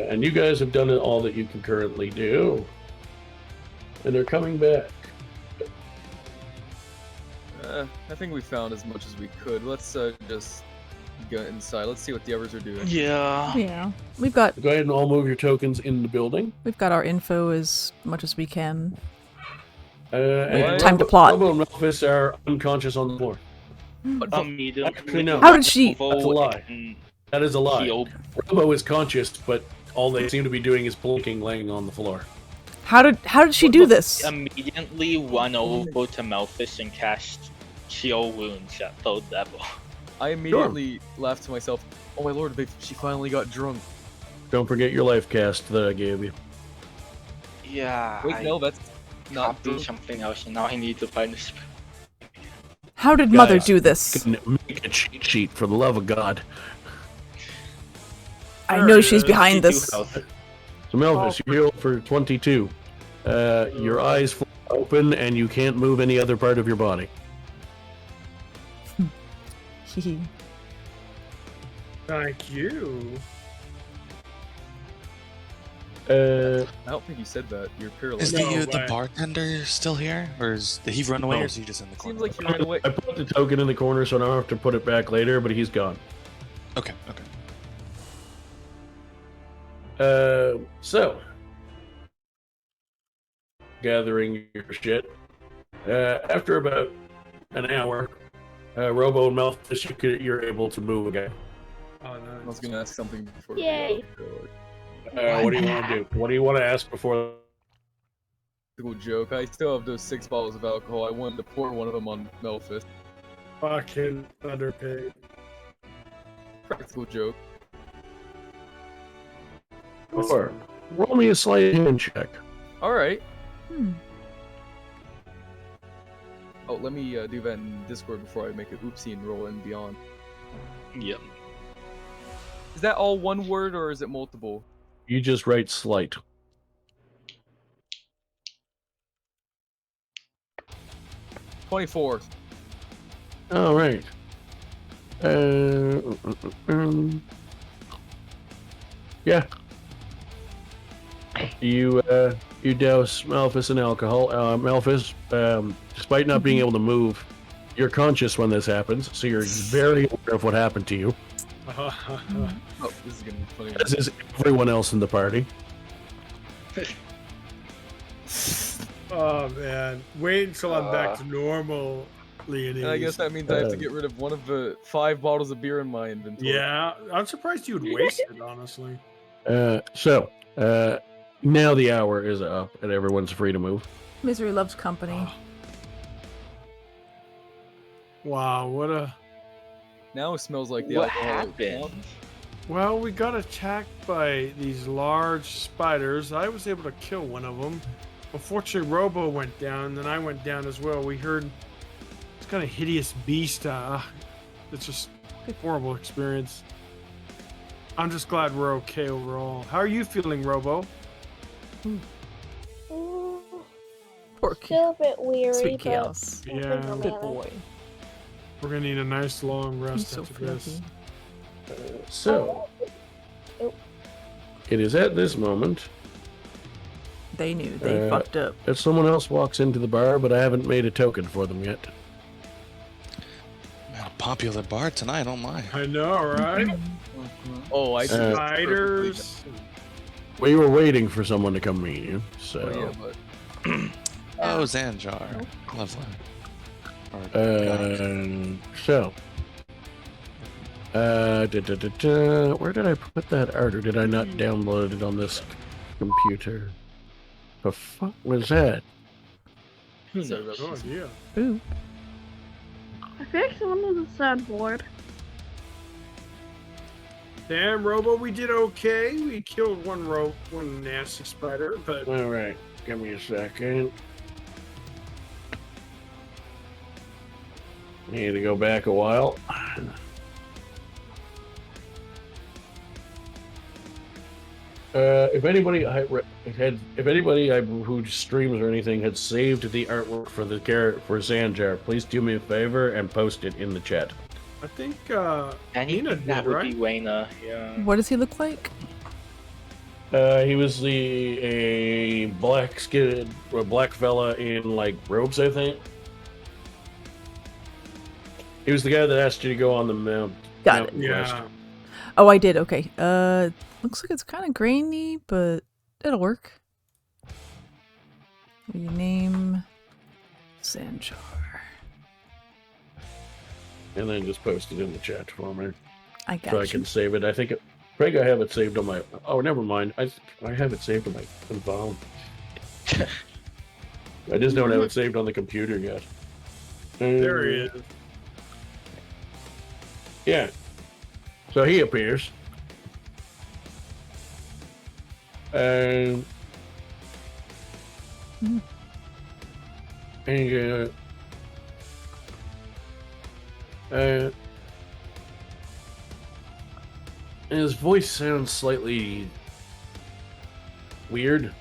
And you guys have done all that you can currently do. And they're coming back. I think we found as much as we could. Let's just go inside. Let's see what the others are doing. Yeah. Yeah, we've got Go ahead and all move your tokens in the building. our info as much as we can. And Time to plot. Robo and Melfice are unconscious on the floor. Immediately. no. How did she? That's a lie. That is a lie. Heal. Robo is conscious, but all they seem to be doing is blinking, laying on the floor. How did she do this? Immediately run over to Melfice and cast Cure Wounds at third level. I immediately laughed to myself, oh my lord, she finally got drunk. Don't forget your life cast that I gave you. Yeah. Wait, no, that's not Copy true. something else, and now I need to find the spell. How did Mother Guys, do this? Make a cheat sheet for the love of God. I know she's behind 52 this. health. So Melfice, you heal for 22. Your eyes fly open and you can't move any other part of your body. Thank you. Uh, I don't think you said that. You're Is paralyzed. No the way. bartender still here, or did he run away, No. or is he just in the corner? Seems like you ran away. I put the token in the corner so I don't have to put it back later, but he's gone. Okay, okay. So, gathering your shit. After about an hour, Robo and Melfice, you're able to move again. Oh, I was nice. gonna ask something before. Yay. What do you want to do? What do you want to ask before? Practical joke. I still have those 6 bottles of alcohol. I wanted to pour one of them on Melfice. Fucking underpaid. Practical joke. Or roll me a sleight of hand check. All right. Hmm. Oh, let me do that in Discord before I make an oopsie and roll in beyond. Yep. Is that all one word or is it multiple? You just write slight. 24. All right. Yeah. You douse Melfice in alcohol. Melfice, despite not being able to move, you're conscious when this happens, so you're very aware of what happened to you, Oh, this is gonna be funny. as is everyone else in the party. Oh man, wait until I'm back to normal, Leonin. And I guess that means I have to get rid of one of the 5 bottles of beer in my inventory. Yeah, I'm surprised you would waste it, honestly. So, now the hour is up, and everyone's free to move. Misery loves company. Wow, what a... Now it smells like the What alcohol. happened? Well, we got attacked by these large spiders. I was able to kill one of them. Unfortunately, Robo went down, then I went down as well. We heard this kind of hideous beast. It's just a horrible experience. I'm just glad we're okay overall. How are you feeling, Robo? Poor Still a bit weary, sweet but chaos. I think Yeah. I'll Good manage. boy. We're gonna need a nice long He's rest so after this. fluffy. So, Oh. it is at this moment They knew. They fucked up. that someone else walks into the bar, but I haven't made a token for them yet. Man, a popular bar tonight, oh my. I know, right? Oh, I see. That's perfectly Spiders. We were waiting for someone to come meet you, so... Oh, yeah, but Oh, Zanjar. Lovely. Or, So, where did I put that art, or did I not download it on this computer? The fuck was that? Who Sorry knows? about Oh, yeah. Ooh. I fixed one of the sad board. Damn, Robo, we did okay. We killed one nasty spider, but All right, give me a second. Need to go back a while. If anybody who streams or anything had saved the artwork for the for Zanjar, please do me a favor and post it in the chat. I think Anything Nina that did, would right? be Wayna, yeah. What does he look like? He was a black skinned or black fella in like robes, I think. He was the guy that asked you to go on the mount. Got mountain Yeah. quest. Oh, I did. Okay. Looks like it's kind of grainy, but it'll work. Rename Zanjar. And then just post it in the chat for me, I got so I you. can save it. I think I have it saved on my. Oh, never mind. I have it saved on my phone. I just don't have it saved on the computer yet. There he is. Yeah. So he appears. And his voice sounds slightly weird,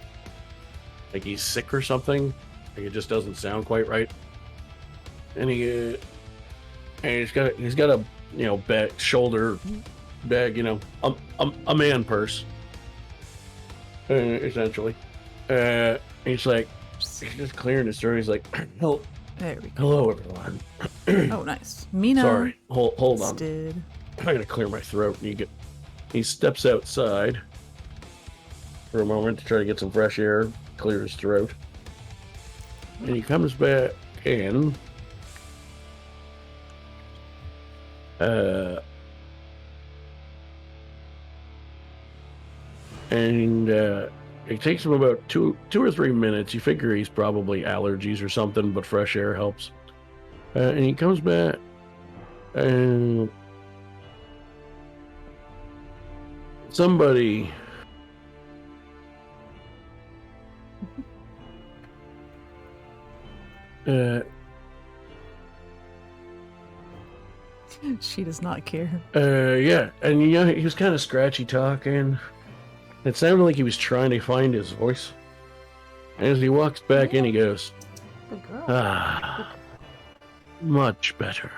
like he's sick or something. Like it just doesn't sound quite right. And he's got a back shoulder bag, a man purse, essentially. He's like, he's just clearing his throat. He's like, hello, There we go. hello everyone. Oh, nice. Mina. Sorry, hold on. Did. I gotta clear my throat. He steps outside, for a moment to try to get some fresh air, clear his throat. And he comes back in. And it takes him about two or 3 minutes. You figure he's probably allergies or something, but fresh air helps. And he comes back and somebody She does not care. yeah, and he was kind of scratchy talking. It sounded like he was trying to find his voice. And as he walks back in, he goes, Good girl. "Ah, much better."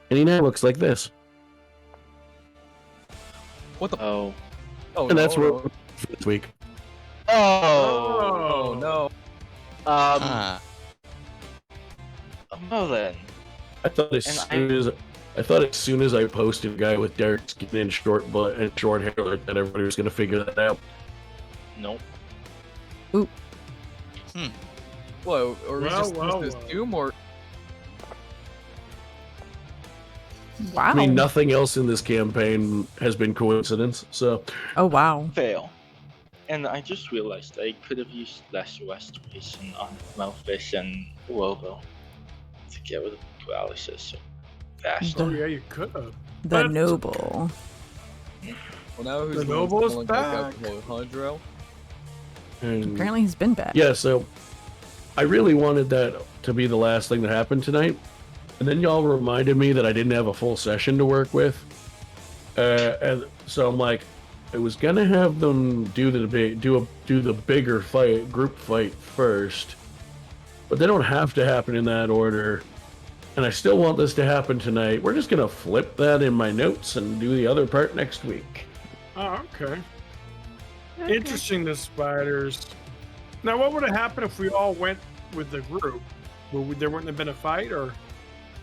And he now looks like this. What the? Oh. Oh, And that's no, where no. for this week. Oh no. Ah, Well then. I thought as soon as I posted a guy with dark skin and short butt and short hair like that, everybody was gonna figure that out. Nope. Whoa, or is Well, just well, this well. doom or Wow. I mean, nothing else in this campaign has been coincidence. So Oh, wow. Fail. And I just realized I could have used less restoration on Melfice and Lobo to get rid of paralysis so fast. Oh yeah, you could have. The But- noble. well now who's The the one noble is calling back. alcohol, huh, Drow? and Apparently he's been back. yeah, so I really wanted that to be the last thing that happened tonight, and then y'all reminded me that I didn't have a full session to work with, and so I'm like, I was gonna have them do the bigger fight, group fight first, but they don't have to happen in that order, and I still want this to happen tonight. We're just gonna flip that in my notes and do the other part next week. Oh, okay. Okay. Interesting, the spiders. Now, what would have happened if we all went with the group? There wouldn't have been a fight, or?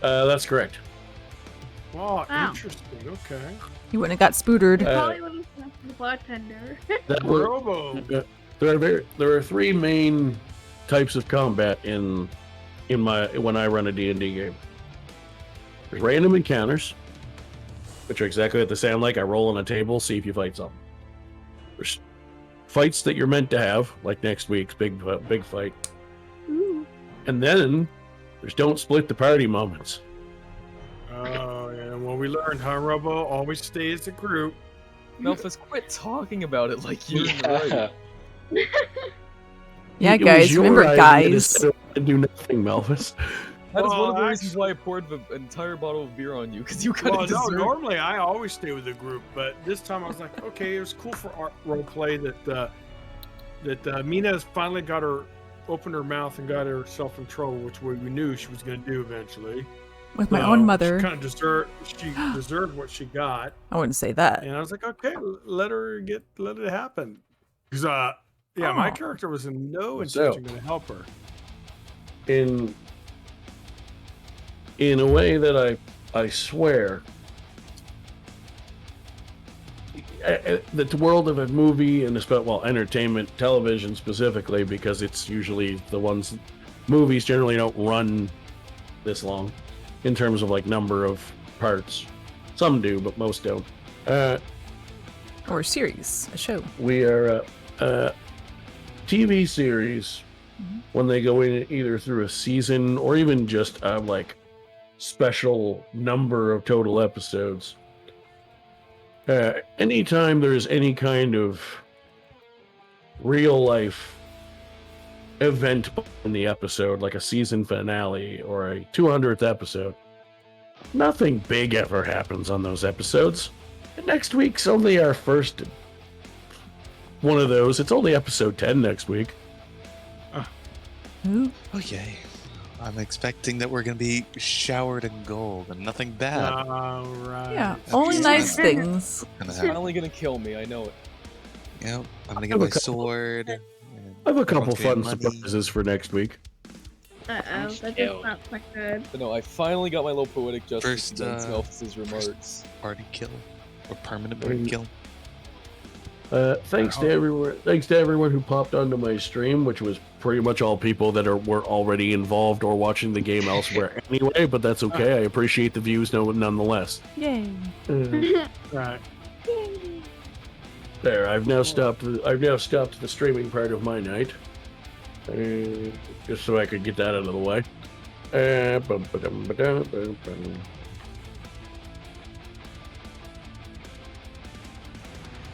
That's correct. Wow, Wow. interesting. Okay. He wouldn't have got spootered. Probably would have left the bartender. That were, Robo. there are three main types of combat in when I run a D&D game. There's random encounters, which are exactly what they sound like. I roll on a table, see if you fight something. There's fights that you're meant to have, like next week's big fight, Ooh. and then there's don't split the party moments. Oh, yeah. Well, we learned, huh, Robo? Always stay as a group. Melfice, quit talking about it like you're right. Yeah, It was guys. your Remember, idea to guys. sit around and do nothing, Melfice. That is Well, one of the reasons actually- why I poured the entire bottle of beer on you, because you kind Well, of no, deserve. normally I always stay with the group, but this time I was like, okay, it was cool for our role play that Mina's finally opened her mouth and got herself in trouble, which we knew she was going to do eventually. With my own mother. She kind of deserved what she got, I wouldn't say that. and I was like, okay, let it happen. Because my Oh. character was in no So- intention going to help her. In a way that I swear, the world of a movie and entertainment, television specifically, because it's usually movies generally don't run this long in terms of like number of parts. Some do, but most don't. Or a series, a show. We are a TV series when they go in either through a season or even just special number of total episodes. Anytime there's any kind of real life event in the episode, like a season finale or a 200th episode, nothing big ever happens on those episodes. And next week's only our first one of those. It's only episode 10 next week. Ooh. oh yay! I'm expecting that we're gonna be showered in gold and nothing bad. All right. Yeah, That's only good. nice things. gonna It's happen. finally gonna kill me, I know it. Yep, I'm gonna I get have a my couple- sword. I have a couple everyone's getting fun money. surprises for next week. Uh-oh, Nice that kill. does not look good. But no, I finally got my little poetic justice First, against Melfice's remarks. Party kill or permanent party kill. Thanks to everyone. Thanks to everyone who popped onto my stream, which was pretty much all people that were already involved or watching the game elsewhere anyway. But that's okay. I appreciate the views, nonetheless. Yay. Right. There, I've now stopped the streaming part of my night, just so I could get that out of the way.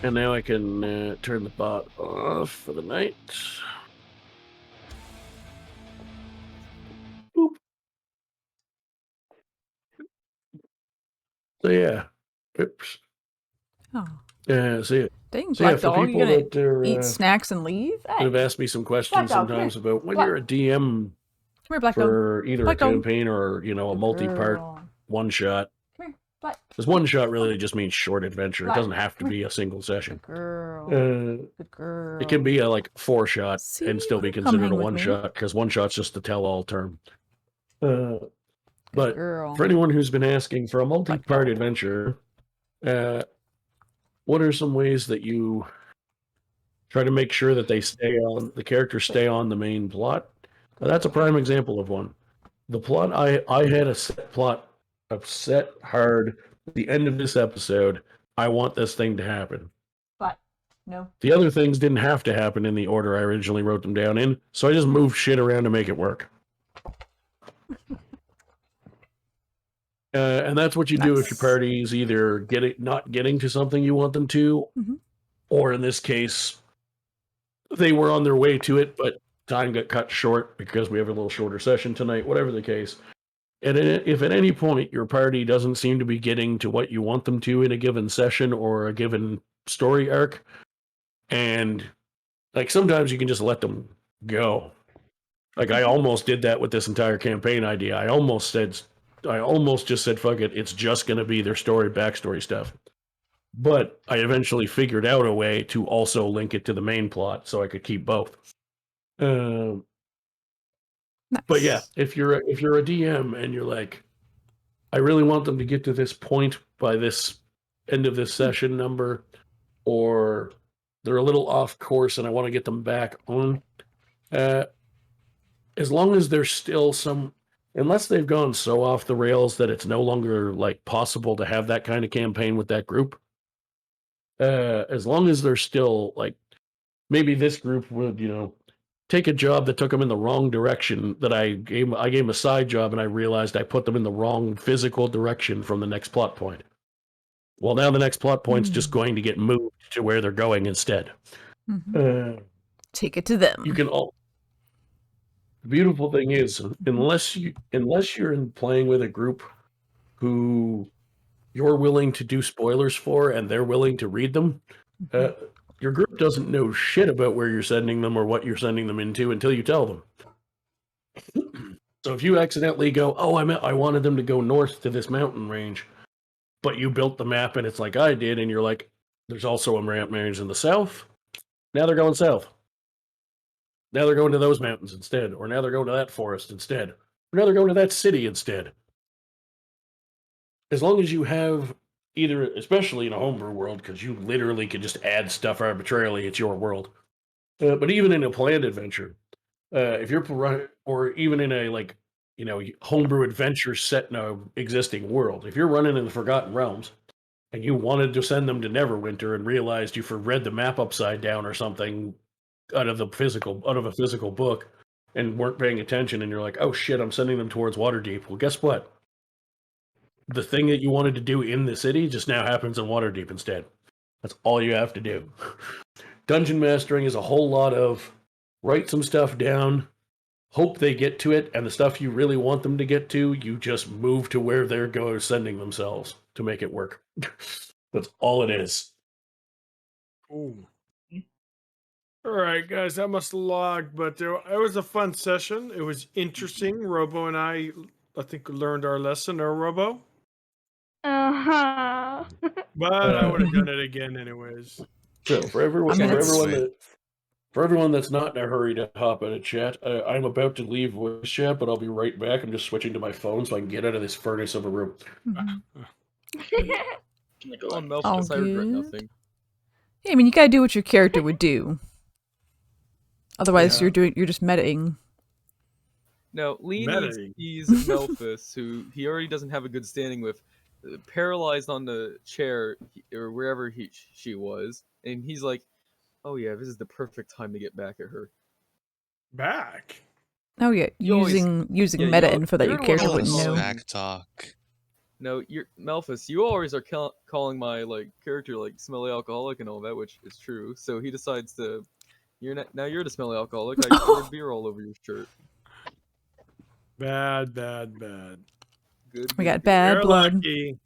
And now I can turn the bot off for the night. Boop. So yeah, oops. Oh. So yeah. Dang, So yeah, Black for Dog, people you that gonna are, eat snacks and leave? that Hey, have asked me some questions Dog, come sometimes here. about when Black- you're a DM Come here, Black Dog. for either Black a Dog. campaign or a Good multi-part girl. one shot. Come here, Black. Because one shot really just means short adventure. It Black, doesn't have to come be a single session. Good girl. Good girl. It can be a 4-shot See? and still be Come considered hang a with one me. shot because one shot's just the tell-all term. Good But girl. for anyone who's been asking for a multi-part dog. adventure, what are some ways that you try to make sure that the characters stay on the main plot? That's a prime example of one. The plot, I had a set plot, a set hard at the end of this episode. I want this thing to happen. But no. The other things didn't have to happen in the order I originally wrote them down in, so I just moved shit around to make it work. And that's what you do if your Nice. party is either not getting to something you want them to, Mhm. or in this case, they were on their way to it, but time got cut short because we have a little shorter session tonight, whatever the case. And if at any point your party doesn't seem to be getting to what you want them to in a given session or a given story arc, and sometimes you can just let them go. I almost did that with this entire campaign idea. I almost just said, fuck it, it's just going to be their backstory stuff. But I eventually figured out a way to also link it to the main plot so I could keep both. Nice. But yeah, if you're a DM and you're like, I really want them to get to this point by this end of this session number, or they're a little off course and I want to get them back on, as long as there's still unless they've gone so off the rails that it's no longer possible to have that kind of campaign with that group, as long as they're still maybe this group would take a job that took them in the wrong direction, that I gave them a side job and I realized I put them in the wrong physical direction from the next plot point. Well, now the next plot point's just going to get moved to where they're going instead. Mhm. Take it to them. You can all. The beautiful thing is, unless you're playing with a group who you're willing to do spoilers for and they're willing to read them, your group doesn't know shit about where you're sending them or what you're sending them into until you tell them. So if you accidentally go, oh, I wanted them to go north to this mountain range, but you built the map and it's like I did, and you're like, there's also a mountain range in the south. Now they're going south. Now they're going to those mountains instead, or now they're going to that forest instead, or now they're going to that city instead. As long as you have either, especially in a homebrew world, because you literally can just add stuff arbitrarily, it's your world. But even in a planned adventure, if you're or even in a homebrew adventure set in a existing world, if you're running in the Forgotten Realms and you wanted to send them to Neverwinter and realized you read the map upside down or something out of a physical book and weren't paying attention, and you're like, oh shit, I'm sending them towards Waterdeep. Well, guess what? The thing that you wanted to do in the city just now happens in Waterdeep instead. That's all you have to do. Dungeon mastering is a whole lot of write some stuff down, hope they get to it, and the stuff you really want them to get to, you just move to where they're sending themselves to make it work. That's all it is. Ooh. All right, guys, that must log, but it was a fun session. It was interesting. Robo and I think, learned our lesson, or Robo? Uh-huh. But I would have done it again anyways. So for everyone, I mean, for everyone that's not in a hurry to hop out of chat, I'm about to leave voice chat, but I'll be right back. I'm just switching to my phone so I can get out of this furnace of a room. Mhm. Can I go Oh, in? Melfice, All I regret good. nothing. Yeah, I mean, you gotta do what your character would do. Otherwise, Yeah. you're just metaing. Now, Lee needs Metaing. he's Melfice, who he already doesn't have a good standing with, paralyzed on the chair or wherever she was, and he's like, "Oh yeah, this is the perfect time to get back at her." Back. Oh yeah, You always- using yeah, meta you- info that you're your the one character who wouldn't knows. know. Back talk. No, you're Melfice. You always are calling my character smelly alcoholic and all that, which is true. So he decides to, now you're the smelly alcoholic. I poured beer all over your shirt. Bad, bad, bad. Good. We good, got good. bad You're blood. lucky.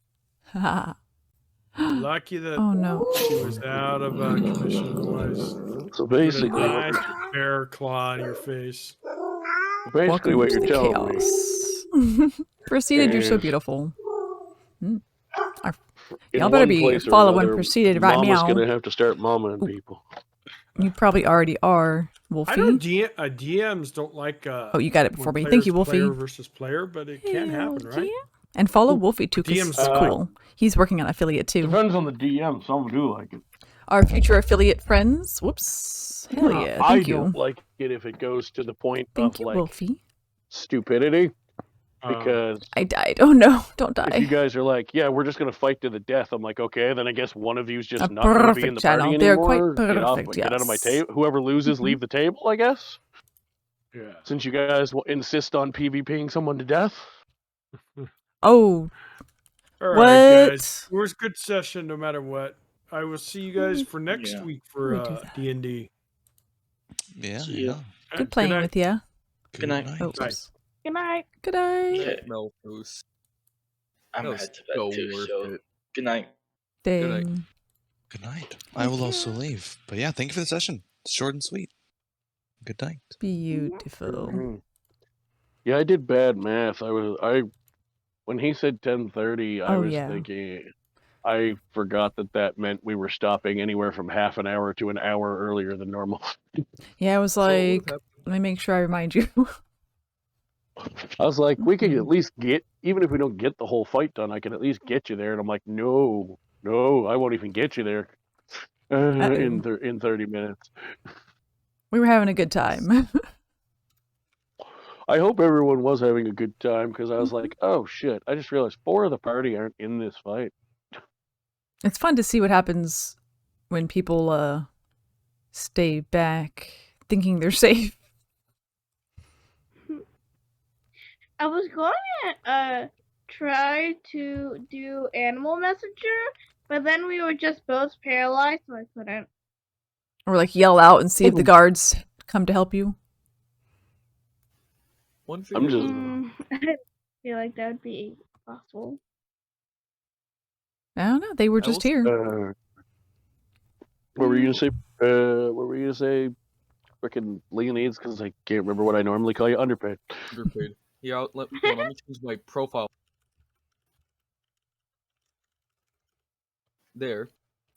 Lucky that Oh no. she was out of commission. Otherwise, So put a basically, nice bear claw in your face. basically Welcome what to you're the telling me chaos. Proceeded, you're so is- beautiful. in Y'all better one be place or following another, Proceeded right Mama's meow. gonna have to start mamaing people. You probably already are, I Wolfie. know DMs don't like. Oh, you got it before when me. Thank you, players Wolfie. Player versus player, but it can happen, Hell right? yeah. And follow Wolfie too, because DMs it's cool. He's working on affiliate too. Depends on the DM. Some do like it. Our future affiliate friends. Whoops. Hell yeah. I Thank you. don't like it if it goes to the point Thank of you, like Wolfie. stupidity, because I died. Oh no, don't if you die. guys are like, yeah, we're just gonna fight to the death, I'm like, okay, then I guess one of you's just A not gonna be in perfect the channel. party They're anymore. quite Get off, perfect, get out of my yes. table. Whoever loses, Mhm. leave the table. I guess. Yeah. Since you guys will insist on PvPing someone to death. Oh, All what? right, guys. It was a good session, no matter what. I will see you guys for next Yeah. week Who would for do that? D&D. Yeah, See ya. yeah. Good playing with you. Good night. Oh, Bye. oops. Good night. Good night. Okay. Melfice. I'm That was head to bed so too, worth so it. good night. night. Dang. Good night. I will also leave. But yeah, thank you for the session. It's short and sweet. Good night. Beautiful. Mhm. Yeah, I did bad math. When he said 10:30, I Oh, was yeah. thinking. I forgot that meant we were stopping anywhere from half an hour to an hour earlier than normal. Yeah, I was So what like, happened? let me make sure I remind you. I was like, we could Mhm. at least even if we don't get the whole fight done, I can at least get you there. And I'm like, no, I won't even get you there in 30 minutes. We were having a good time. I hope everyone was having a good time, because I was like, oh shit, I just realized 4 of the party aren't in this fight. It's fun to see what happens when people stay back thinking they're safe. I was going to try to do Animal Messenger, but then we were just both paralyzed, so I couldn't. Or like yell out and see if the guards come to help you. One thing. I'm just. I didn't feel like that would be possible. I don't know. They were I just will- here. What were you gonna say? What were you gonna say? Freaking Leonines, because I can't remember what I normally call you. Underpaid. Underpaid. Yeah, let me change my profile. There.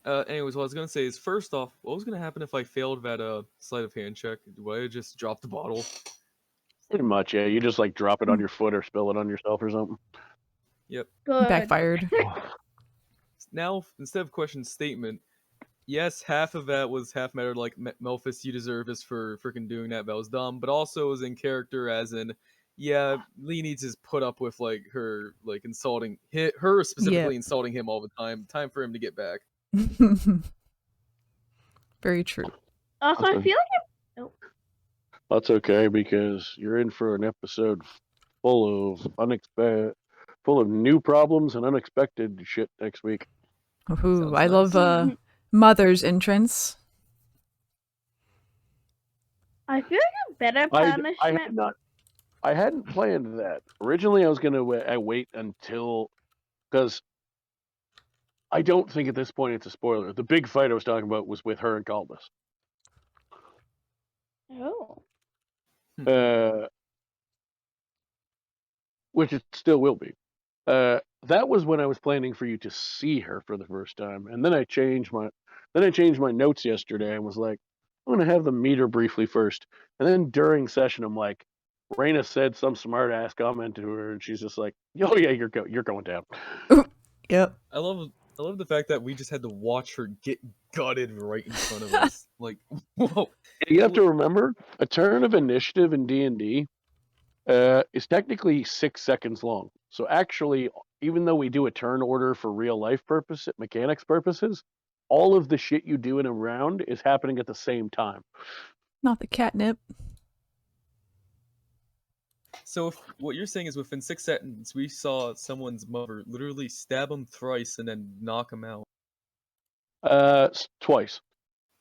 Anyways, what I was gonna say is, first off, what was gonna happen if I failed that sleight of hand check? Would I just drop the bottle? Pretty much, yeah. You just like drop it on your foot or spill it on yourself or something. Yep. Good. Backfired. Now, instead of question statement, yes, half of that was half mattered, like Melfice, you deserve this for freaking doing that. That was dumb. But also was in character, as in, yeah, Lee needs to put up with her insulting her specifically insulting him all the time. Time for him to get back. Very true. Also, I feel like That's okay, because you're in for an episode full of new problems and unexpected shit next week. Ooh, Sounds I nice. love Mother's entrance. I feel like a better punishment. I hadn't planned that. Originally, I was gonna wait until, because I don't think at this point it's a spoiler. The big fight I was talking about was with her and Caldas. Oh. Which it still will be. That was when I was planning for you to see her for the first time, and then I changed my notes yesterday and was like, I'm gonna have them meet her briefly first, and then during session I'm like, Raina said some smart ass comment to her, and she's just like, oh yeah, you're going down. Yep. I love the fact that we just had to watch her get got in right in front of us. Like, whoa. You have to remember, a turn of initiative in D&D is technically 6 seconds long. So actually, even though we do a turn order for real life mechanics purposes, all of the shit you do in a round is happening at the same time. Not the catnip. So if what you're saying is within 6 seconds, we saw someone's mother literally stab him thrice and then knock him out. Twice.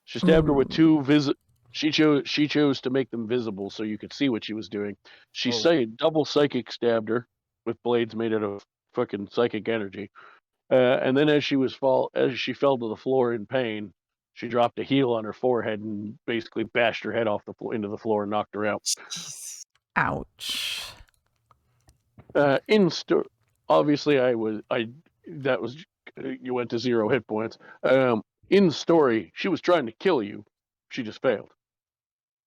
She stabbed her with Ooh. two She chose to make them visible so you could see what she was doing. She double psychic stabbed her with blades made out of fucking psychic energy. And then as she fell to the floor in pain, she dropped a heel on her forehead and basically bashed her head off into the floor and knocked her out. Ouch. Obviously you went to 0 hit points. In the story, she was trying to kill you. She just failed.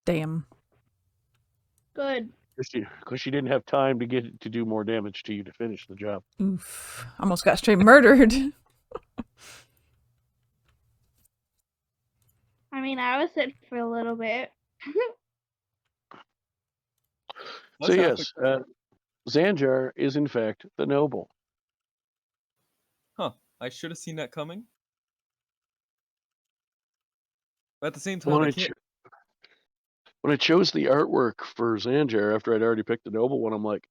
Damn. Good. Because she didn't have time to do more damage to you to finish the job. Oof. Almost got straight murdered. I mean, I was sick for a little bit. So yes, Zanjar is in fact the noble. Huh. I should have seen that coming. But at the same time, when I chose the artwork for Zanjar after I'd already picked the noble one, I'm like,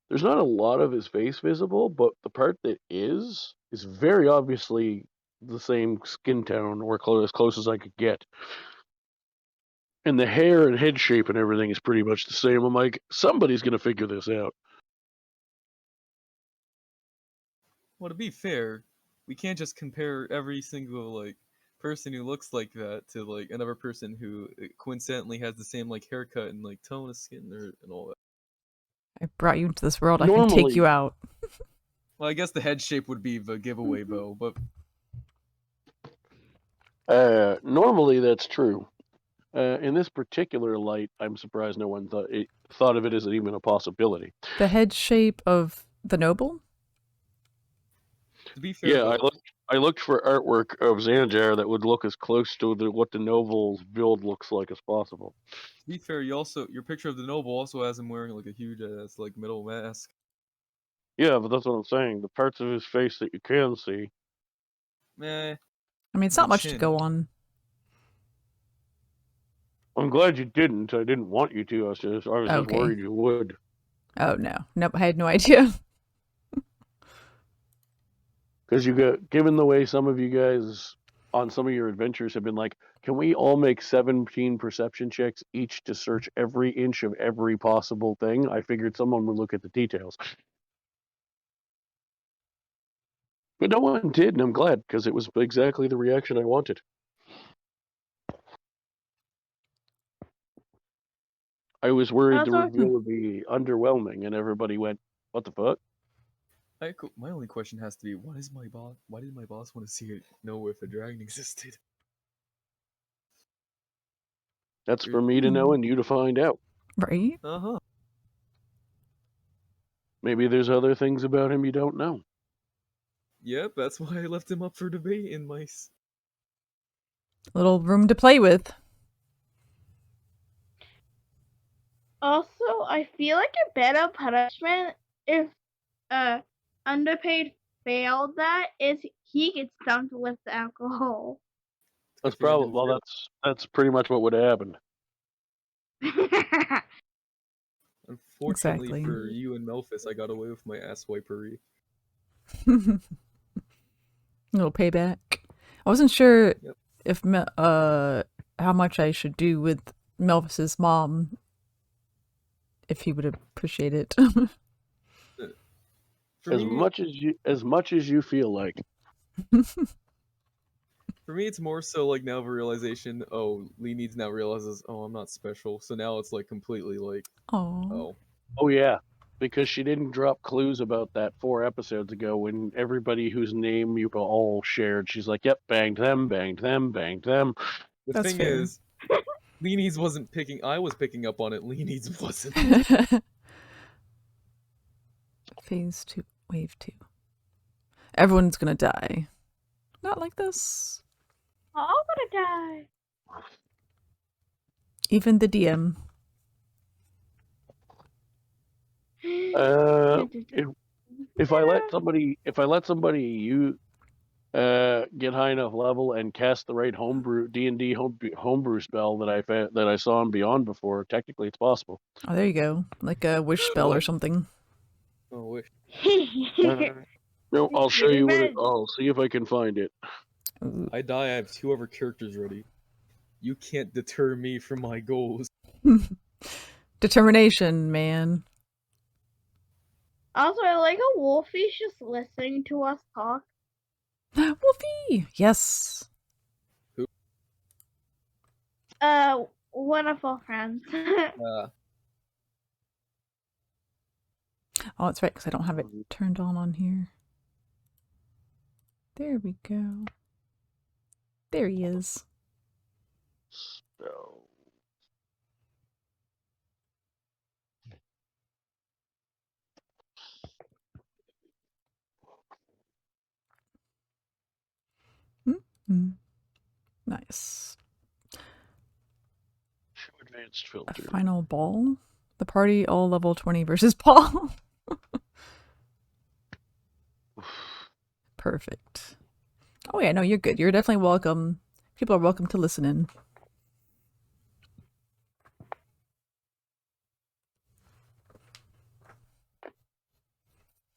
there's not a lot of his face visible, but the part that is very obviously the same skin tone or as close as I could get. And the hair and head shape and everything is pretty much the same. I'm like, somebody's going to figure this out. Well, to be fair, we can't just compare every single person who looks like that to another person who coincidentally has the same haircut and tone of skin and all that. I brought you into this world. I can take you out. Well, I guess the head shape would be the giveaway, though. But normally that's true. In this particular light, I'm surprised no one thought of it as even a possibility. The head shape of the noble? To be fair, yeah, I looked for artwork of Zanjar that would look as close to what the noble's build looks like as possible. To be fair, your picture of the noble also has him wearing a huge ass metal mask. Yeah, but that's what I'm saying. The parts of his face that you can see. Meh. I mean, it's not much to go on. I'm glad you didn't. I didn't want you to. I was just worried you would. Oh no, nope. I had no idea. Because given the way some of you guys on some of your adventures have been like, can we all make 17 perception checks each to search every inch of every possible thing? I figured someone would look at the details. But no one did, and I'm glad, because it was exactly the reaction I wanted. I was worried the reveal would be underwhelming, and everybody went, what the fuck? My only question has to be, why did my boss want to know if a dragon existed? That's for me to know and you to find out. Right? Uh-huh. Maybe there's other things about him you don't know. Yep, that's why I left him up for debate in mice. Little room to play with. Also, I feel like a better punishment if underpaid failed that is he gets dumped with the alcohol. That's probably that's pretty much what would have happened. Unfortunately for you and Melfice, I got away with my ass wipery. Little payback. I wasn't sure if how much I should do with Melfice's mom. If he would appreciate it. As much as you feel like. For me, it's more so now the realization, Leonin now realizes, I'm not special. So now it's completely oh. Oh yeah, because she didn't drop clues about that 4 episodes ago when everybody whose name you all shared, she's like, yep, banged them, banged them, banged them. The thing is, Leonin wasn't picking, I was picking up on it, Leonin wasn't. Phase 2, wave 2. Everyone's gonna die. Not like this. all gonna die. Even the DM. If I let somebody get high enough level and cast the right homebrew D&D homebrew spell that I saw in Beyond before, technically it's possible. Oh, there you go. Like a wish spell or something. Oh, wish. No, I'll show you I'll see if I can find it. Ooh. I die, I have 2 other characters ready. You can't deter me from my goals. Determination, man. Also, I like a Wolfie's just listening to us talk. Wolfie! Yes. One of our friends. Oh, that's right, because I don't have it turned on here. There we go. There he is. Spell. Mm-hmm. Nice. Show advanced A filter. final ball. The party all level 20 versus Paul. Perfect. Oh yeah, no, you're good. You're definitely welcome. People are welcome to listen in.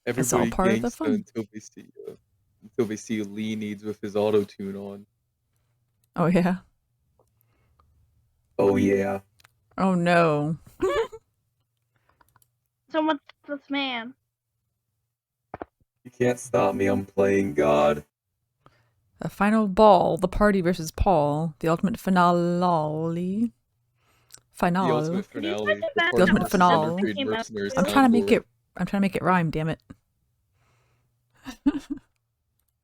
It's all Everybody part of the gangsta fun. until they see Lee needs with his auto tune on. Oh yeah. Oh yeah. Oh no. So what's this man? You can't stop me, I'm playing God. A final ball. The party versus Paul. The ultimate finale. The ultimate finale. The ultimate finale. I'm trying to make it. I'm trying to make it rhyme. Damn it.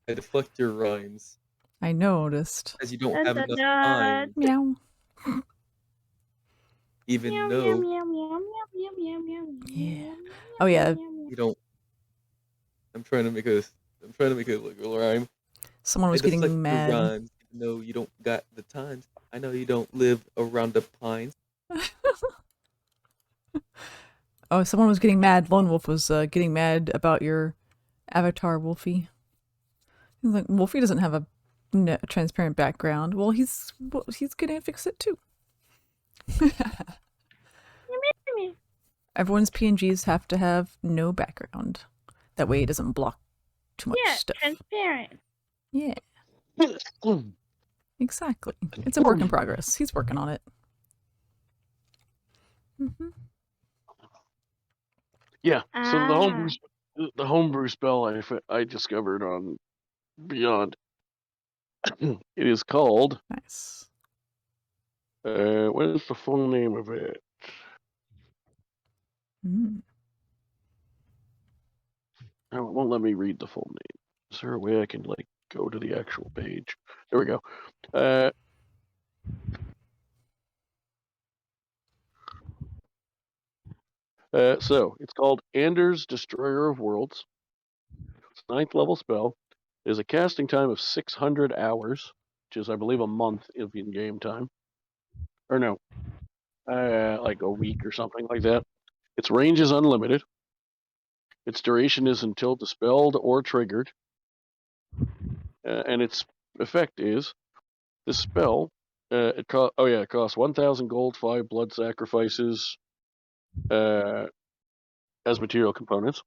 I deflect your rhymes. I noticed. Because you don't have enough time. Meow. Even Meow, though meow, meow, meow, meow, meow, meow, Yeah. meow, Oh yeah. meow, meow. you don't. I'm trying to make it like a rhyme. Someone was I deflect getting your mad. rhymes, even though you don't got the times. I know you don't live around the pines. Oh, someone was getting mad. Lone Wolf was getting mad about your avatar, Wolfie. He's like, Wolfie doesn't have a transparent background. Well, he's gonna fix it too. Everyone's PNGs have to have no background. That way it doesn't block too much Yeah, stuff. transparent. Yeah, exactly. It's a work in progress. He's working on it. Mm-hmm. Yeah. So the homebrew spell I discovered on Beyond. It is called. Nice. What is the full name of it? Mm. It won't let me read the full name. Is there a way I can like go to the actual page? There we go. So it's called Anders, Destroyer of Worlds. It's a 9th level spell. It is a casting time of 600 hours, which is I believe a month of in-game time. Or no, like a week or something like that. Its range is unlimited. Its duration is until dispelled or triggered. And its effect is this spell. It costs 1,000 gold, 5 blood sacrifices as material components.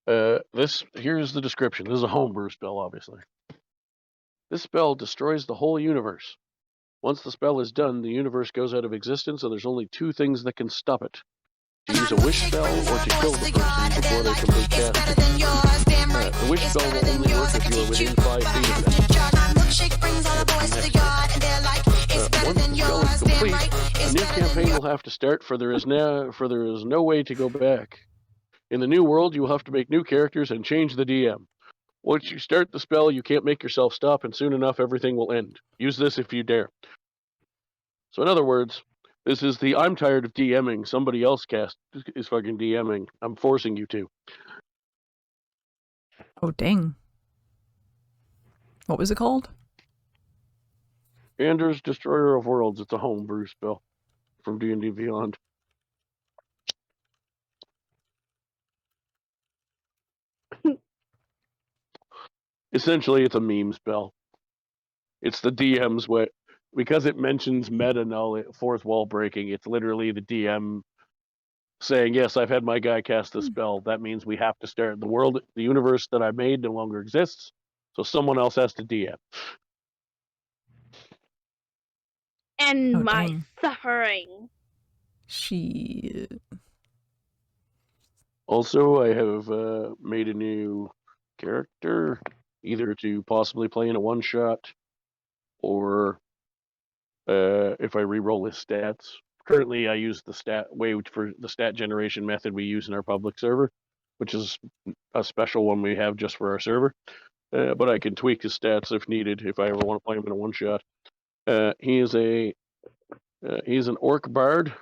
Here's the description. This is a homebrew spell, obviously. This spell destroys the whole universe. Once the spell is done, the universe goes out of existence, and there's only 2 things that can stop it: to use a wish spell or to kill the person before they complete casting. The wish spell will only work if you are within 5 feet of it. Once the spell is complete, a new campaign will have to start, for there is no way to go back. In the new world, you will have to make new characters and change the DM. Once you start the spell, you can't make yourself stop, and soon enough everything will end. Use this if you dare. So in other words, this is the I'm tired of DMing, somebody else is fucking DMing. I'm forcing you to. Oh, dang. What was it called? Anders, Destroyer of Worlds. It's a homebrew spell from D&D Beyond. Essentially, it's a meme spell. It's the DM's way. Because it mentions meta null, fourth wall breaking, it's literally the DM saying, yes, I've had my guy cast a spell. That means we have to start. The universe that I made no longer exists, so someone else has to DM. And Oh, my dang. suffering. She. Also, I have made a new character, either to possibly play in a one-shot, or if I re-roll his stats. Currently, I use the stat generation method we use in our public server, which is a special one we have just for our server. But I can tweak his stats if needed, if I ever want to play him in a one-shot. He's an orc bard.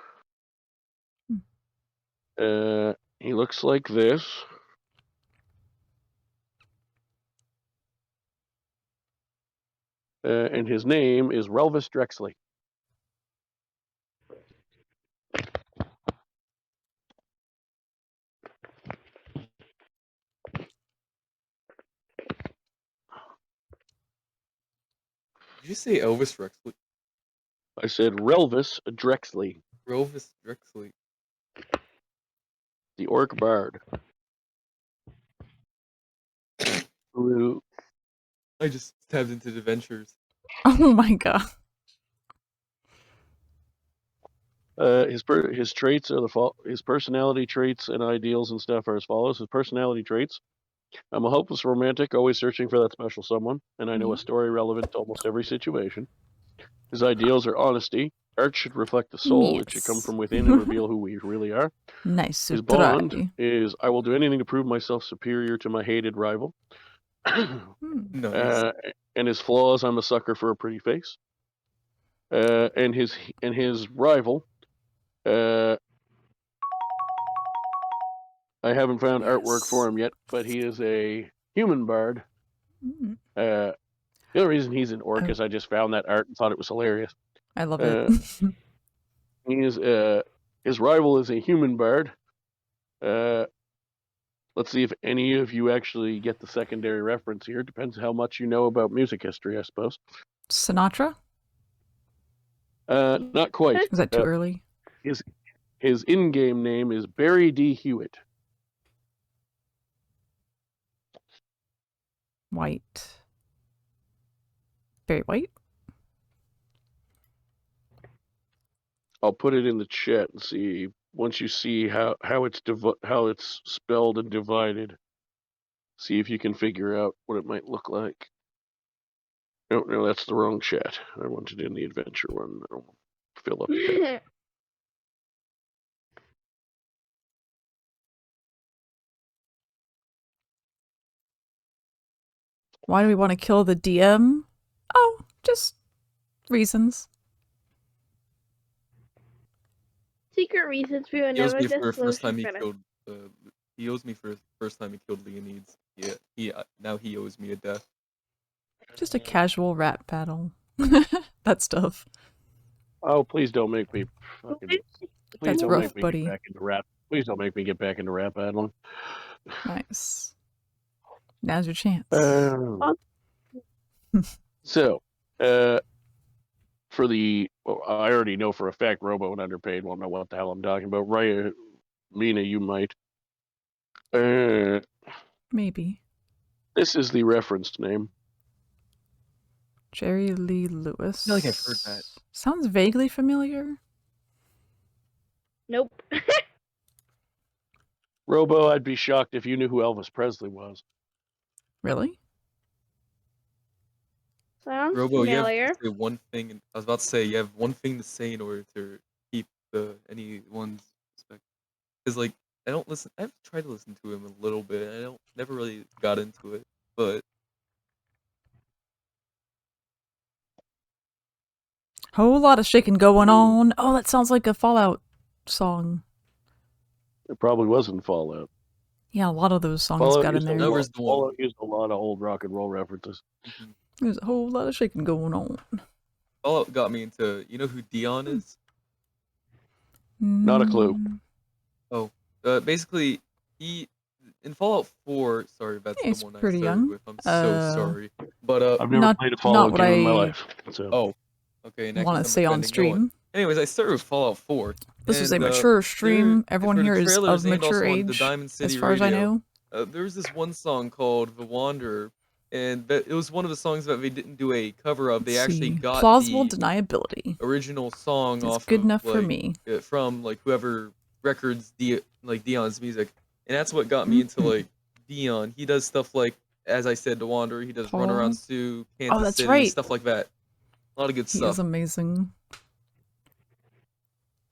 He looks like this. And his name is Relvis Drexley. Did you say Elvis Drexley? I said Relvis Drexley, Elvis Drexley. the orc bard. Who I just tabbed into the adventures. Oh my god. his traits are his personality traits and ideals and stuff are as follows. His personality traits: I'm a hopeless romantic, always searching for that special someone, and I know a story relevant to almost every situation. His ideals are honesty. Art should reflect the soul. It should come Yes. from within and reveal who we really are. Nice. His bond is I will do anything to prove myself superior to my hated rival. Nice. And his flaws: I'm a sucker for a pretty face. And his rival, I haven't found artwork for him yet, but he is a human bard. The only reason he's an orc is I just found that art and thought it was hilarious. I love it. He is his rival is a human bard. Let's see if any of you actually get the secondary reference here. Depends how much you know about music history, I suppose. Sinatra? Not quite. Is that too early? His in-game name is Barry D. Hewitt. White. Very white? I'll put it in the chat and see. Once you see how it's spelled and divided, see if you can figure out what it might look like. No, that's the wrong chat. I wanted in the adventure one. I'll fill up chat. Why do we want to kill the DM? Oh, just reasons. Secret reasons we would He owes never me for the disclose first time to he finish. killed. He owes me for the first time he killed Leonids. Yeah, now he owes me a death. Just a casual rap battle. That stuff. Oh, please don't make me fucking. Please That's don't rough, make me buddy. get back into rap. Please don't make me get back into rap battling. Nice. Now's your chance. So, for the, I already know for a fact Robo and Underpaid won't know what the hell I'm talking about. Right, Mina, you might. Maybe. This is the referenced name. Jerry Lee Lewis. I feel like I've heard that. Sounds vaguely familiar. Nope. Robo, I'd be shocked if you knew who Elvis Presley was. Really? Sounds Robo, you have familiar. to say one thing. I was about to say you have one thing to say in order to keep anyone's respect. Because like I don't listen. I've tried to listen to him a little bit. And I never really got into it, but Whole lot of shaking going on. Oh, that sounds like a Fallout song. It probably wasn't Fallout. Yeah, a lot of those songs Fallout got in used a there. Numbers lot- the one. Fallout used a lot of old rock and roll references. There's a whole lot of shaking going on. Fallout got me into. You know who Dion is? Not a clue. Basically, he in Fallout 4. Sorry, that's He's the one I pretty started young. with. I'm so sorry. But I've never Not- played a not Fallout what game in my I- life. So oh, okay. In that Want to case, I'm say on defending no one. stream. Anyways, I started with Fallout 4. This was a and, mature stream. Everyone for the here is trailers of and mature also on the age, Diamond City as far as I Radio, know. There was this one song called "The Wanderer," and it was one of the songs that they didn't do a cover of. They Let's actually see. got Plausible the deniability. original song It's off good of, enough for like, me. from like whoever records Dion's music, and that's what got me into like Dion. He does stuff like, as I said, The Wanderer. He does Run Paul. Around Sue, Kansas that's City, right. stuff like that. A lot of good He stuff. is amazing.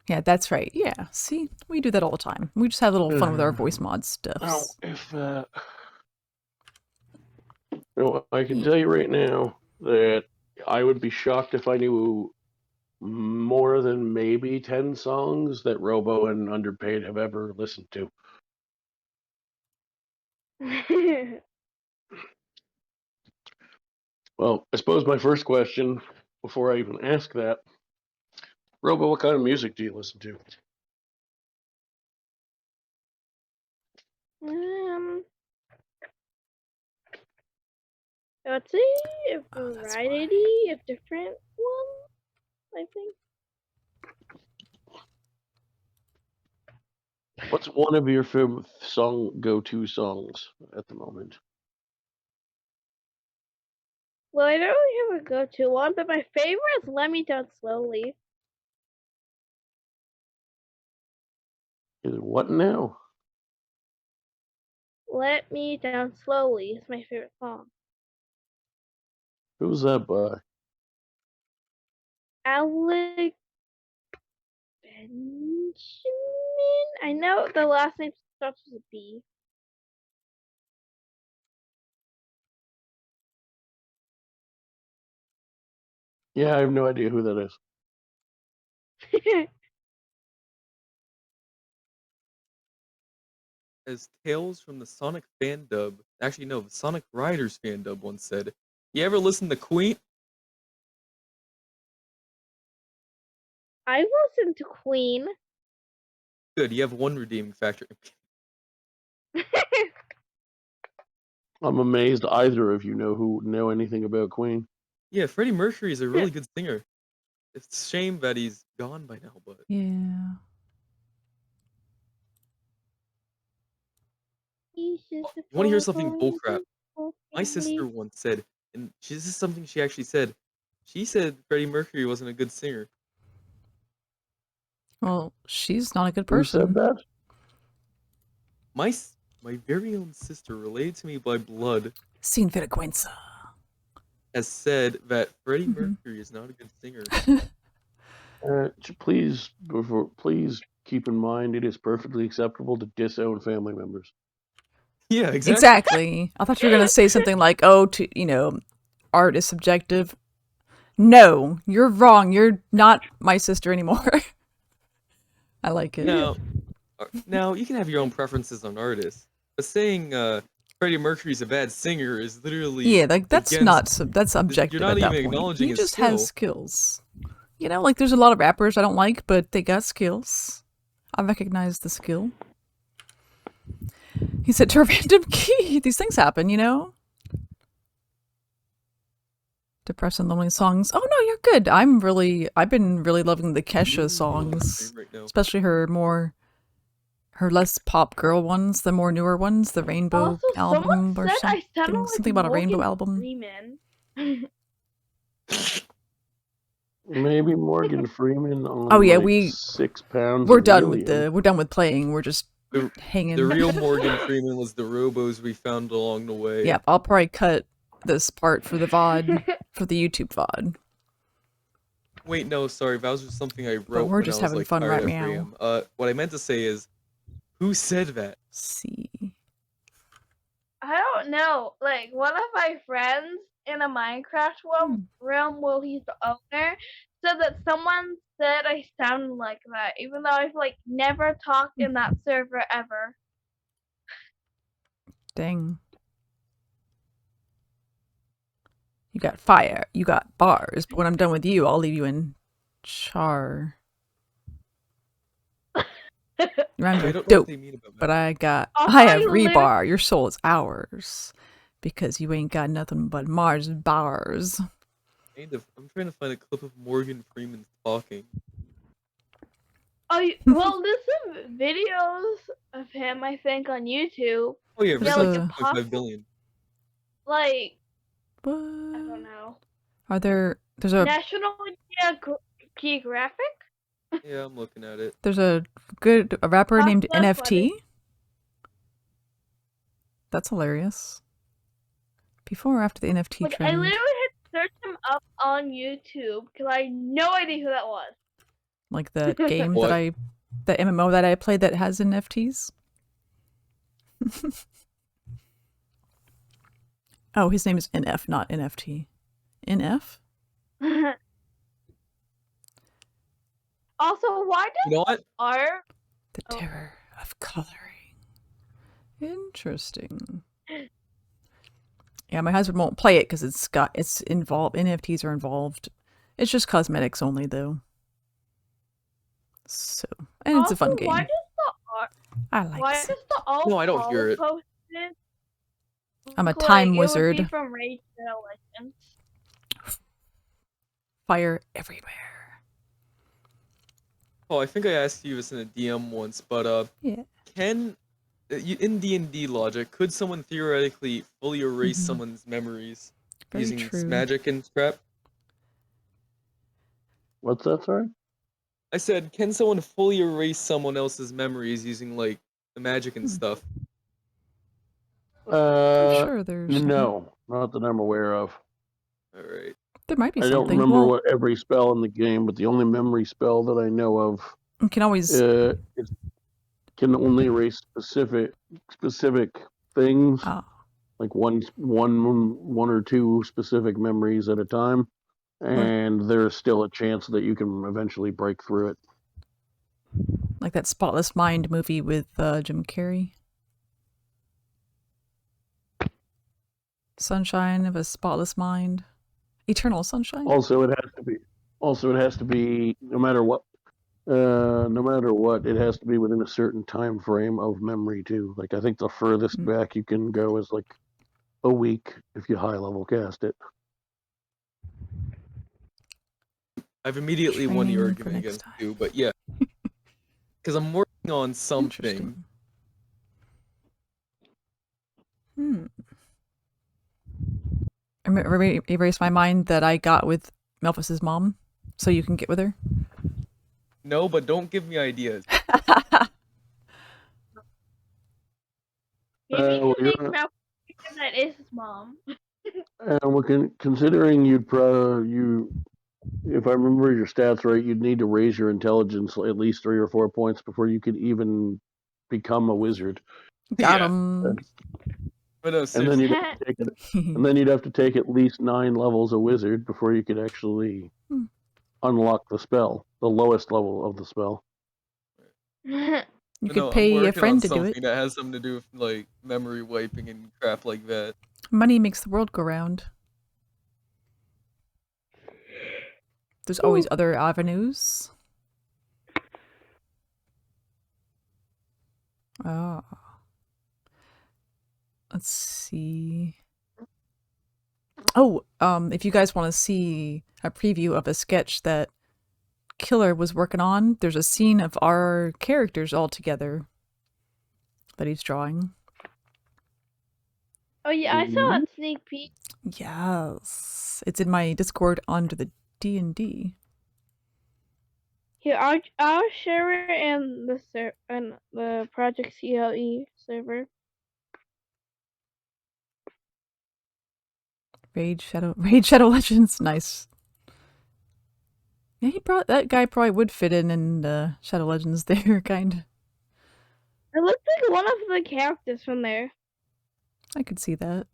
Yeah, that's right. Yeah, see? We do that all the time. We just have a little fun with our voice mod stuff. now, if I can tell you right now that I would be shocked if I knew more than maybe 10 songs that Robo and Underpaid have ever listened to. Well, I suppose my first question, before I even ask that, Robo, what kind of music do you listen to? I would say a variety of different ones, I think. What's one of your favorite go-to songs at the moment? Well, I don't really have a go-to one, but my favorite is Let Me Down Slowly. Is it what now? Let Me Down Slowly is my favorite song. Who's that by? Alec Benjamin? I know the last name starts with a B. Yeah, I have no idea who that is. As Tales from the Sonic fan dub, actually no, the Sonic Riders fan dub once said, "You ever listen to Queen?" I listen to Queen. Good, you have one redeeming factor. I'm amazed either of you know anything about Queen. Yeah, Freddie Mercury is a really good singer. It's a shame that he's gone by now, but Yeah. you want to hear something bullcrap? My sister once said, and this is something she actually said. She said Freddie Mercury wasn't a good singer. Well, she's not a good Who said person. that? My very own sister, related to me by blood, Sin vergüenza. has said that Freddie Mhm. Mercury is not a good singer. Please keep in mind it is perfectly acceptable to disown family members. Yeah, exactly. Exactly. I thought you were going to say something like, oh, art is subjective. No, you're wrong. You're not my sister anymore. I like it. Now, you can have your own preferences on artists, but saying Freddie Mercury's a bad singer is literally Yeah, like that's against- that's objective. You're not at that even point. acknowledging He his just skill. has skills. You know, like there's a lot of rappers I don't like, but they got skills. I recognize the skill. He said to a random key. These things happen, you know? Depressing, lonely songs. Oh no, you're good. I've been really loving the Kesha songs. Right now. Especially her less pop girl ones, the more newer ones, the Rainbow Also, album someone or said I sounded like something about a Rainbow Morgan album. Freeman. Maybe Morgan Freeman on Oh yeah, like 6 pounds. we're of done with helium. we're done with playing. We're just hanging. The real Morgan Freeman was the robos we found along the way. Yep, I'll probably cut this part for the VOD, for the YouTube VOD. Wait, no, sorry, that was just something I wrote. we're when just I was, having like, fun tired right of now. Ram. What I meant to say is, who said that? See. I don't know. Like, one of my friends in a Minecraft realm, well, he's the owner, said that someone said I sounded like that, even though I've, like, never talked in that server ever. Dang. You got fire. You got bars. But when I'm done with you, I'll leave you in char. Rhymes I are don't know what dope. they mean about that. But I Also, have you literally- rebar. Your soul is ours. Because you ain't got nothing but Mars bars. I'm trying to find a clip of Morgan Freeman talking. Well, there's some videos of him, I think, on YouTube. Oh yeah, There's Yeah, like a- a pop, 5 billion. like, What? I don't know. There's a National Geographic? Yeah, I'm looking at it. There's a rapper named That's NFT. funny. That's hilarious. Before or after the NFT Like, I trend? literally had to search him up on YouTube because I had no idea who that was. Like the game What? the MMO that I played that has NFTs? Oh, his name is NF, not NFT. NF? Also, why does You know what? art? The Oh. terror of coloring. Interesting. Yeah, my husband won't play it because it's involved. NFTs are involved. It's just cosmetics only, though. So, and it's a fun Also, game. Why does the art? I like Why it. does the all No, I don't hear it. posted I'm a look time like It would be wizard. from Raid Shadow Legends. Fire everywhere. Oh, I think I asked you this in a DM once, but Yeah. can in D&D logic, could someone theoretically fully erase Mhm. someone's memories Very using true. magic and crap? What's that, sorry? I said, can someone fully erase someone else's memories using like the magic and stuff? I'm sure there's something. No, not that I'm aware of. All right. There might be I don't something. remember Well, what every spell in the game, but the only memory spell that I know of you can always it can only erase specific things, like one or two specific memories at a time, and there's still a chance that you can eventually break through it. like that Spotless Mind movie with Jim Carrey. Sunshine of a Spotless Mind. Eternal Sunshine. Also, it has to be no matter what. It has to be within a certain time frame of memory too. Like I think the furthest back you can go is like a week if you high level cast it. I've immediately won the Training for argument next against time. you, but yeah. Because I'm working on something. Interesting. Erase my mind that I got with Melfice's mom, so you can get with her. No, but don't give me ideas. Maybe well, you can make you're- Malcolm that is his mom. And considering if I remember your stats right, you'd need to raise your intelligence at least 3 or 4 points before you could even become a wizard. Got Yeah. him. But no, And seriously. then you'd have to take at least 9 levels of wizard before you could actually unlock the spell, the lowest level of the spell. You But could no, I'm pay a working friend on to do something it. that has something to do with like memory wiping and crap like that. Money makes the world go round. There's always other avenues. Oh. Let's see. Oh, if you guys want to see a preview of a sketch that Killer was working on, there's a scene of our characters all together that he's drawing. Oh yeah, I saw a sneak peek. Yes. It's in my Discord under the D&D. Here, I'll share it in the Project CLE server. Raid Shadow Legends, nice. Yeah, that guy probably would fit in Shadow Legends there, kind. It looks like one of the characters from there. I could see that.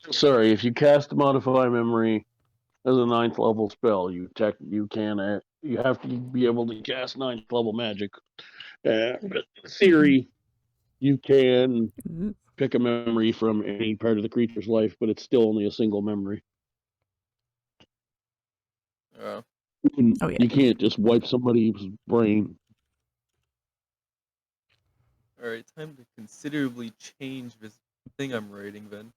Sorry, if you cast Modify Memory as a 9th level spell, you have to be able to cast 9th level magic. But in theory, You can Ooh. pick a memory from any part of the creature's life, but it's still only a single memory. Oh, yeah. You can't just wipe somebody's brain. Alright, time to considerably change this thing I'm writing then.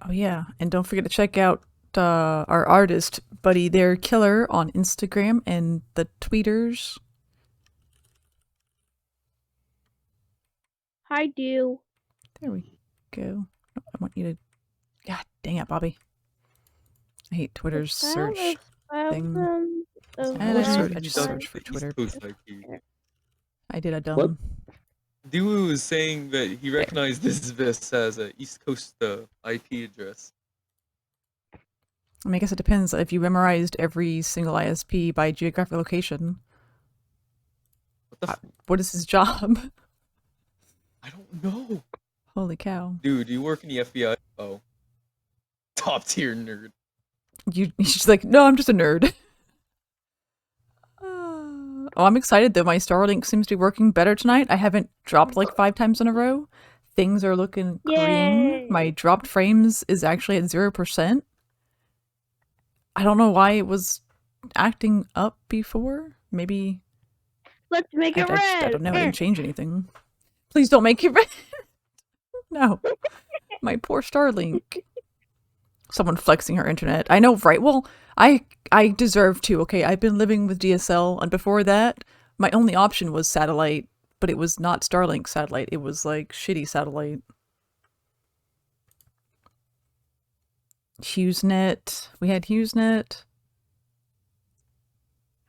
Oh, yeah. And don't forget to check out our artist buddy there, Killer, on Instagram and the tweeters. I do. There we go. I want you to... God dang it, Bobby. I hate Twitter's search thing. And I just searched for Twitter. I did a dumb... What? Dewey was saying that he recognized this as a East Coast IP address. I mean, I guess it depends. If you memorized every single ISP by geographic location, what is his job? I don't know. Holy cow. Dude, you work in the FBI? Oh. Top tier nerd. She's like, no, I'm just a nerd. Oh, I'm excited though. My Starlink seems to be working better tonight. I haven't dropped like 5 times in a row. Things are looking green. My dropped frames is actually at 0%. I don't know why it was acting up before. Maybe... Let's make it red. I don't know. I didn't change anything. Please don't make it red. No. My poor Starlink. Someone flexing her internet. I know, right? Well, I deserve to, okay? I've been living with DSL, and before that, my only option was satellite, but it was not Starlink satellite. It was, like, shitty satellite. HughesNet. We had HughesNet.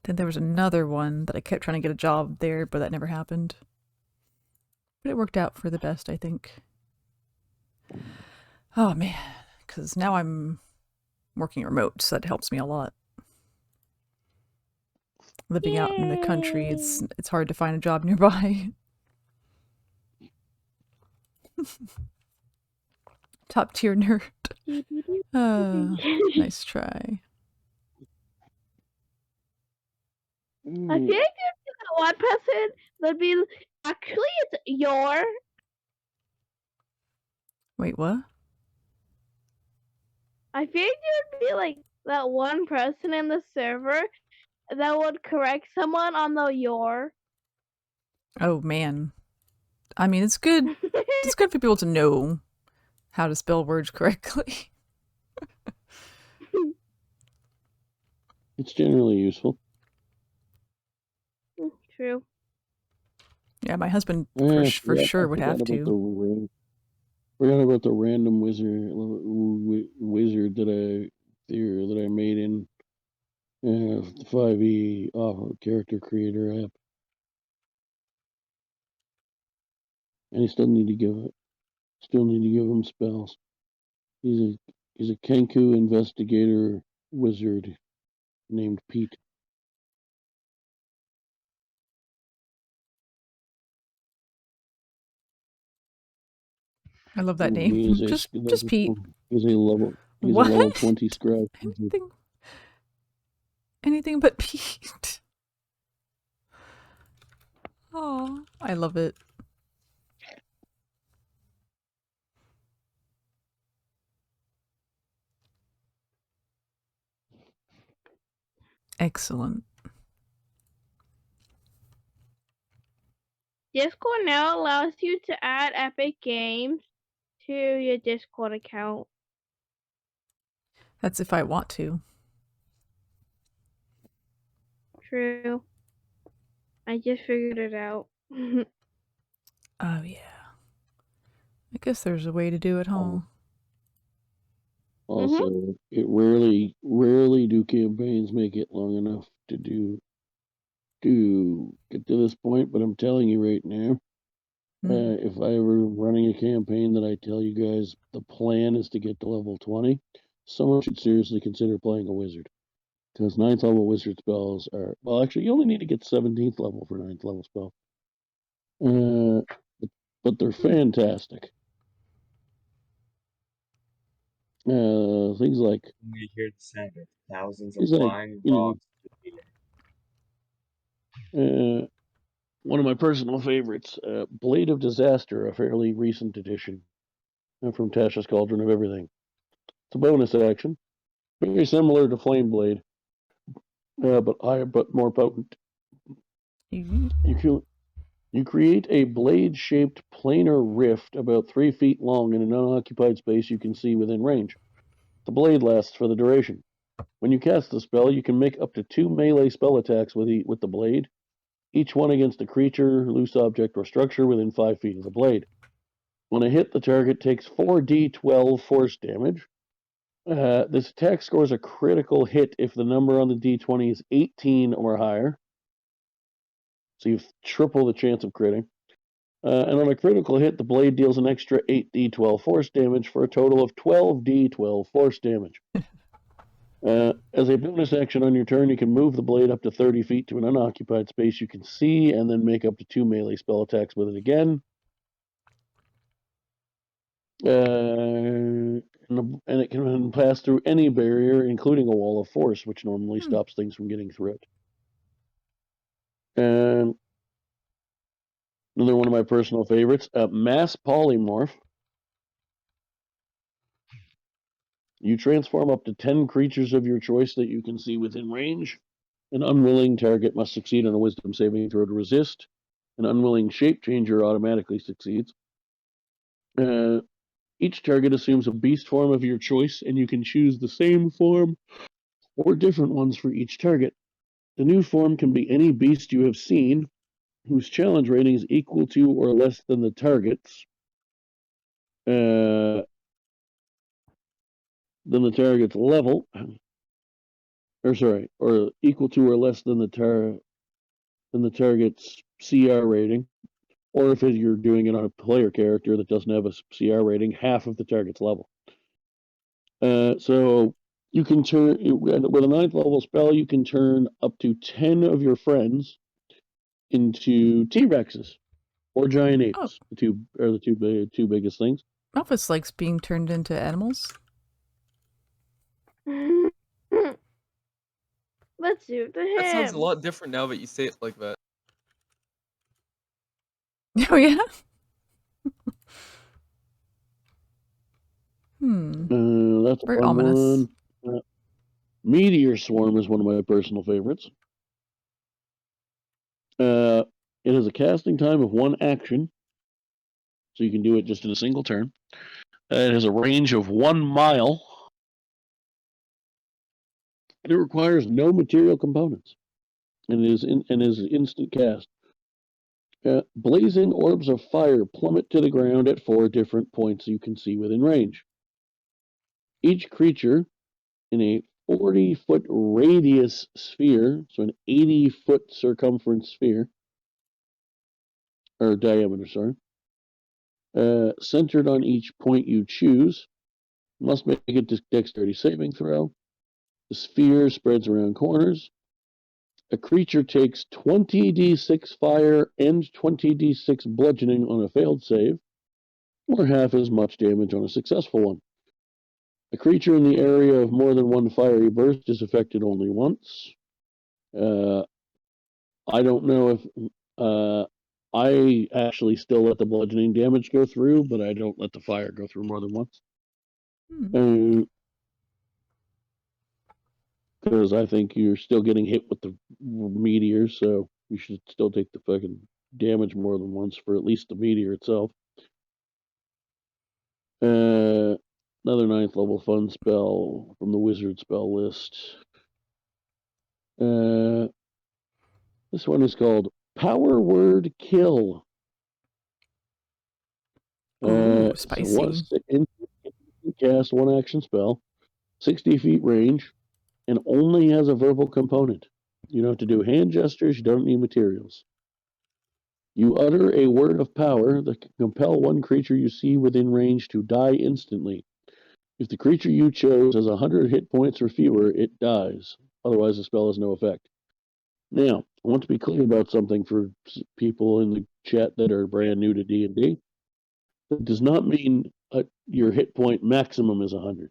Then there was another one that I kept trying to get a job there, but that never happened. But it worked out for the best, I think. Oh, man. Because now I'm working remote, so that helps me a lot. Living out in the country, it's hard to find a job nearby. Top tier nerd. Nice try. I feel like there's one person that'd be actually it's your. Wait, what? I feel like there would be like that one person in the server that would correct someone on the your. Oh man. I mean, it's good. It's good for people to know how to spell words correctly. It's generally useful. True. Yeah, my husband for sure would have to. Forgot about the random wizard that I made in the 5e character creator app. And I still need to give him spells. He's a Kenku investigator wizard named Pete. I love that name. Just Pete. He's a level 20 scrap. Anything but Pete. Oh, I love it. Excellent. Discord now allows you to add Epic Games to your Discord account. That's if I want to. True. I just figured it out. Oh yeah. I guess there's a way to do it, huh? Also, it rarely do campaigns make it long enough to get to this point, but I'm telling you right now, if I were running a campaign that I tell you guys the plan is to get to level 20, someone should seriously consider playing a wizard. Because 9th level wizard spells are, well, actually, you only need to get 17th level for 9th level spell. But they're fantastic. Things like we hear the sound of thousands of flying rocks. One of my personal favorites, Blade of Disaster, a fairly recent edition from Tasha's Cauldron of Everything. It's a bonus action, very similar to Flame Blade, but more potent. You create a blade-shaped planar rift about 3 feet long in an unoccupied space you can see within range. The blade lasts for the duration. When you cast the spell, you can make up to 2 melee spell attacks with the blade, each one against a creature, loose object, or structure within 5 feet of the blade. When a hit, the target takes 4d12 force damage. This attack scores a critical hit if the number on the d20 is 18 or higher. So you've triple the chance of critting. And on a critical hit, the blade deals an extra 8d12 force damage for a total of 12d12 force damage. As a bonus action on your turn, you can move the blade up to 30 feet to an unoccupied space you can see, and then make up to 2 melee spell attacks with it again. And it can pass through any barrier, including a wall of force, which normally stops things from getting through it. And another one of my personal favorites, Mass Polymorph. You transform up to 10 creatures of your choice that you can see within range. An unwilling target must succeed on a wisdom saving throw to resist. An unwilling shape changer automatically succeeds. Each target assumes a beast form of your choice, and you can choose the same form or different ones for each target. The new form can be any beast you have seen, whose challenge rating is equal to or less than the target's. Than the target's level, or equal to or less than the target's CR rating, or if you're doing it on a player character that doesn't have a CR rating, half of the target's level. So you can turn with a 9th level spell. You can turn up to 10 of your friends into T-Rexes or giant apes. The two biggest things. Melfice likes being turned into animals. Let's do it to him. That sounds a lot different now that you say it like that. Oh yeah. That's very ominous. One. Meteor Swarm is one of my personal favorites. It has a casting time of 1 action, so you can do it just in a single turn. It has a range of 1 mile. It requires no material components, and is instant cast. Blazing orbs of fire plummet to the ground at 4 different points you can see within range. Each creature in a 40-foot radius sphere, so an 80-foot circumference sphere, or diameter, centered on each point you choose, must make a dexterity saving throw. The sphere spreads around corners. A creature takes 20d6 fire and 20d6 bludgeoning on a failed save, or half as much damage on a successful one. A creature in the area of more than 1 fiery burst is affected only once. I don't know if I actually still let the bludgeoning damage go through, but I don't let the fire go through more than once. Because I think you're still getting hit with the meteor, so you should still take the fucking damage more than once for at least the meteor itself. Another 9th level fun spell from the wizard spell list. This one is called Power Word Kill. Spicy. Cast 1 action spell, 60 feet range, and only has a verbal component. You don't have to do hand gestures, you don't need materials. You utter a word of power that can compel 1 creature you see within range to die instantly. If the creature you chose has 100 hit points or fewer, it dies. Otherwise, the spell has no effect. Now, I want to be clear about something for people in the chat that are brand new to D&D. That does not mean your hit point maximum is 100.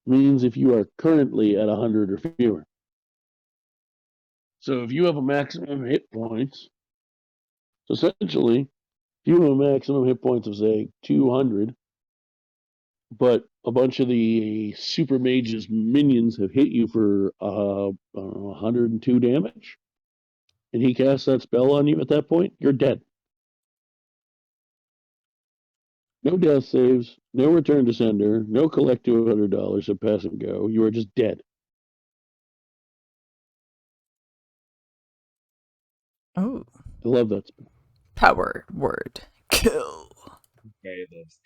It means if you are currently at 100 or fewer. So if you have a maximum hit points So essentially, if you have a maximum hit points of, say, 200, but a bunch of the super mage's minions have hit you for, I don't know, 102 damage, and he casts that spell on you at that point, you're dead. No death saves, no return to sender, no collect $200 of pass and go. You are just dead. Oh, I love that spell. power word. Kill. Okay, this